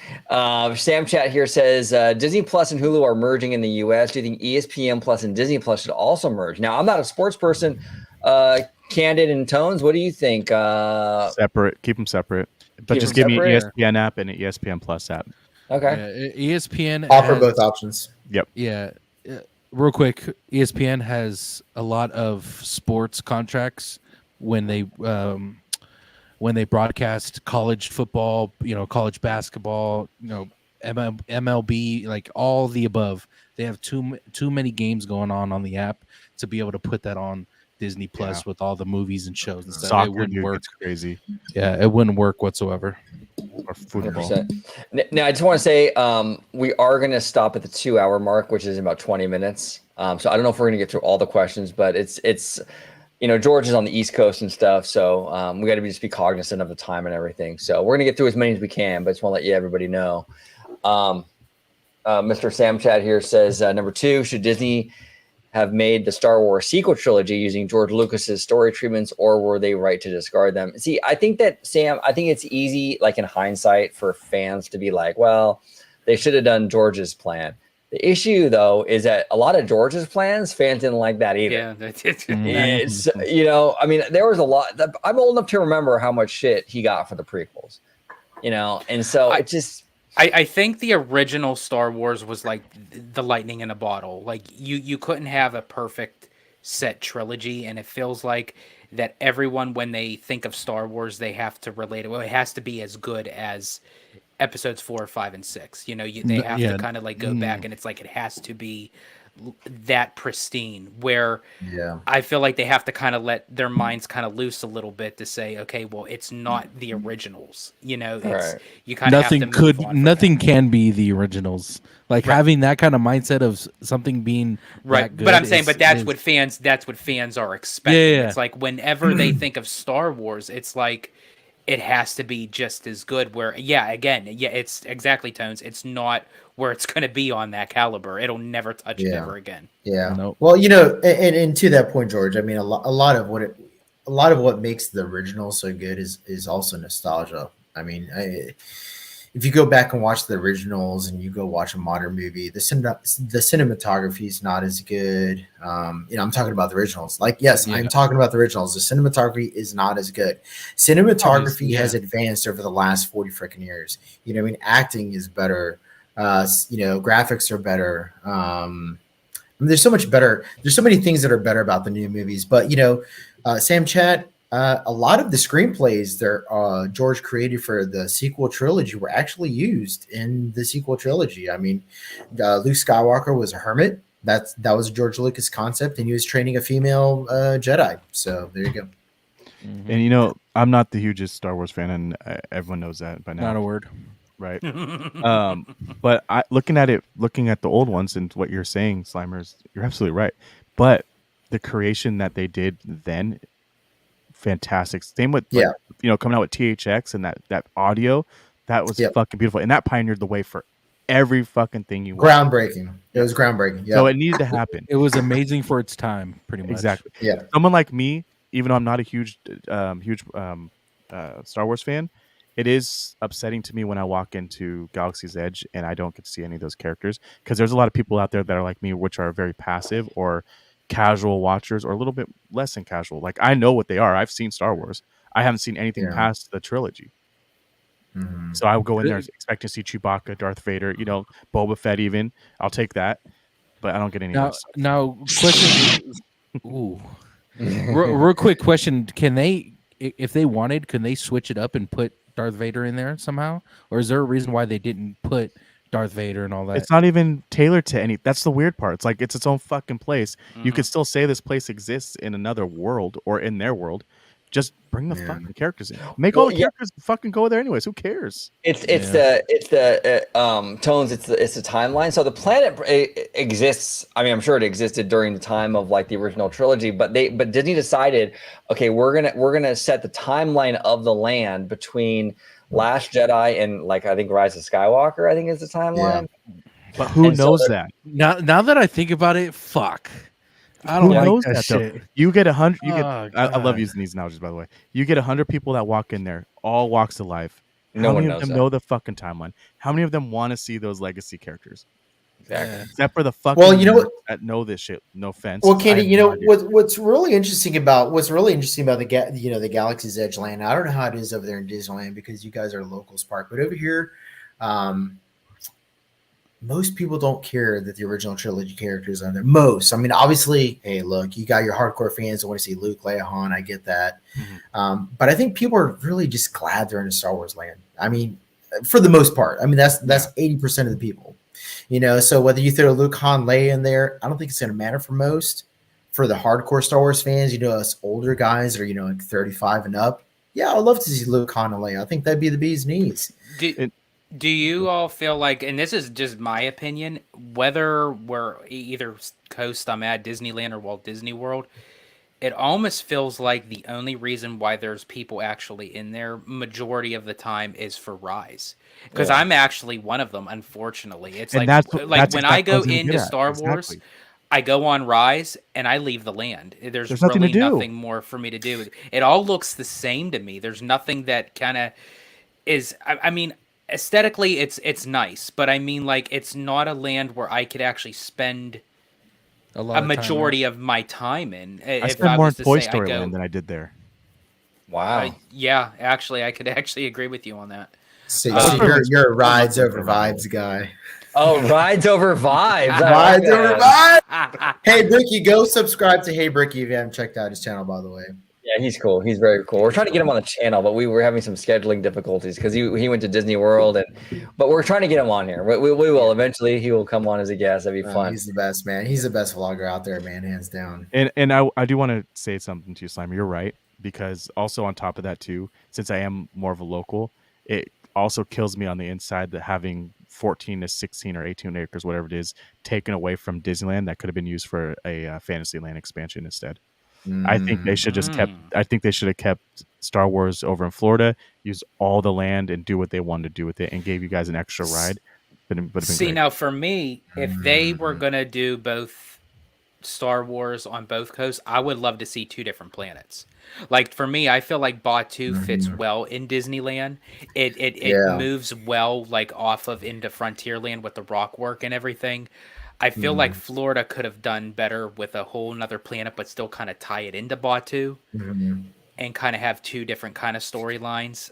Sam Chat here says Disney Plus and Hulu are merging in the US. Do you think ESPN Plus and Disney Plus should also merge? Now, I'm not a sports person. Candid and Tonez, what do you think? Separate. Keep them separate. But just give me an ESPN app and an ESPN Plus app. Okay. ESPN Offer both options. Yep. Yeah. Real quick, ESPN has a lot of sports contracts when they broadcast college football, college basketball, MLB, like all the above. They have too many games going on the app to be able to put that on Disney Plus with all the movies and shows and stuff. Soccer, it wouldn't work. It's crazy. Yeah, it wouldn't work whatsoever. Or football. 100%. Now, I just want to say we are going to stop at the 2-hour mark, which is in about 20 minutes. So I don't know if we're going to get through all the questions, but it's George is on the East Coast and stuff, so we got to just be cognizant of the time and everything. So we're going to get through as many as we can, but just want to let everybody know. Mr. Sam Chat here says, number 2, should Disney have made the Star Wars sequel trilogy using George Lucas's story treatments, or were they right to discard them? See, I think that, Sam, it's easy, like in hindsight, for fans to be like, well, they should have done George's plan. The issue, though, is that a lot of George's plans, fans didn't like that either. Yeah, that's it. It's, there was a lot. I'm old enough to remember how much shit he got for the prequels, and so it just... I think the original Star Wars was like the lightning in a bottle. Like you couldn't have a perfect set trilogy, and it feels like that everyone, when they think of Star Wars, they have to relate it. Well, it has to be as good as episodes 4, 5, and 6. They have to kind of like go back, and it's like it has to be that pristine, where I feel like they have to kind of let their minds kind of loose a little bit to say, okay, well, it's not the originals. It's, you kind of nothing can be the originals. Like having that kind of mindset of something being that good, but I'm saying, that's what fans are expecting. Yeah. It's like whenever they think of Star Wars, it's like it has to be just as good. Where it's exactly, Tonez. It's not where it's going to be on that caliber. It'll never touch it ever again. Yeah. Nope. Well, and to that point, George, a lot of what makes the original so good is also nostalgia. If you go back and watch the originals and you go watch a modern movie, the cinematography is not as good. I'm talking about the originals. I'm talking about the originals. The cinematography is not as good. Cinematography has advanced over the last 40 freaking years. Acting is better. Graphics are better. There's so much better. There's so many things that are better about the new movies. But Sam Chat, a lot of the screenplays that George created for the sequel trilogy were actually used in the sequel trilogy. Luke Skywalker was a hermit. That was George Lucas' concept, and he was training a female Jedi. So there you go. And I'm not the hugest Star Wars fan, and everyone knows that by now. Not a word. Right. But looking at the old ones and what you're saying, Slimers, you're absolutely right. But the creation that they did then, fantastic. Same with coming out with THX and that audio, that was fucking beautiful, and that pioneered the way for every fucking thing you want. Groundbreaking. It was groundbreaking. Yeah. So it needed to happen. It was amazing for its time, pretty much. Exactly. Yeah. Someone like me, even though I'm not a huge Star Wars fan, it is upsetting to me when I walk into Galaxy's Edge and I don't get to see any of those characters, because there's a lot of people out there that are like me, which are very passive or casual watchers or a little bit less than casual. Like I know what they are. I've seen Star Wars. I haven't seen anything Yeah. past the trilogy. Mhm. So I would go in there expecting to see Chewbacca, Darth Vader, Boba Fett even. I'll take that. But I don't get any of this. Now, question. Ooh, real quick question: can they, if they wanted, can they switch it up and put Darth Vader in there somehow, or is there a reason why they didn't put Darth Vader and all that? It's not even tailored to any. That's the weird part. It's like it's its own fucking place. Mm-hmm. You could still say this place exists in another world or in their world. Just bring the fucking characters in. Make all the characters fucking go there anyways. Who cares? It's the Tones. It's the timeline. So the planet exists. I mean, I'm sure it existed during the time of like the original trilogy, but Disney decided, okay, we're gonna set the timeline of the land between Last Jedi and like I think Rise of Skywalker. I think is the timeline. Yeah. But who knows that? Now that I think about it, fuck. I Who don't knows like that though? shit. You get 100. You get. Oh, I love God. using these analogies, by the way. You get 100 people that walk in there, all walks of life. No How one many knows of them that. know the fucking timeline? How many of them want to see those legacy characters? Exactly. Except for the fucking Well, you know what? that know this shit. No offense. Well, I Candy, have you no know idea. what's really interesting about the Galaxy's Edge land. I don't know how it is over there in Disneyland because you guys are locals park, but over here, most people don't care that the original trilogy characters are there. Most, I mean, obviously, hey, look, you got your hardcore fans that want to see Luke, Leia, Han. I get that, but I think people are really just glad they're in a Star Wars land. I mean, for the most part, I mean that's 80% of the people. So whether you throw Luke, Han, Leia in there, I don't think it's going to matter for most. For the hardcore Star Wars fans, us older guys that are, like 35 and up, yeah, I'd love to see Luke, Han, and Leia. I think that'd be the bee's knees. Do you all feel like, and this is just my opinion, whether we're either coast I'm at, Disneyland or Walt Disney World, it almost feels like the only reason why there's people actually in there majority of the time is for Rise. Because I'm actually one of them, unfortunately. It's And like that's when exactly I go what I was gonna into get at. Star Wars, Exactly. I go on Rise and I leave the land. There's nothing to really do. nothing more for me to do. It all looks the same to me. There's nothing that kind of is, I mean, aesthetically it's nice, but I mean, like, it's not a land where I could actually spend a majority of my time in. I If spent more in was to Toy say Story I go, Land than I did there. Wow. yeah, actually, I could actually agree with you on that. So you're a rides over vibes guy. Oh, rides over vibes. Rides over vibes. Hey, Bricky, go subscribe to Hey Bricky if you haven't checked out his channel, by the way. Yeah, he's cool. He's very cool. We're trying to get him on the channel, but we were having some scheduling difficulties because he went to Disney World, but we're trying to get him on here. We will eventually. He will come on as a guest. That'd be fun. He's the best, man. He's the best vlogger out there, man, hands down. And I do want to say something to you, Slime. You're right, because also on top of that too, since I am more of a local, it also kills me on the inside that having 14 to 16 or 18 acres, whatever it is, taken away from Disneyland that could have been used for a Fantasyland expansion instead. I think they should just kept. I think they should have kept Star Wars over in Florida, used all the land, and do what they wanted to do with it, and gave you guys an extra ride. But See, great. now for me, if they were gonna do both Star Wars on both coasts, I would love to see two different planets. Like for me, I feel like Batuu fits well in Disneyland. It moves well like off of into Frontierland with the rock work and everything. I feel like Florida could have done better with a whole nother planet, but still kind of tie it into Batuu and kind of have two different kind of storylines.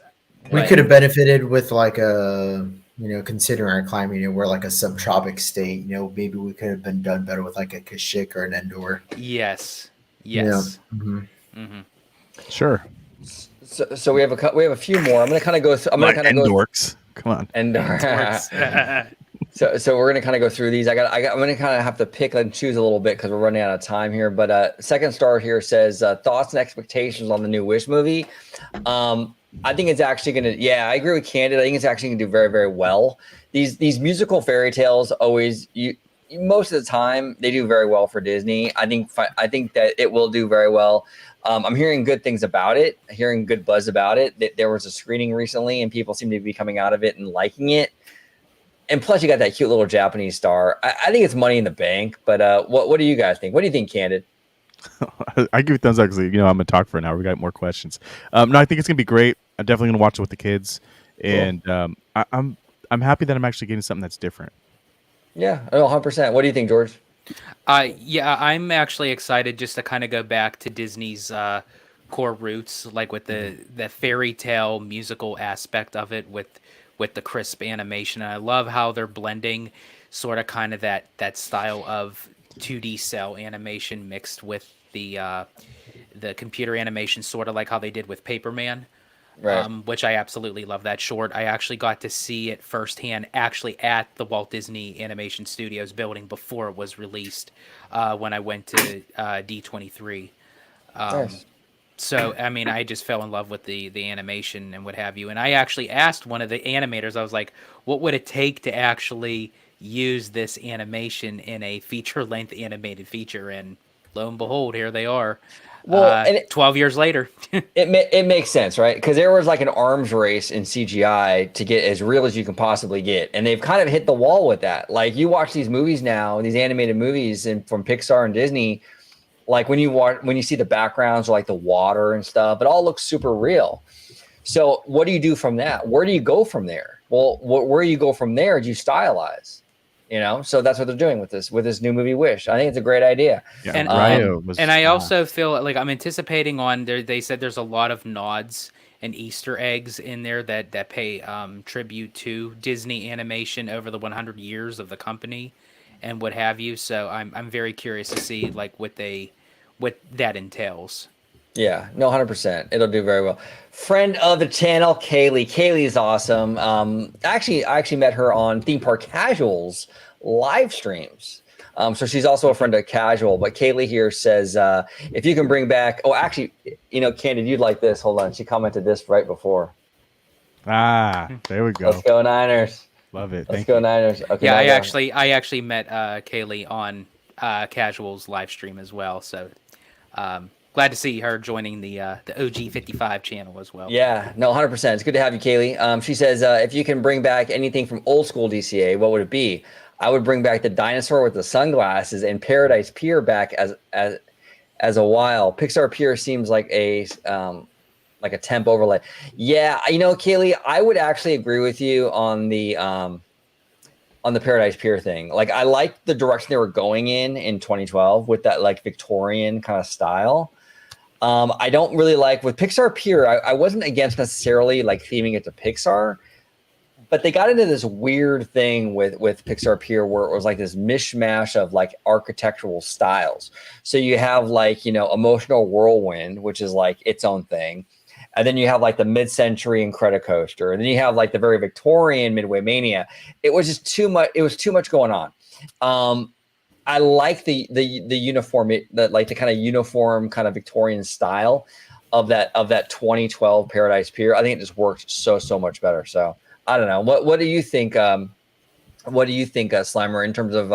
We could have benefited with like a, considering our climate, we're like a subtropic state. Maybe we could have been done better with like a Kashyyyk or an Endor. Yes. Sure. So we have a few more. I'm gonna kind of go. I'm gonna kind of go. Endorks. Come on. Endor. So we're gonna kind of go through these. I'm gonna kind of have to pick and choose a little bit because we're running out of time here. But second star here says thoughts and expectations on the new Wish movie. I think it's actually gonna. Yeah, I agree with Candid. I think it's actually gonna do very, very well. These musical fairy tales always most of the time they do very well for Disney. I think that it will do very well. I'm hearing good things about it. Hearing good buzz about it. There was a screening recently, and people seem to be coming out of it and liking it. And plus, you got that cute little Japanese star. I think it's money in the bank. But what do you guys think? What do you think, Candid? I give it thumbs up because I'm gonna talk for an hour. We got more questions. No, I think it's gonna be great. I'm definitely gonna watch it with the kids, and I'm happy that I'm actually getting something that's different. Yeah, 100%. What do you think, George? Yeah, I'm actually excited just to kind of go back to Disney's core roots, like with the fairy tale musical aspect of it, with the crisp animation. And I love how they're blending sort of kind of that style of 2D cell animation mixed with the computer animation, sort of like how they did with Paperman. Right. Which I absolutely love that short. I actually got to see it firsthand, actually at the Walt Disney Animation Studios building before it was released, when I went to D23. Nice. So, I mean, I just fell in love with the animation and what have you. And I actually asked one of the animators, I was like, what would it take to actually use this animation in a feature-length animated feature? And lo and behold, here they are. Well, and 12 years later. it makes sense, right? Because there was like an arms race in CGI to get as real as you can possibly get, and they've kind of hit the wall with that. Like you watch these movies now, these animated movies, and from Pixar and Disney, like when you see the backgrounds or like the water and stuff, it all looks super real. So what do you do from that? Where do you go from there? Well, where you go from there is you stylize. So that's what they're doing with this new movie Wish. I think it's a great idea. Yeah, And, Ryo was, and I also feel like I'm anticipating on there. They said there's a lot of nods and Easter eggs in there that pay tribute to Disney animation over the 100 years of the company and what have you. So I'm very curious to see like what that entails. Yeah, no, 100%. It'll do very well. Friend of the channel, Kaylee. Kaylee is awesome. I actually met her on Theme Park Casuals live streams. So she's also a friend of Casual. But Kaylee here says, if you can bring back, actually, Candid, you'd like this. Hold on. She commented this right before. There we go. Let's go Niners. Love it. Let's go Niners. Okay. Yeah, I actually met Kaylee on Casual's live stream as well. So glad to see her joining the OG55 channel as well. Yeah, no, 100%. It's good to have you, Kaylee. She says, if you can bring back anything from old school DCA, what would it be? I would bring back the dinosaur with the sunglasses and Paradise Pier back as a while. Pixar Pier seems like a temp overlay. Yeah, Kaylee, I would actually agree with you on the Paradise Pier thing. Like, I like the direction they were going in 2012 with that like Victorian kind of style. I don't really like with Pixar Pier. I wasn't against necessarily like theming it to Pixar, but they got into this weird thing with Pixar Pier where it was like this mishmash of like architectural styles. So you have like, Emotional Whirlwind, which is like its own thing. And then you have like the mid-century Incredicoaster. And then you have like the very Victorian Midway Mania. It was just too much. It was too much going on. I like the uniform, the kind of uniform kind of Victorian style of that 2012 Paradise Pier. I think it just worked so much better. So I don't know. What do you think? What do you think, Slimer, in terms of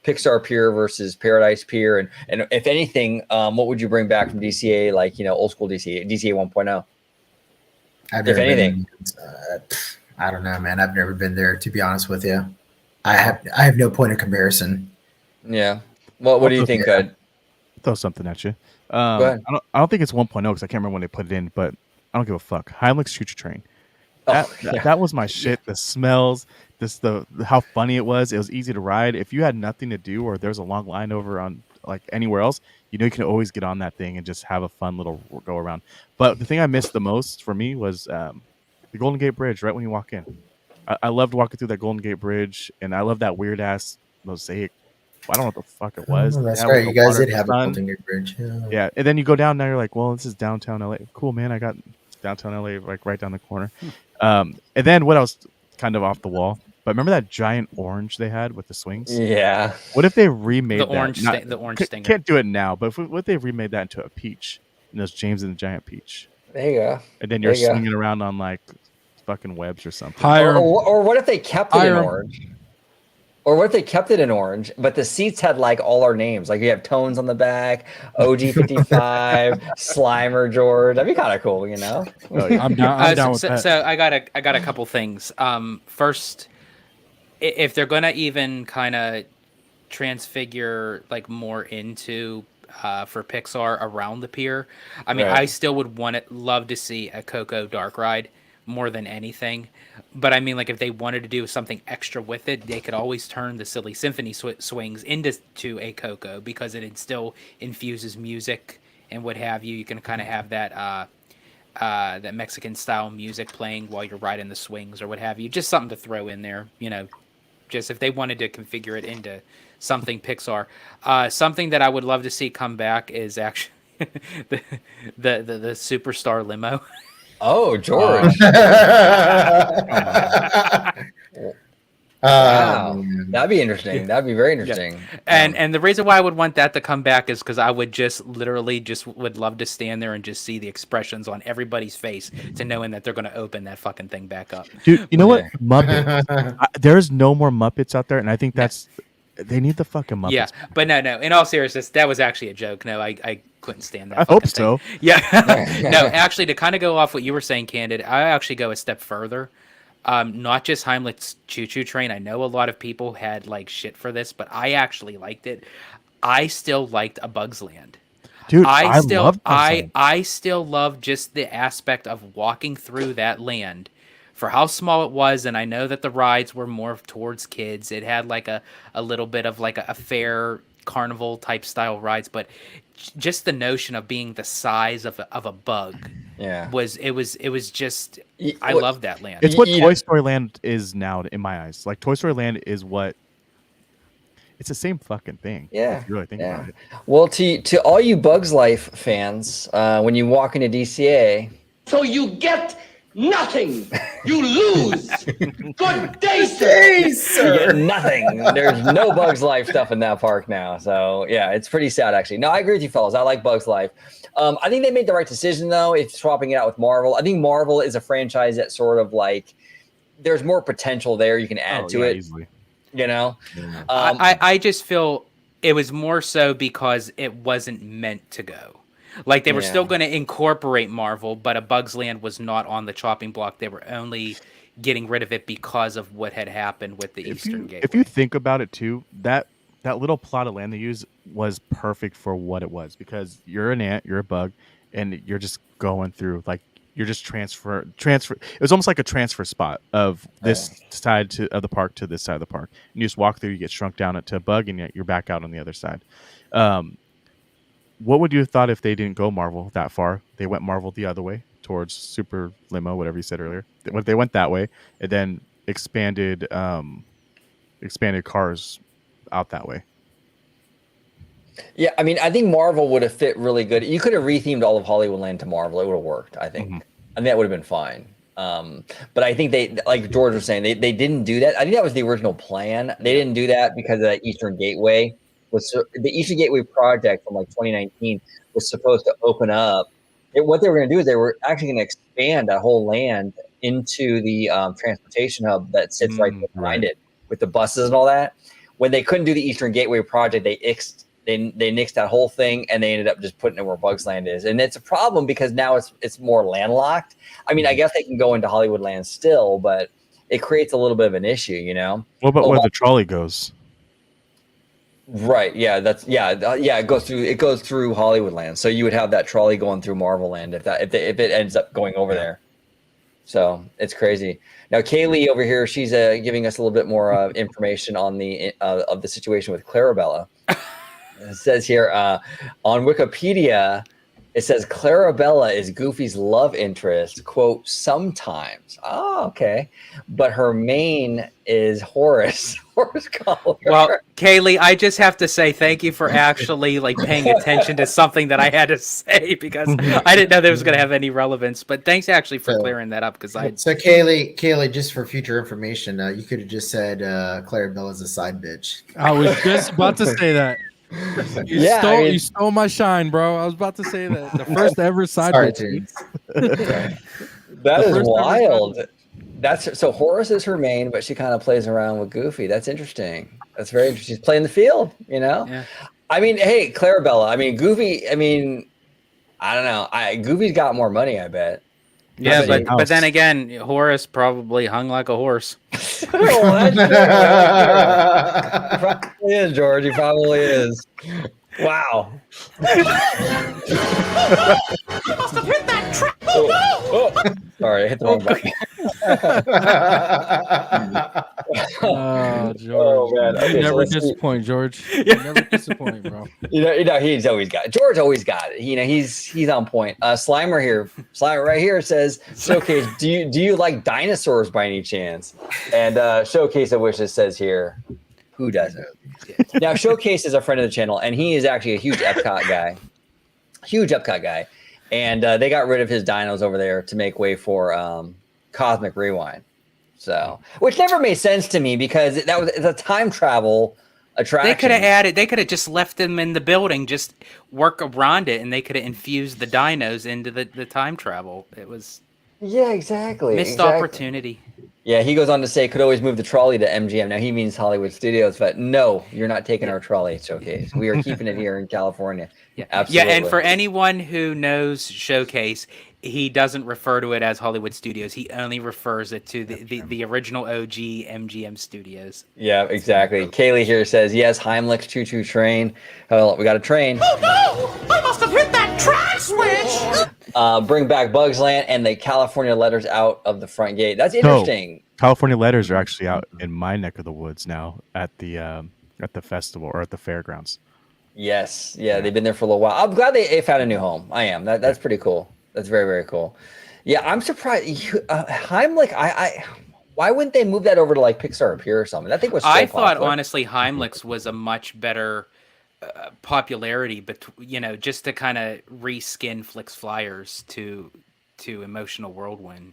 Pixar Pier versus Paradise Pier, and if anything, what would you bring back from DCA, like old school DCA 1.0? If anything, I don't know, man. I've never been there, to be honest with you. I have no point of comparison. Yeah. Well, what do you think? Throw something at you. Go ahead. I don't think it's 1.0 because I can't remember when they put it in, but I don't give a fuck. Heimlich's Choo Choo Train. That was my shit. The smells, how funny it was. It was easy to ride. If you had nothing to do or there's a long line over on like anywhere else, you can always get on that thing and just have a fun little go around. But the thing I missed the most for me was the Golden Gate Bridge right when you walk in. I loved walking through that Golden Gate Bridge, and I love that weird ass mosaic. I don't know what the fuck it was. That's right. You guys did have a Golden Gate Bridge. Yeah, and then you go down there, you're like, well, this is downtown LA. Cool, man. I got downtown LA like right down the corner. And then what else kind of off the wall? But remember that giant orange they had with the swings? Yeah. What if they remade the that? orange the orange stinger? Can't do it now, but what if they remade that into a peach? And those James and the Giant Peach. There you go. And then you're swinging around on like fucking webs or something. Or what if they kept it in orange? Or what if they kept it in orange, but the seats had like all our names? Like you have Tonez on the back, OG55, Slimer George. That'd be kind of cool, Oh, I'm down with that. So I got a couple things. First, if they're gonna even kind of transfigure like more into for Pixar around the pier, I mean, Right. I still would love to see a Coco dark ride more than anything. But I mean, like if they wanted to do something extra with it, they could always turn the Silly Symphony swings into a Coco, because it still infuses music and what have you. You can kind of have that Mexican style music playing while you're riding the swings or what have you. Just something to throw in there, just if they wanted to configure it into something Pixar. Something that I would love to see come back is actually the Superstar limo. Oh, George. Wow, that'd be interesting. That'd be very interesting. Yeah. And the reason why I would want that to come back is because I would just literally would love to stand there and just see the expressions on everybody's face to knowing that they're going to open that fucking thing back up. Dude, you know what? Muppets. There's no more Muppets out there, and I think they need the fucking Muppets. Yeah, but no. In all seriousness, that was actually a joke. No, I couldn't stand that. I hope so. Thing. Yeah. No, actually, to kind of go off what you were saying, Candid, I actually go a step further. Not just Heimlich's Choo Choo Train. I know a lot of people had like shit for this, but I actually liked it. I still liked A Bug's Land. Dude, I still love just the aspect of walking through that land for how small it was. And I know that the rides were more towards kids. It had like a little bit of like a fair carnival type style rides, but just the notion of being the size of a bug was just I love that land. It's what Toy Story Land is now in my eyes. Like Toy Story Land is what it's the same fucking thing. Yeah, if you really think about it. Well, to all you Bugs Life fans, when you walk into DCA, so you get nothing. You lose. Good day, sir. You get nothing. There's no Bugs Life stuff in that park now. So yeah, it's pretty sad actually. No, I agree with you fellas. I like Bugs Life. I think they made the right decision though, if swapping it out with Marvel. I think Marvel is a franchise that sort of like there's more potential there you can add to it. Easily. I just feel it was more so because it wasn't meant to go. Like they were still going to incorporate Marvel, but A Bug's Land was not on the chopping block. They were only getting rid of it because of what had happened with the Eastern Gateway. If you think about it too, that little plot of land they used was perfect for what it was, because you're an ant, you're a bug, and you're just going through like you're just transfer. It was almost like a transfer spot of this side of the park to this side of the park. And you just walk through, you get shrunk down to a bug, and you're back out on the other side. What would you have thought if they didn't go Marvel that far? They went Marvel the other way towards Super Limo, whatever you said earlier. They went that way and then expanded cars out that way. Yeah, I mean, I think Marvel would have fit really good. You could have rethemed all of Hollywoodland to Marvel. It would have worked, I think. And that would have been fine. But I think they, like George was saying, they didn't do that. I think that was the original plan. They didn't do that because of that Eastern Gateway. The Eastern Gateway project from like 2019 was supposed to open up. What they were going to do is they were actually going to expand that whole land into the transportation hub that sits right behind it with the buses and all that. When they couldn't do the Eastern Gateway project, they nixed that whole thing and they ended up just putting it where Bugs Land is. And it's a problem because now it's more landlocked. I mean, I guess they can go into Hollywoodland still, but it creates a little bit of an issue, you know? What about where the trolley goes? Right. Yeah. It goes through Hollywoodland. So you would have that trolley going through Marvel Land if it ends up going over there. So it's crazy. Now Kaylee over here, she's giving us a little bit more information on the of the situation with Clarabella. It says here on Wikipedia, it says Clarabella is Goofy's love interest, quote, sometimes. Oh, okay. But her main is Horace Collar. Well, Kaylee, I just have to say thank you for actually like paying attention to something that I had to say, because I didn't know that was going to have any relevance. But thanks actually for clearing that up, because So Kaylee, just for future information, you could have just said Clarabella's a side bitch. I was just about to say that. You stole my shine, bro. I was about to say that. The first ever side bitch. That is wild. That's so Horace is her main, but she kind of plays around with Goofy. That's interesting. That's very interesting. She's playing the field, you know? Yeah. I mean, hey, Clarabella. I mean, Goofy, I mean, I don't know. Goofy's got more money, I bet. Yeah, but then again, Horace probably hung like a horse. Well, that's true. He probably is, George. He probably is. Wow. Sorry, I hit the wrong button. Oh, George. Oh, man. You Okay, so never let's see. disappoint, George. You never disappoint, bro. He's always got it. George always got it. He's on point. Slimer right here says, Showcase, do you like dinosaurs by any chance? And Showcase of Wishes says here, who doesn't? Now, Showcase is a friend of the channel, and he is actually a huge Epcot guy. And they got rid of his dinos over there to make way for Cosmic Rewind. So, which never made sense to me because it's a time travel attraction. They could have just left them in the building, just work around it, and they could have infused the dinos into the time travel. It was exactly missed opportunity. Yeah, he goes on to say could always move the trolley to MGM. Now he means Hollywood Studios, but no, you're not taking our trolley, Showcase. We are keeping it here in California. Yeah, absolutely. Yeah, and for anyone who knows Showcase, he doesn't refer to it as Hollywood Studios. He only refers it to the original OG MGM Studios. Yeah, exactly. Kaylee here says, yes, Heimlich's choo-choo train. Oh, we got a train. Oh no! I must have hit that track switch! Bring back Bugs Land and the California letters out of the front gate. That's interesting. California letters are actually out in my neck of the woods now at the festival or at the fairgrounds. Yes. Yeah, they've been there for a little while. I'm glad they found a new home. I am. That's pretty cool. That's very, very cool. Yeah, I'm surprised. Heimlich, why wouldn't they move that over to like Pixar Pier or something? That thing was so I popular. thought, honestly, Heimlich's was a much better popularity, but just to kind of reskin Flix Flyers to Emotional Whirlwind.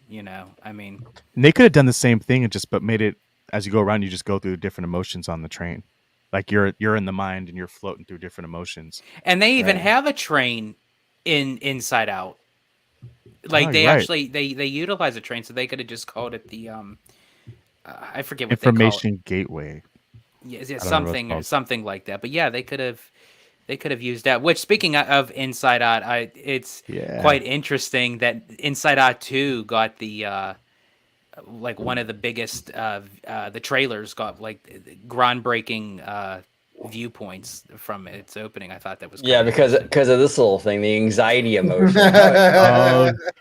I mean, and they could have done the same thing and but made it as you go around, you just go through different emotions on the train. Like you're in the mind and you're floating through different emotions. And they even have a train in Inside Out. Like they utilize a train, so they could have just called it the I forget what Information they call it. Gateway. Yeah, something like that. But yeah, they could have used that. Which, speaking of Inside Out, it's quite interesting that Inside Out 2 got the like one of the biggest the trailers got like groundbreaking viewpoints from its opening. I thought that was because of this little thing, the anxiety emotion.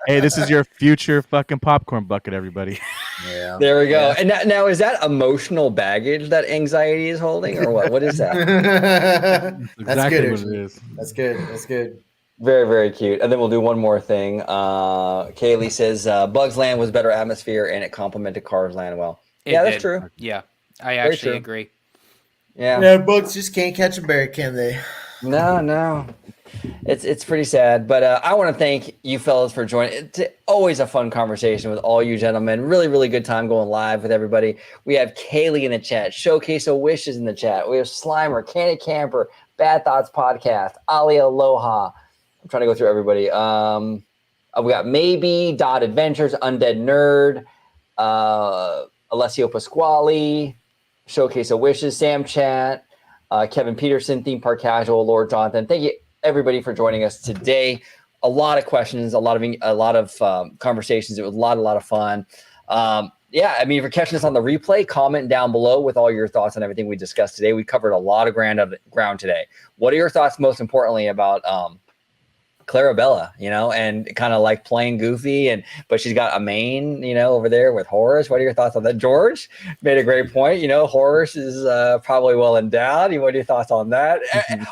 Hey, this is your future fucking popcorn bucket, everybody. Yeah, there we go. And now is that emotional baggage that anxiety is holding, or what is that? That's exactly good. what it is. That's good. Very, very cute. And then we'll do one more thing. Kaylee says Bugs Land was better atmosphere and it complemented Cars Land well. That's true. Yeah, I actually agree. Yeah, Bugs just can't catch a bear, can they? No. It's pretty sad. But I want to thank you fellas for joining. It's always a fun conversation with all you gentlemen. Really, really good time going live with everybody. We have Kaylee in the chat, Showcase of Wishes in the chat. We have Slimer, Candid Camper, Bad Thoughts Podcast, Ali Aloha. I'm trying to go through everybody. We got Maybe, Dot Adventures, Undead Nerd, Alessio Pasquale, Showcase of Wishes, Sam Chat, Kevin Peterson, Theme Park Casual, Lord Jonathan. Thank you everybody for joining us today. A lot of questions, a lot of conversations. It was a lot of fun. Yeah, I mean, if you're catching us on the replay, comment down below with all your thoughts on everything we discussed today. We covered a lot of ground today. What are your thoughts, most importantly, about Clarabella, and kind of like playing goofy, but she's got a mane, over there with Horace. What are your thoughts on that? George made a great point. Horace is probably well endowed. What are your thoughts on that?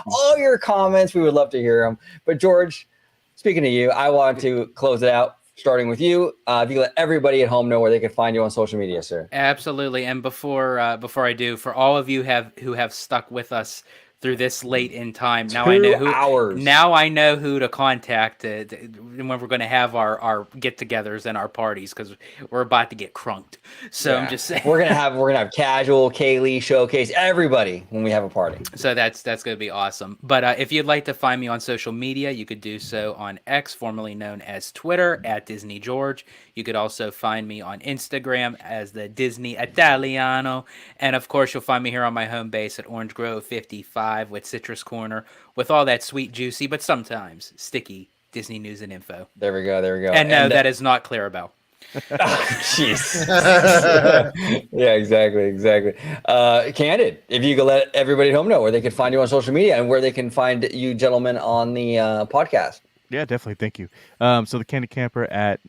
All your comments, we would love to hear them. But George, speaking to you, I want to close it out, starting with you. If you let everybody at home know where they can find you on social media, sir. Absolutely. And before I do, for all of you who have stuck with us through this late in time, now I know who to contact when we're going to have our get-togethers and our parties, because we're about to get crunked. So I'm just saying, we're gonna have Casual, Kaylee, Showcase, everybody when we have a party. So that's going to be awesome. But if you'd like to find me on social media, you could do so on X, formerly known as Twitter, at Disney George. You could also find me on Instagram as the Disney Italiano, and of course you'll find me here on my home base at Orange Grove 55 with Citrus Corner, with all that sweet, juicy, but sometimes sticky Disney news and info. There we go. And no, that is not Clarabelle. Jeez. Yeah, exactly. Candid, if you could let everybody at home know where they can find you on social media and where they can find you gentlemen on the podcast. Yeah, definitely. Thank you. So the Candid Camper at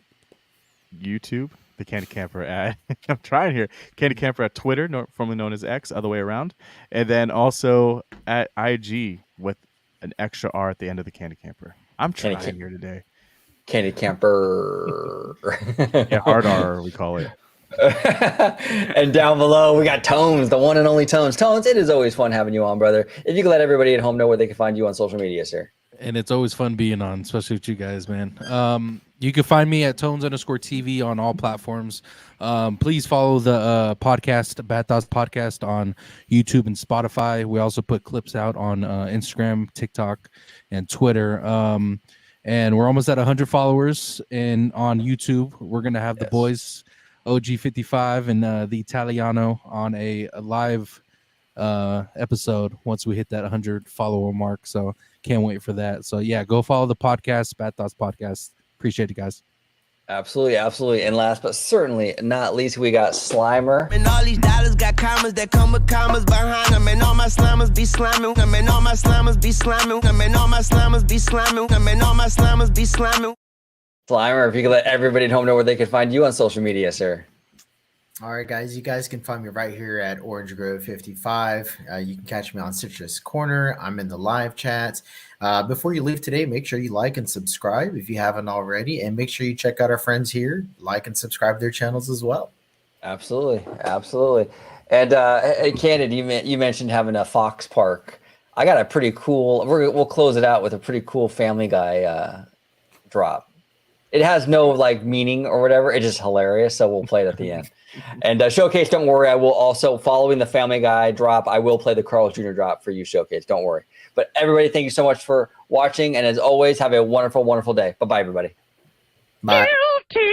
YouTube, the Candid Camper at I'm trying here. Candid Camper at Twitter, formerly known as X, other way around, and then also at IG with an extra R at the end of the Candid Camper. I'm trying here today. Candid Camper. Yeah, hard R we call it. And down below we got Tonez, the one and only Tonez. Tonez, it is always fun having you on, brother. If you could let everybody at home know where they can find you on social media, sir. And it's always fun being on, especially with you guys, man. You can find me at Tonez_TV on all platforms. Please follow the podcast, Bad Thoughts Podcast, on YouTube and Spotify. We also put clips out on Instagram, TikTok, and Twitter. And we're almost at 100 followers on YouTube. We're going to have the boys, OG55 and the Italiano, on a live episode once we hit that 100 follower mark. So can't wait for that. So yeah, go follow the podcast, Bad Thoughts Podcast. Appreciate it, guys. Absolutely. And last but certainly not least, we got Slimer. And all these dollars got commas that come with commas behind them. And all my slammers be slamming. And all my slammers be slamming. And all my slammers be slamming. And all my slammers be slamming. Slimer, if you could let everybody at home know where they can find you on social media, sir. All right, guys, you guys can find me right here at Orange Grove 55. You can catch me on Citrus Corner. I'm in the live chats. Before you leave today, make sure you like and subscribe if you haven't already, and make sure you check out our friends here, like and subscribe to their channels as well. Absolutely. And hey, Candid, you mentioned having a Fox Park. I got a pretty cool. We'll close it out with a pretty cool Family Guy drop. It has no like meaning or whatever. It's just hilarious. So we'll play it at the end. And Showcase, don't worry. I will also, following the Family Guy drop, I will play the Carl's Jr. drop for you, Showcase. Don't worry. But everybody, thank you so much for watching. And as always, have a wonderful, wonderful day. Bye-bye, everybody. Bye. Guilty.